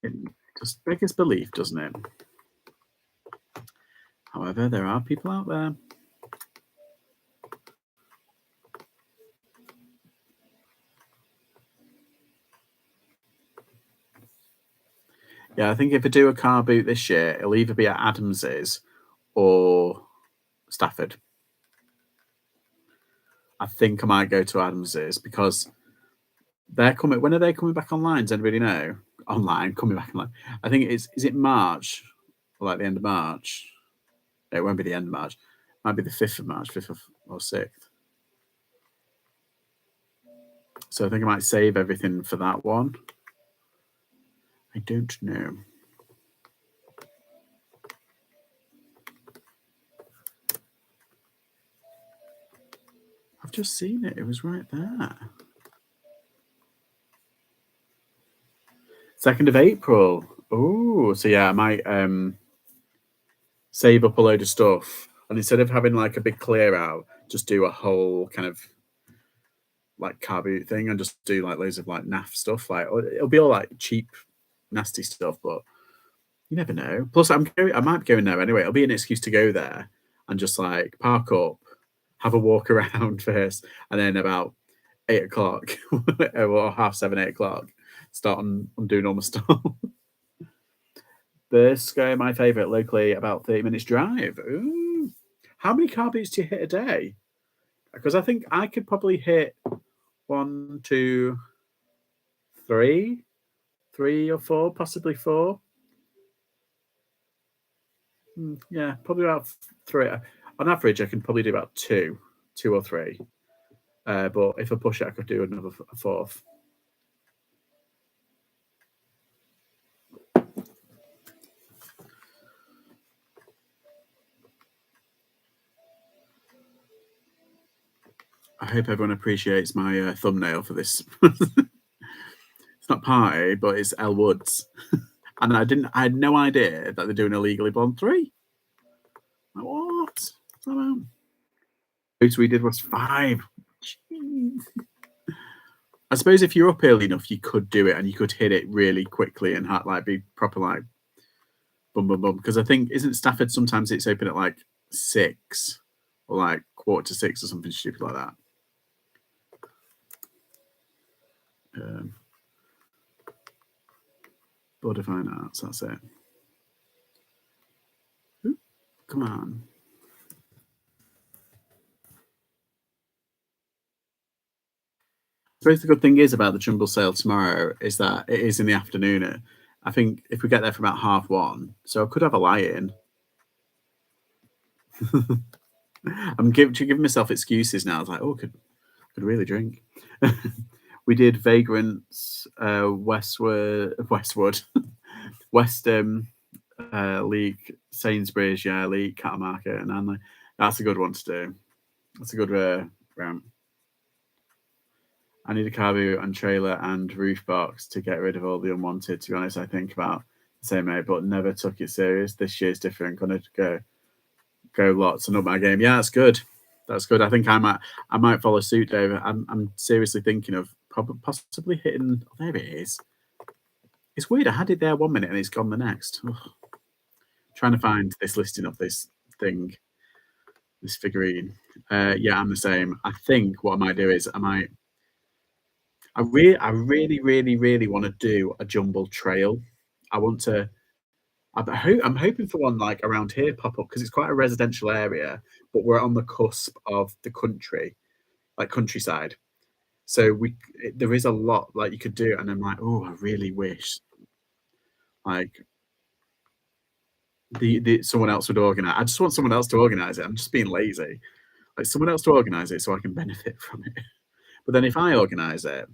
it just beggars belief, doesn't it? However, there are people out there. Yeah, I think if I do a car boot this year, it'll either be at Adams's or Stafford. I think I might go to Adams's because they're coming. When are they coming back online? Does anybody know? Online, coming back online. I think it's is it March, or like the end of March? It won't be the end of March. It might be the 5th of March, 5th of, or 6th. So I think I might save everything for that one. I don't know. I've just seen it. It was right there. 2nd of April. Oh, so yeah, I might save up a load of stuff, and instead of having like a big clear out, just do a whole kind of like car boot thing, and just do like loads of like naff stuff. Like it'll be all like cheap, nasty stuff, but you never know. Plus, I might be going there anyway. It'll be an excuse to go there and just like park up have a walk around first, and then about 8 o'clock or half seven, 8 o'clock, start on doing all my stuff. Bisco, my favourite, locally about 30 minutes drive. Ooh. How many car beats do you hit a day? Because I think I could probably hit one, two, three or four, possibly four. Yeah, probably about three. On average, I can probably do about two or three. But if I push it, I could do another a fourth. I hope everyone appreciates my thumbnail for this. It's not party, but it's Elle Woods, and I had no idea that they're doing Illegally Blonde 3. Like, what? What's that about? Most we did was 5. Jeez. I suppose if you're up early enough, you could do it and you could hit it really quickly and like be proper like bum bum bum. Because I think isn't Stafford sometimes it's open at like 6 or like quarter to 6 or something stupid like that. Border Fine Arts, that's it. Ooh, come on. I suppose the good thing is about the jumble sale tomorrow is that it is in the afternoon. I think if we get there for about 1:30, so I could have a lie in. I'm giving myself excuses now. I was like, oh, could really drink. We did Vagrants, Westwood, West League, Sainsbury's, yeah, League, Cattle Market, and Anley. That's a good one to do. That's a good round. I need a car boot and trailer and roof box to get rid of all the unwanted. To be honest, I think about the same way, but never took it serious. This year's different. Gonna go lots and up my game. Yeah, that's good. That's good. I think I might follow suit, Dave. I'm seriously thinking of possibly hitting. Oh, there it is. It's weird. I had it there 1 minute and it's gone the next. Ugh. Trying to find this listing of this thing, this figurine. Yeah, I'm the same. I think what I might do is I really want to do a jumble trail. I want to. I'm hoping for one like around here pop up because it's quite a residential area, but we're on the cusp of the country, like countryside. So there is a lot like you could do, and I'm like, oh, I really wish like the someone else would organize. I just want someone else to organize it. I'm just being lazy. Like someone else to organize it so I can benefit from it. But then if I organize it,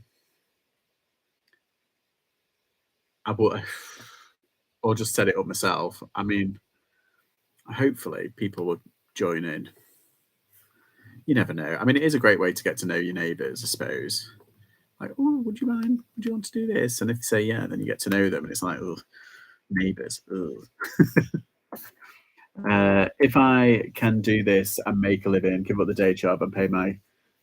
I would, or just set it up myself. I mean, hopefully people would join in. You never know. I mean, it is a great way to get to know your neighbours, I suppose. Like, oh, would you mind? Would you want to do this? And if they say yeah, then you get to know them, and it's like, oh, neighbours. If I can do this and make a living, give up the day job and pay my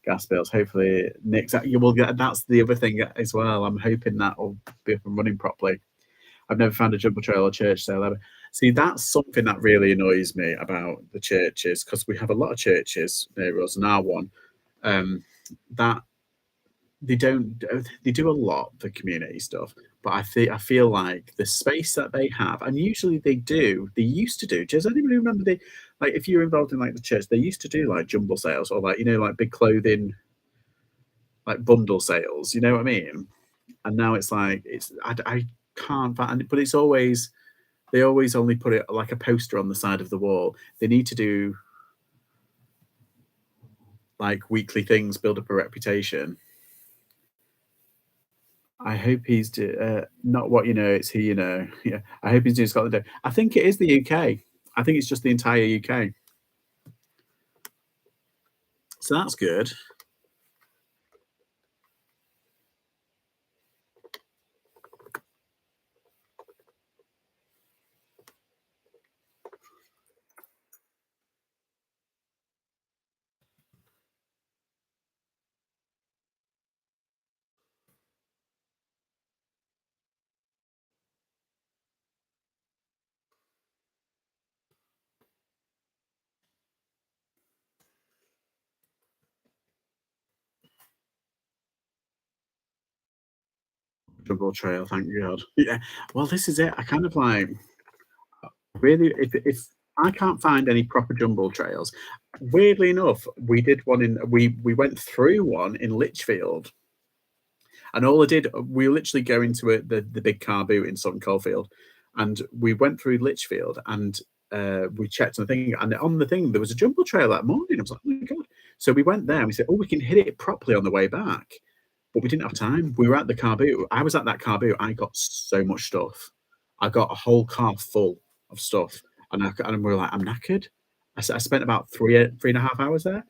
gas bills, hopefully Nick's you will get. That's the other thing as well. I'm hoping that will be up and running properly. I've never found a jumble trail or church sale ever. See, that's something that really annoys me about the churches because we have a lot of churches near us, and our one that they don't they do a lot for community stuff, but I feel like the space that they have, and usually they used to do. Does anybody remember they like if you're involved in like the church, they used to do like jumble sales or like like big clothing like bundle sales. You know what I mean? And now it's like I can't find, but it's always they always only put it like a poster on the side of the wall. They need to do like weekly things, build up a reputation. I hope not what you know, it's who you know. Yeah, I hope he's doing Scotland Day. I think it is the UK. I think it's just the entire UK. So that's good. Jumbo trail, thank God. Yeah. Well, this is it. I kind of like really if I can't find any proper jumble trails. Weirdly enough, we did one in we went through one in Lichfield, and all I did we literally go into it the big car boot in Sutton Coldfield, and we went through Lichfield and we checked on the thing, and on the thing there was a jumble trail that morning. I was like, oh my God. So we went there and we said, oh, we can hit it properly on the way back. But we didn't have time. We were at the car boot. I was at that car boot. I got so much stuff. I got a whole car full of stuff, and we were like, I'm knackered. I spent about 3.5 hours there,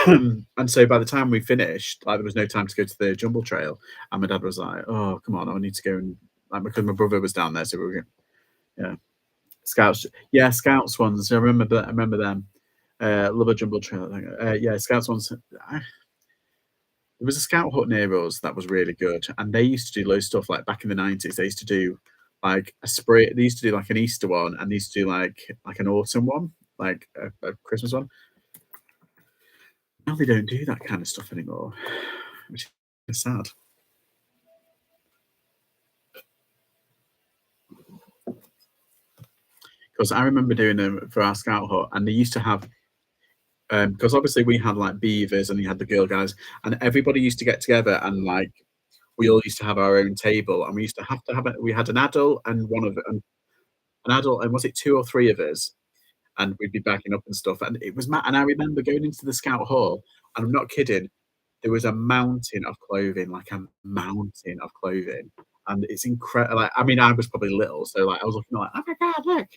and so by the time we finished, like there was no time to go to the jumble trail, and my dad was like, "Oh, come on, I need to go and like because my brother was down there, so we were going, yeah, scouts, yeah, scouts ones. I remember that. I remember them. Love a jumble trail. Yeah, scouts ones. There was a scout hut near us that was really good, and they used to do loads of stuff like back in the 90s. They used to do like a spray. They used to do like an Easter one, and they used to do like an autumn one, like a Christmas one. Now they don't do that kind of stuff anymore, which is sad. Because I remember doing them for our scout hut, and they used to have because obviously we had like beavers and you had the girl guys, and everybody used to get together and like we all used to have our own table, and we used to have it. We had an adult and an adult, and was it two or three of us? And we'd be backing up and stuff. And it was mad. And I remember going into the scout hall, and I'm not kidding, there was a mountain of clothing, like a mountain of clothing. And it's incredible. Like, I mean, I was probably little, so like I was looking like, oh my God, look.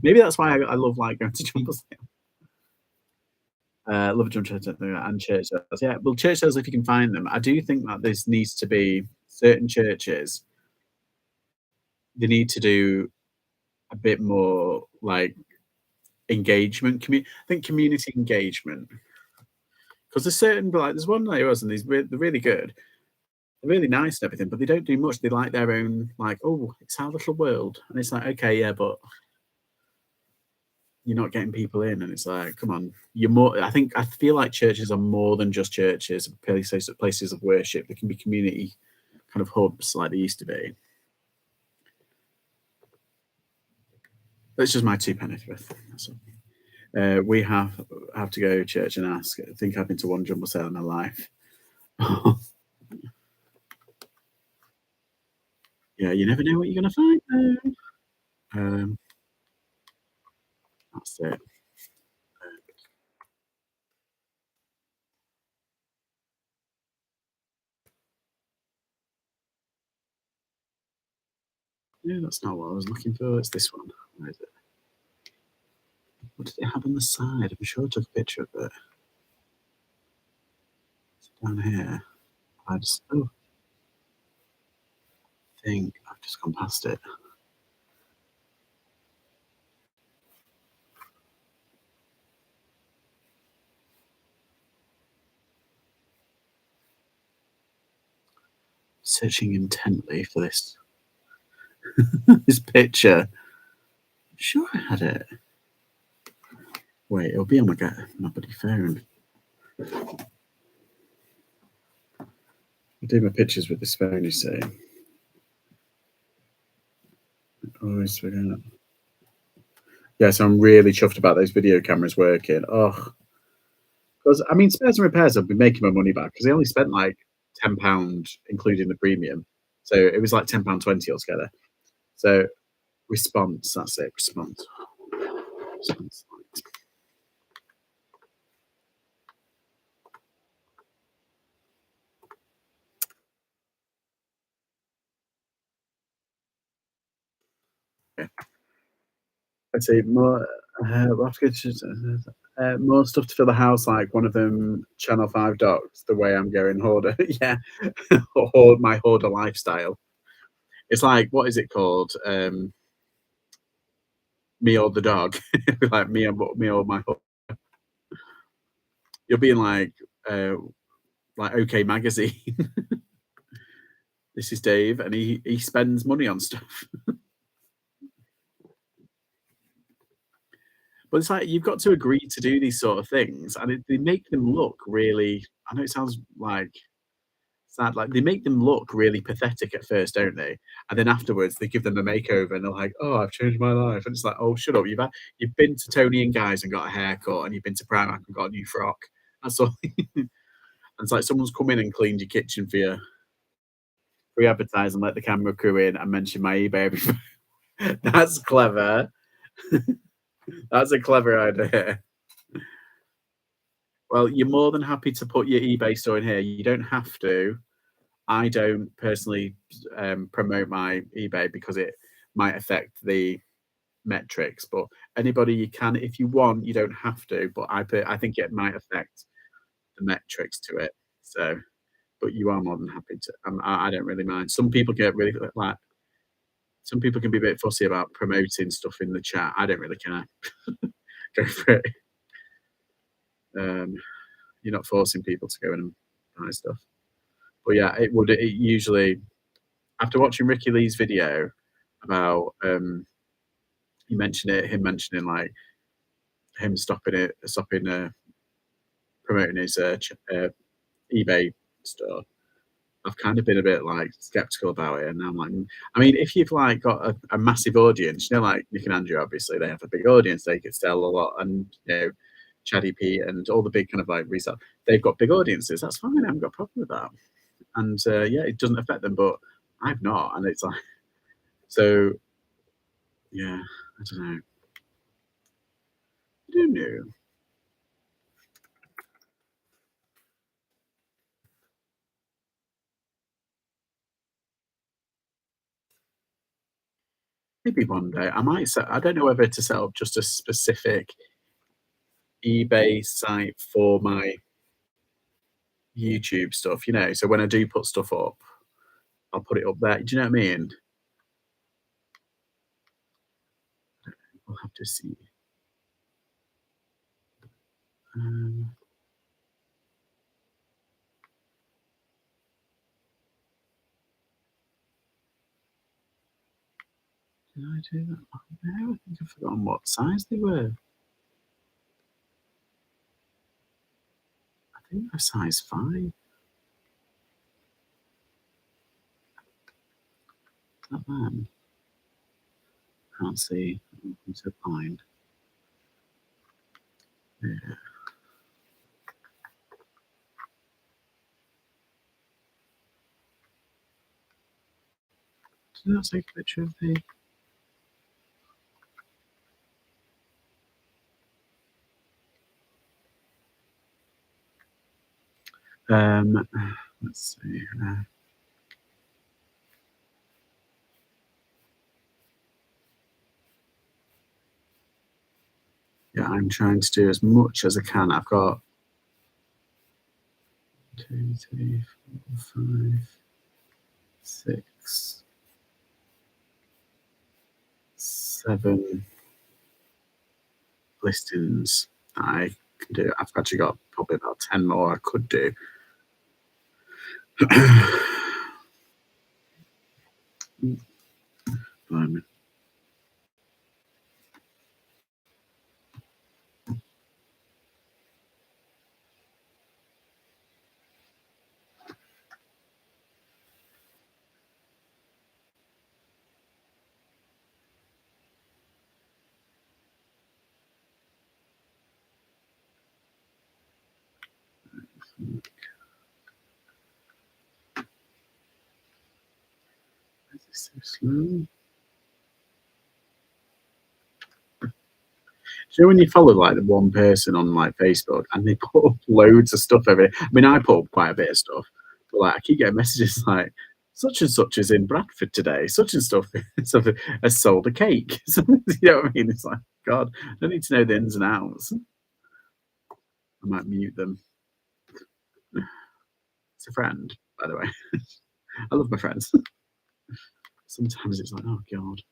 Maybe that's why I love like going to jumble sale. Love a jump church and church sales. Yeah, well, church sales if you can find them. I do think that this needs to be certain churches. They need to do a bit more like engagement. I think community engagement because there's certain like there's one like us and they're really good, they're really nice and everything, but they don't do much. They like their own like oh it's our little world, and it's like okay yeah, but you're not getting people in, and it's like come on, you're more. I feel like churches are more than just churches, places of worship. They can be community kind of hubs like they used to be. That's just my two pennies worth. That's all. We have to go to church and ask. I think I've been to one jumble sale in my life. Yeah, you never know what you're gonna find there. Um, that's it. Yeah, that's not what I was looking for. It's this one. Where is it? What did it have on the side? I'm sure I took a picture of it. It's down here. I just think I've just gone past it. Searching intently for this this picture. I'm sure I had it. Wait, it'll be on my bloody phone. I do my pictures with this phone, you see. Always forget. Yes, I'm really chuffed about those video cameras working. Oh, because I mean, spares and repairs, I've been making my money back because they only spent like £10, including the premium. So it was like £10.20 altogether. So response, that's it. Response. Response. Okay. Let's see more. We'll have to go to, more stuff to fill the house, like one of them Channel 5 docs. The way I'm going hoarder, yeah, my hoarder lifestyle. It's like what is it called? Me or the dog, like me or my. You'll be in like OK Magazine. This is Dave, and he spends money on stuff. But it's like you've got to agree to do these sort of things, and they make them look really. I know it sad. Like they make them look really pathetic at first, don't they? And then afterwards, they give them a makeover, and they're like, "Oh, I've changed my life." And it's like, "Oh, shut up! You've been to Tony and Guys and got a haircut, and you've been to Primark and got a new frock. That's all." And it's like someone's come in and cleaned your kitchen for you, re-advertise and let the camera crew in and mention my eBay. That's clever. That's a clever idea. Well, you're more than happy to put your eBay store in here. You don't have to. I don't personally promote my eBay because it might affect the metrics. But anybody you can, if you want, you don't have to. But I think it might affect the metrics to it. So, but you are more than happy to. I don't really mind. Some people get really like. Some people can be a bit fussy about promoting stuff in the chat. I don't really care. Go for it. Um, you're not forcing people to go in and buy stuff. But yeah, it usually after watching Ricky Lee's video about you mentioned it, him mentioning like him stopping promoting his eBay store. I've kind of been a bit like skeptical about it, and now I'm like, I mean, if you've like got a massive audience, you know, like Nick and Andrew, obviously they have a big audience, they could sell a lot, and you know, Chaddy P and all the big kind of like resell, they've got big audiences. That's fine. I haven't got a problem with that. And yeah, it doesn't affect them, but I've not, and it's like so. Yeah, I don't know. I don't know. Maybe one day I might set. I don't know whether to set up just a specific eBay site for my YouTube stuff. You know, so when I do put stuff up, I'll put it up there. Do you know what I mean? We'll have to see. Um, did I do that? Oh, no, I think I've forgotten what size they were. I think they're size 5. Not them. Can't see. I'm so blind. Yeah. Did I take a picture of the? Um, let's see. Yeah, I'm trying to do as much as I can. I've got 2, 3, 4, 5, 6, 7 listings that I can do. I've actually got probably about 10 more I could do. Blimey. Is this so slow? Do you know when you follow like the one person on like Facebook and they put up loads of stuff every day? I mean, I put up quite a bit of stuff, but like I keep getting messages like such and such is in Bradford today, such and stuff has sold a cake. So, you know what I mean? It's like, God, I don't need to know the ins and outs. I might mute them. It's a friend, by the way. I love my friends. Sometimes it's like, oh God,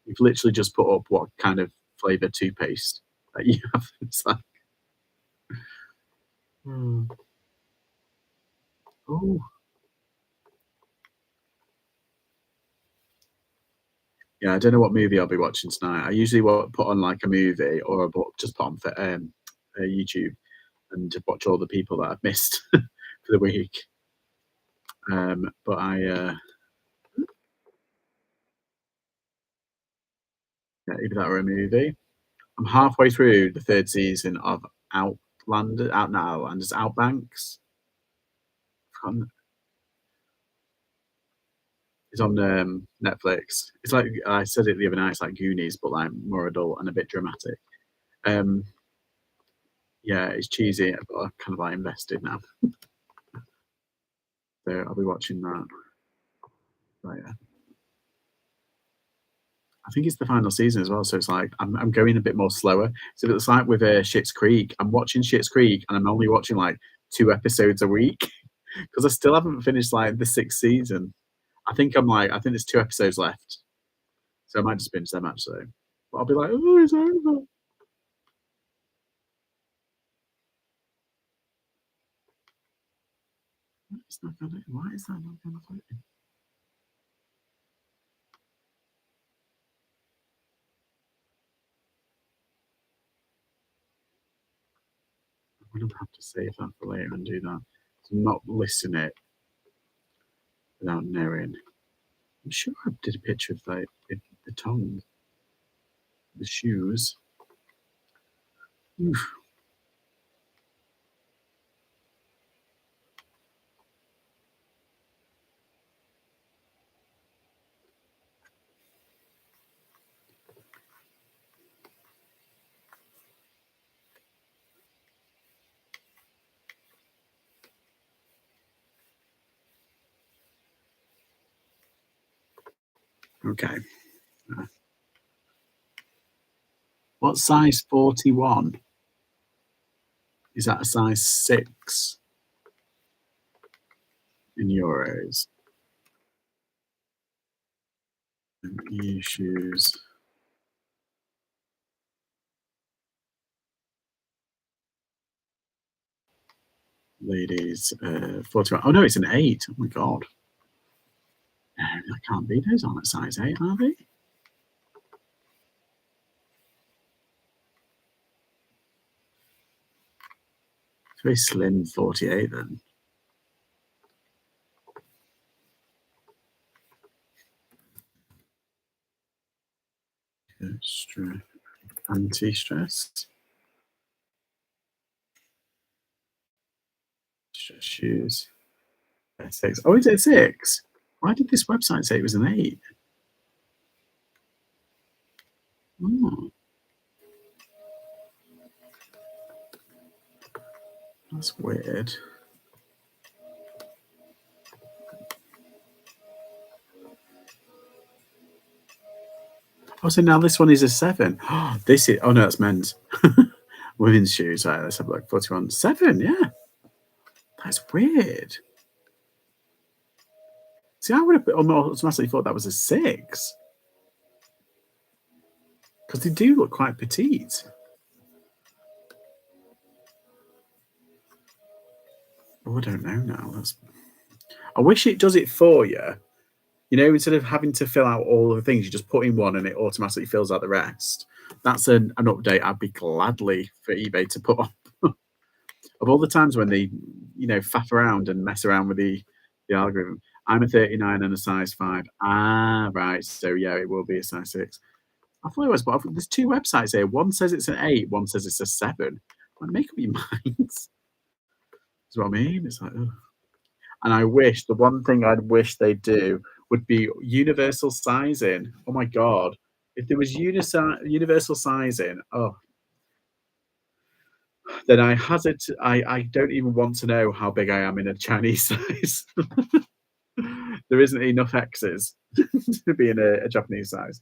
you've literally just put up what kind of flavour toothpaste that you have. It's like, hmm. Oh, yeah, I don't know what movie I'll be watching tonight. I usually put on like a movie or a book, just put on for YouTube and to watch all the people that I've missed for the week. But yeah, either that or a movie. I'm halfway through the third season of not Outlanders, Outbanks. On, it's on Netflix. It's like I said it the other night. It's like Goonies, but like more adult and a bit dramatic. Um, yeah, it's cheesy, but I'm kind of like invested now. So I'll be watching that. But yeah. I think it's the final season as well, so it's like I'm going a bit more slower. So it's like with Schitt's Creek. I'm watching Schitt's Creek, and I'm only watching like 2 episodes a week because I still haven't finished like the sixth season. I think there's 2 episodes left, so I might just binge them actually. But I'll be like, oh, it's over. It's not gonna. Why is that not gonna play? I'm gonna have to save that for later and do that. So not listen it without knowing. I'm sure I did a picture of like the tongue, the shoes. Oof. Okay. What size 41? Is that a size 6 in euros? EU shoes, ladies, 41. Oh no, it's an 8. Oh my god. No, that can't be. Those aren't a size 8, are they? It's very slim 48 then. Anti-stress. Shoes. 6. Oh, is it 6? Why did this website say it was an 8? Oh, that's weird. Oh, so now this one is a 7. Oh, this is. Oh no, that's men's. Women's shoes. Right, let's have a look. 41. 7. Yeah, that's weird. See, I would have automatically thought that was a 6 because they do look quite petite. Oh, I don't know now. I wish it does it for you. You know, instead of having to fill out all of the things, you just put in one and it automatically fills out the rest. That's an update I'd be gladly for eBay to put on. Of all the times when they, faff around and mess around with the algorithm. I'm a 39 and a size 5. Ah, right. So yeah, it will be a size 6. I thought it was, but there's 2 websites here. One says it's an 8, one says it's a 7. Like, make up your minds. That's what I mean. It's like, ugh. And I wish the one thing I'd wish they'd do would be universal sizing. Oh my god. If there was universal sizing, oh, then I don't even want to know how big I am in a Chinese size. There isn't enough X's to be in a Japanese size.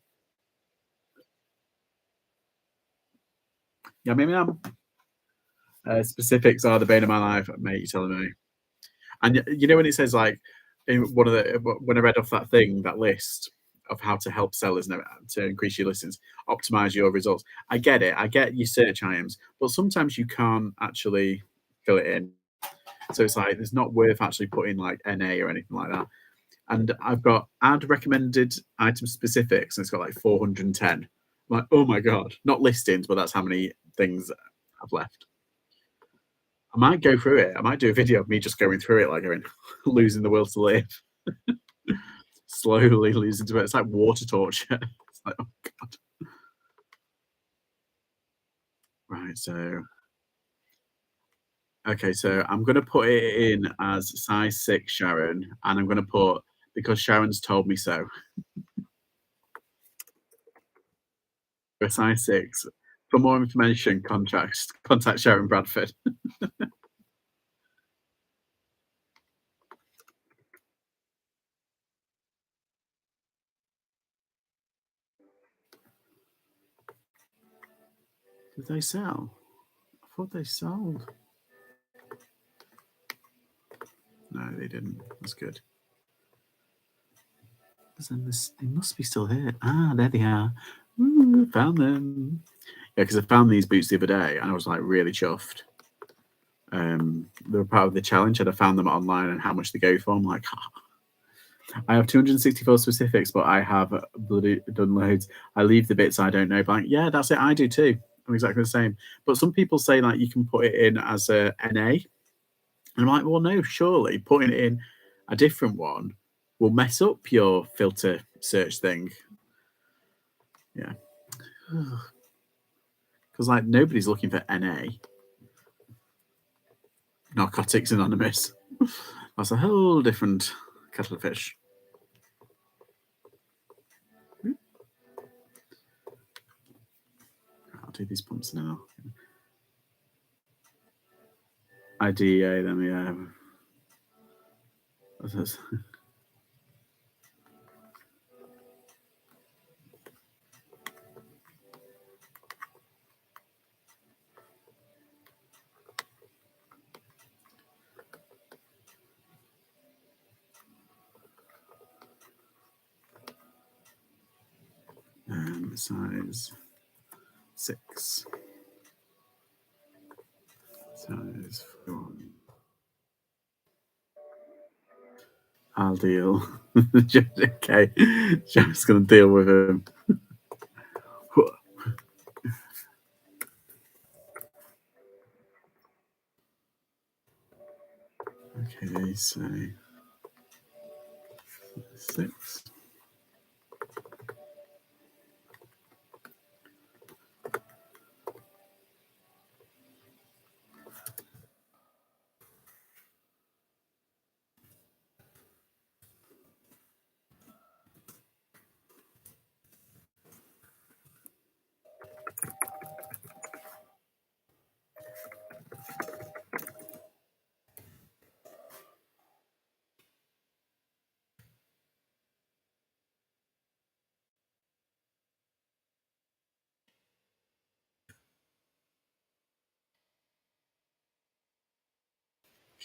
Yeah, maybe I'm. Specifics are the bane of my life, mate. You're telling me. And you know when it says like in one of the when I read off that thing, that list of how to help sellers to increase your listings, optimize your results. I get it. I get your search items, but sometimes you can't actually fill it in. So it's like it's not worth actually putting like NA or anything like that. And I've got add recommended item specifics, and it's got like 410. I'm like, oh my god, not listings, but that's how many things I've left. I might go through it. I might do a video of me just going through it, like going, losing the will to live, slowly losing to it. It's like water torture. It's like, oh god. Right. So, okay. So I'm gonna put it in as size 6, Sharon, and I'm gonna put because Sharon's told me so. For size 6. For more information, contact Sharon Bradford. Did they sell? I thought they sold. No, they didn't. That's good. They must be still here. Ah, there they are. Ooh, found them. Yeah, because I found these boots the other day and I was like really chuffed. They were part of the challenge and I found them online and how much they go for. I'm like, I have 264 specifics, but I have bloody done loads. I leave the bits I don't know, but like, yeah, that's it. I do too. I'm exactly the same. But some people say like you can put it in as a NA. And I'm like, well, no, surely putting it in a different one will mess up your filter search thing. Yeah. Because like nobody's looking for NA, Narcotics Anonymous. That's a whole different kettle of fish. I'll do these pumps now. IDEA them, yeah. What's this? Size 6. Size 4. I'll deal. Okay. Just going to deal with him. Okay, they say 6.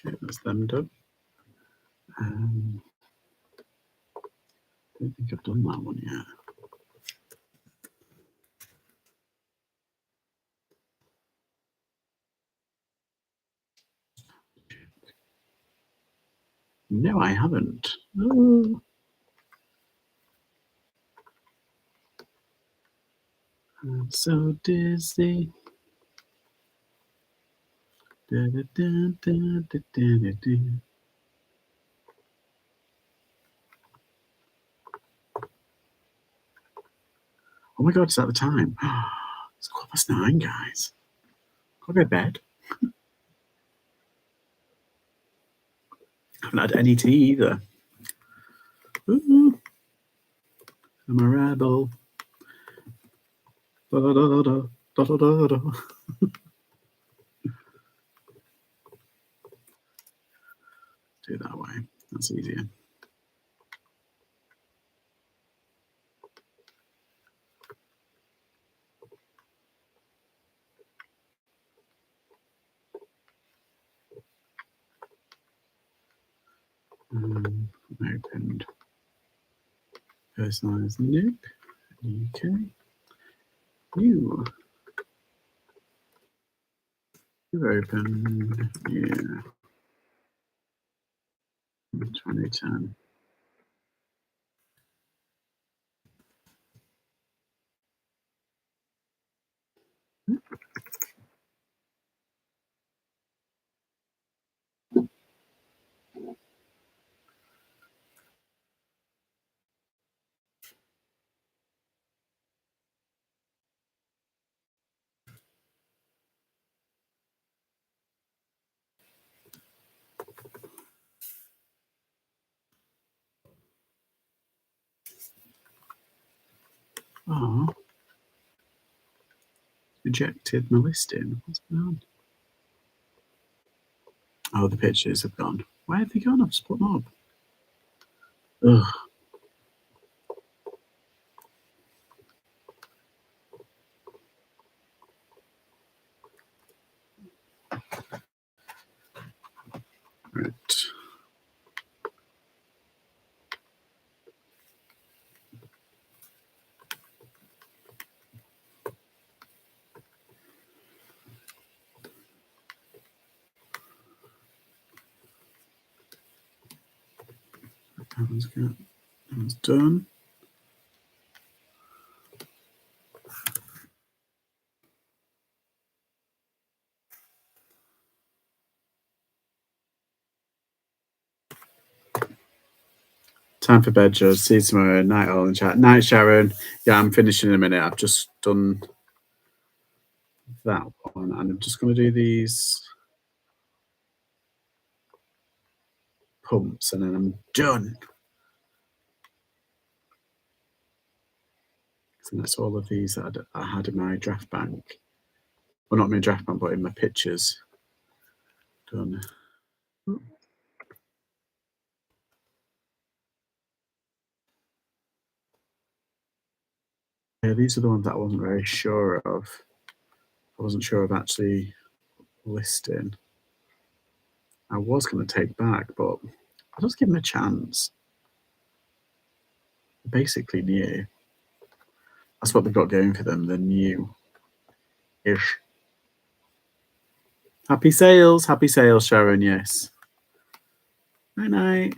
Okay, that's them done. I don't think I've done that one yet. No, I haven't. Oh, I'm so dizzy. Da, da, da, da, da, da, da. Oh my god, is that the time? It's 9:15, guys. I'll go to bed. I haven't had any tea either. Ooh, I'm a rebel. Da, da, da, da, da, da, da, da. Do it that way. That's easier. Opened. Personalized. Nope. UK. You. You opened. Yeah. 2010. Oh, rejected my listing. What's going on? Oh, the pictures have gone. Where have they gone? I've just put them up. Ugh. Right. That one's good. That one's done. Time for bed, Joe. See you tomorrow. Night all in chat. Night, Sharon. Yeah, I'm finishing in a minute. I've just done that one, and I'm just going to do these pumps, and then I'm done. And that's all of these that I had in my draft bank. Well, not my draft bank, but in my pictures. Done. Yeah, these are the ones that I wasn't very sure of. I wasn't sure of actually listing. I was going to take back, but I'll just give them a chance. Basically new. That's what they've got going for them. They're new-ish. Happy sales, Sharon. Yes. Night night.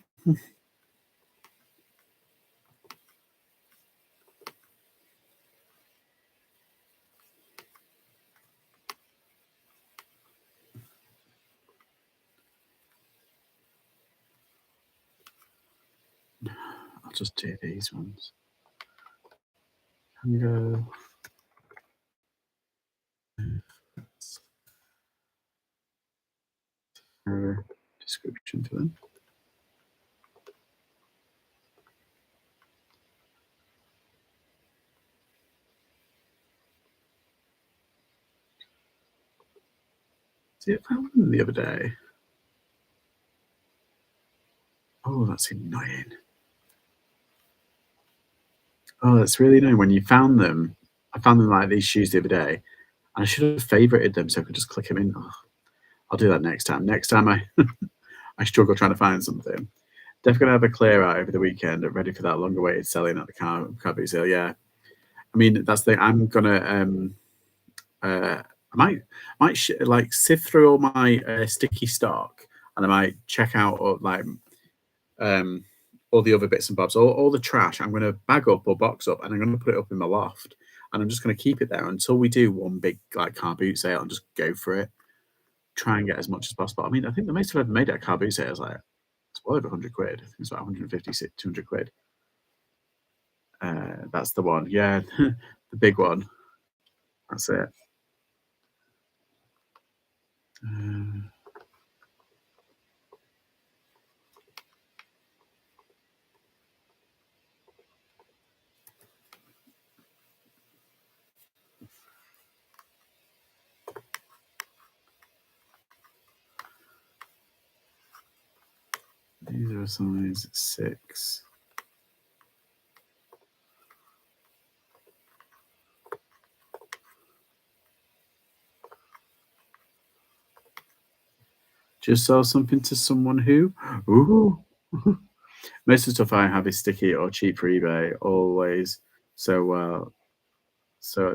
I'll just do these ones. And go. Description for them. See, I found them the other day. Oh, that's annoying. Oh, that's really annoying. When you found them, I found them like these shoes the other day, and I should have favorited them so I could just click them in. Oh, I'll do that next time. Next time I struggle trying to find something. Definitely gonna have a clear out over the weekend, ready for that longer waited selling at the car boot sale. Yeah, I mean that's the. I'm gonna I might like sift through all my sticky stock, and I might check out um, all the other bits and bobs, all the trash. I'm going to bag up or box up, and I'm going to put it up in my loft, and I'm just going to keep it there until we do one big like car boot sale and just go for it. Try and get as much as possible. I mean, I think the most I've ever made at a car boot sale is like it's well over 100 quid. I think it's about 150, 200 quid. That's the one. Yeah, the big one. That's it. These are a size 6. Just sell something to someone who, ooh. Most of the stuff I have is sticky or cheap for eBay, always. So, so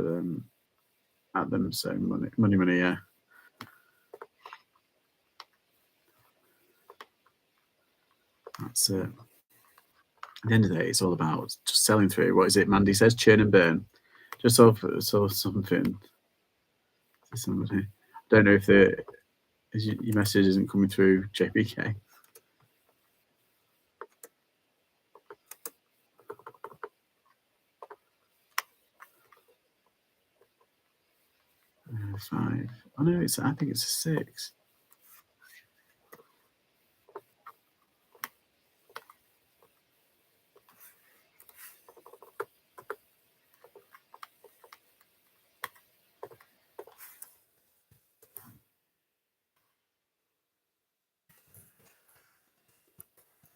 at them, so money, yeah. That's it. At the end of the day, it's all about just selling through. What is it? Mandy says, churn and burn. Just sell something to somebody. I don't know if your message isn't coming through, JPK. 5. Oh no, I think it's a 6.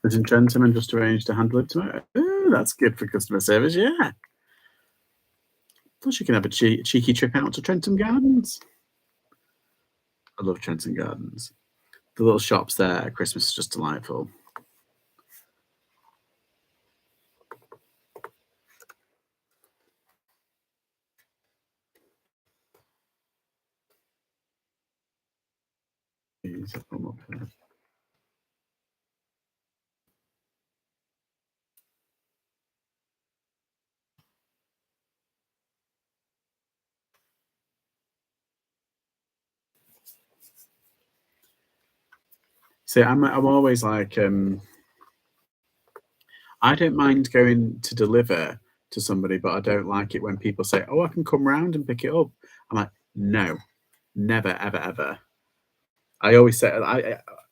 was in Trentham and just arranged to hand deliver tomorrow. Oh, that's good for customer service, yeah. Plus, you can have a cheeky trip out to Trentham Gardens. I love Trentham Gardens. The little shops there at Christmas is just delightful. These come up here. See, I'm always like, I don't mind going to deliver to somebody, but I don't like it when people say, "Oh, I can come round and pick it up." I'm like, "No, never, ever, ever." I always say,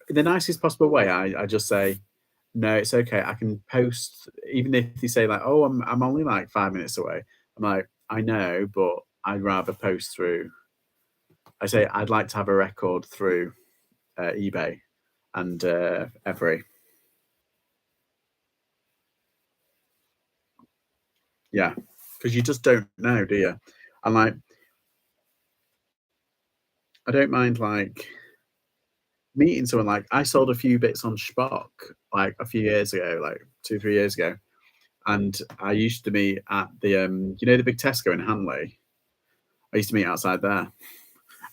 in the nicest possible way, I just say, "No, it's okay. I can post." Even if they say like, "Oh, I'm only like 5 minutes away," I'm like, "I know, but I'd rather post through." I say I'd like to have a record through eBay and Every. Yeah, because you just don't know, do you? And like, I don't mind like meeting someone. Like, I sold a few bits on Spock like a few years ago, like 2, 3 years ago, and I used to meet at the the big Tesco in Hanley. I used to meet outside there,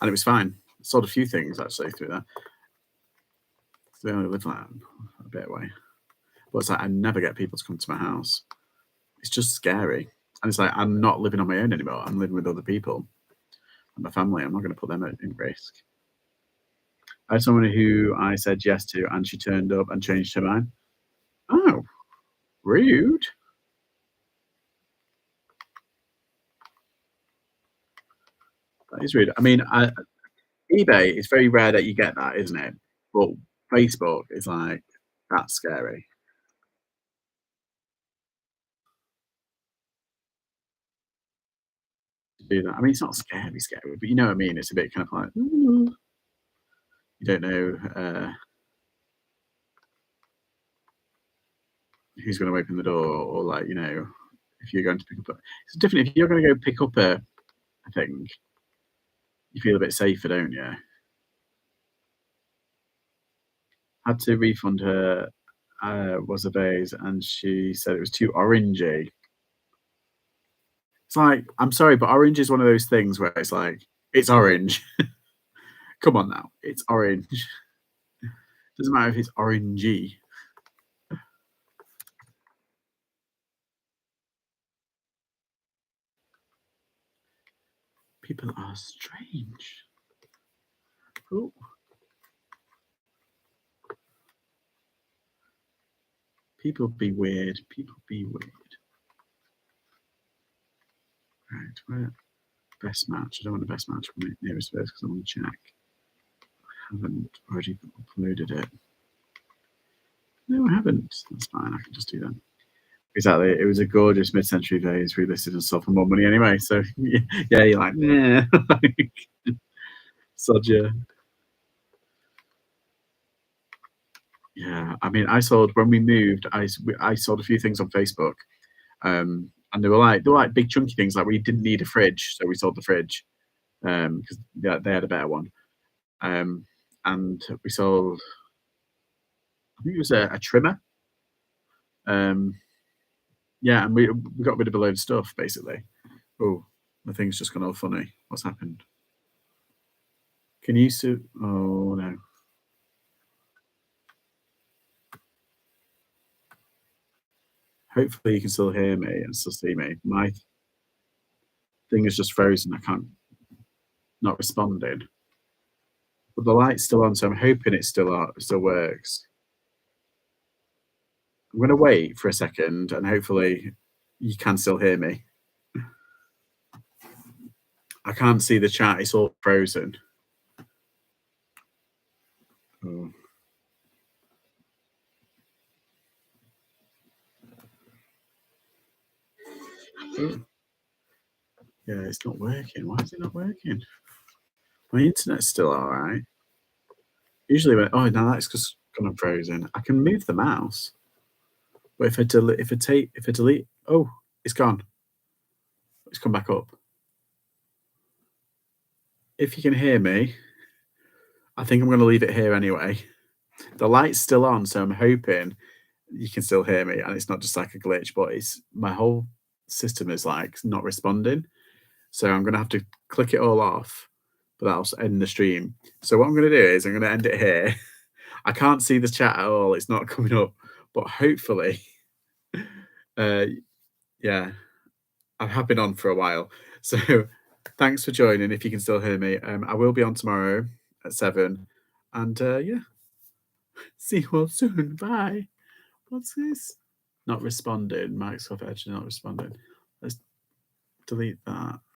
and it was fine. Sold a few things actually through there. They only live like a bit away, but it's like I never get people to come to my house. It's just scary, and it's like I'm not living on my own anymore. I'm living with other people and my family. I'm not going to put them at in risk. I had someone who I said yes to, and she turned up and changed her mind. Oh, rude. That is rude. I mean, eBay, it's very rare that you get that, isn't it? But Facebook is like, that's scary to do that. I mean, it's not scary, scary, but you know what I mean? It's a bit kind of like, "Ooh," you don't know who's going to open the door, or like, if you're going to pick up it's different. If you're going to go pick up a thing, you feel a bit safer, don't you? Had to refund her was a vase, and she said it was too orangey. It's like, I'm sorry, but orange is one of those things where it's like, it's orange. Come on now, it's orange. Doesn't matter if it's orangey. People are strange. Oh, people be weird. People be weird. Right, where best match? I don't want the best match from nearest first because I want to check. I haven't already uploaded it. No, I haven't. That's fine. I can just do that. Exactly. It was a gorgeous mid-century vase relisted and sold for more money anyway. So yeah, you're like, nah, sod you. Yeah, I mean, I sold when we moved. I sold a few things on Facebook, and they were like big chunky things like we didn't need a fridge, so we sold the fridge because they had a better one. Um, and we sold, I think it was a trimmer. Um, yeah, and we got rid of a load of stuff basically. Oh, the thing's just gone all funny. What's happened? Can you see? Oh no. Hopefully you can still hear me and still see me. My thing is just frozen. I can't not responded. But the light's still on, so I'm hoping it still works. I'm gonna wait for a second and hopefully you can still hear me. I can't see the chat, it's all frozen. Oh. Oh. Yeah, it's not working. Why is it not working? My internet's still alright. Usually when, oh, now that's because gone unfrozen. I can move the mouse, but if I delete, oh, it's gone. It's come back up. If you can hear me, I think I'm going to leave it here anyway. The light's still on, so I'm hoping you can still hear me, and it's not just like a glitch. But it's my whole system is like not responding, so I'm going to have to click it all off. But that'll end the stream. So what I'm going to do is I'm going to end it here. I can't see the chat at all; it's not coming up. But hopefully, uh, yeah, I have been on for a while. So thanks for joining. If you can still hear me, I will be on tomorrow at 7. And yeah, see you all soon. Bye. What's this? Not responding. Microsoft Edge not responding. Let's delete that.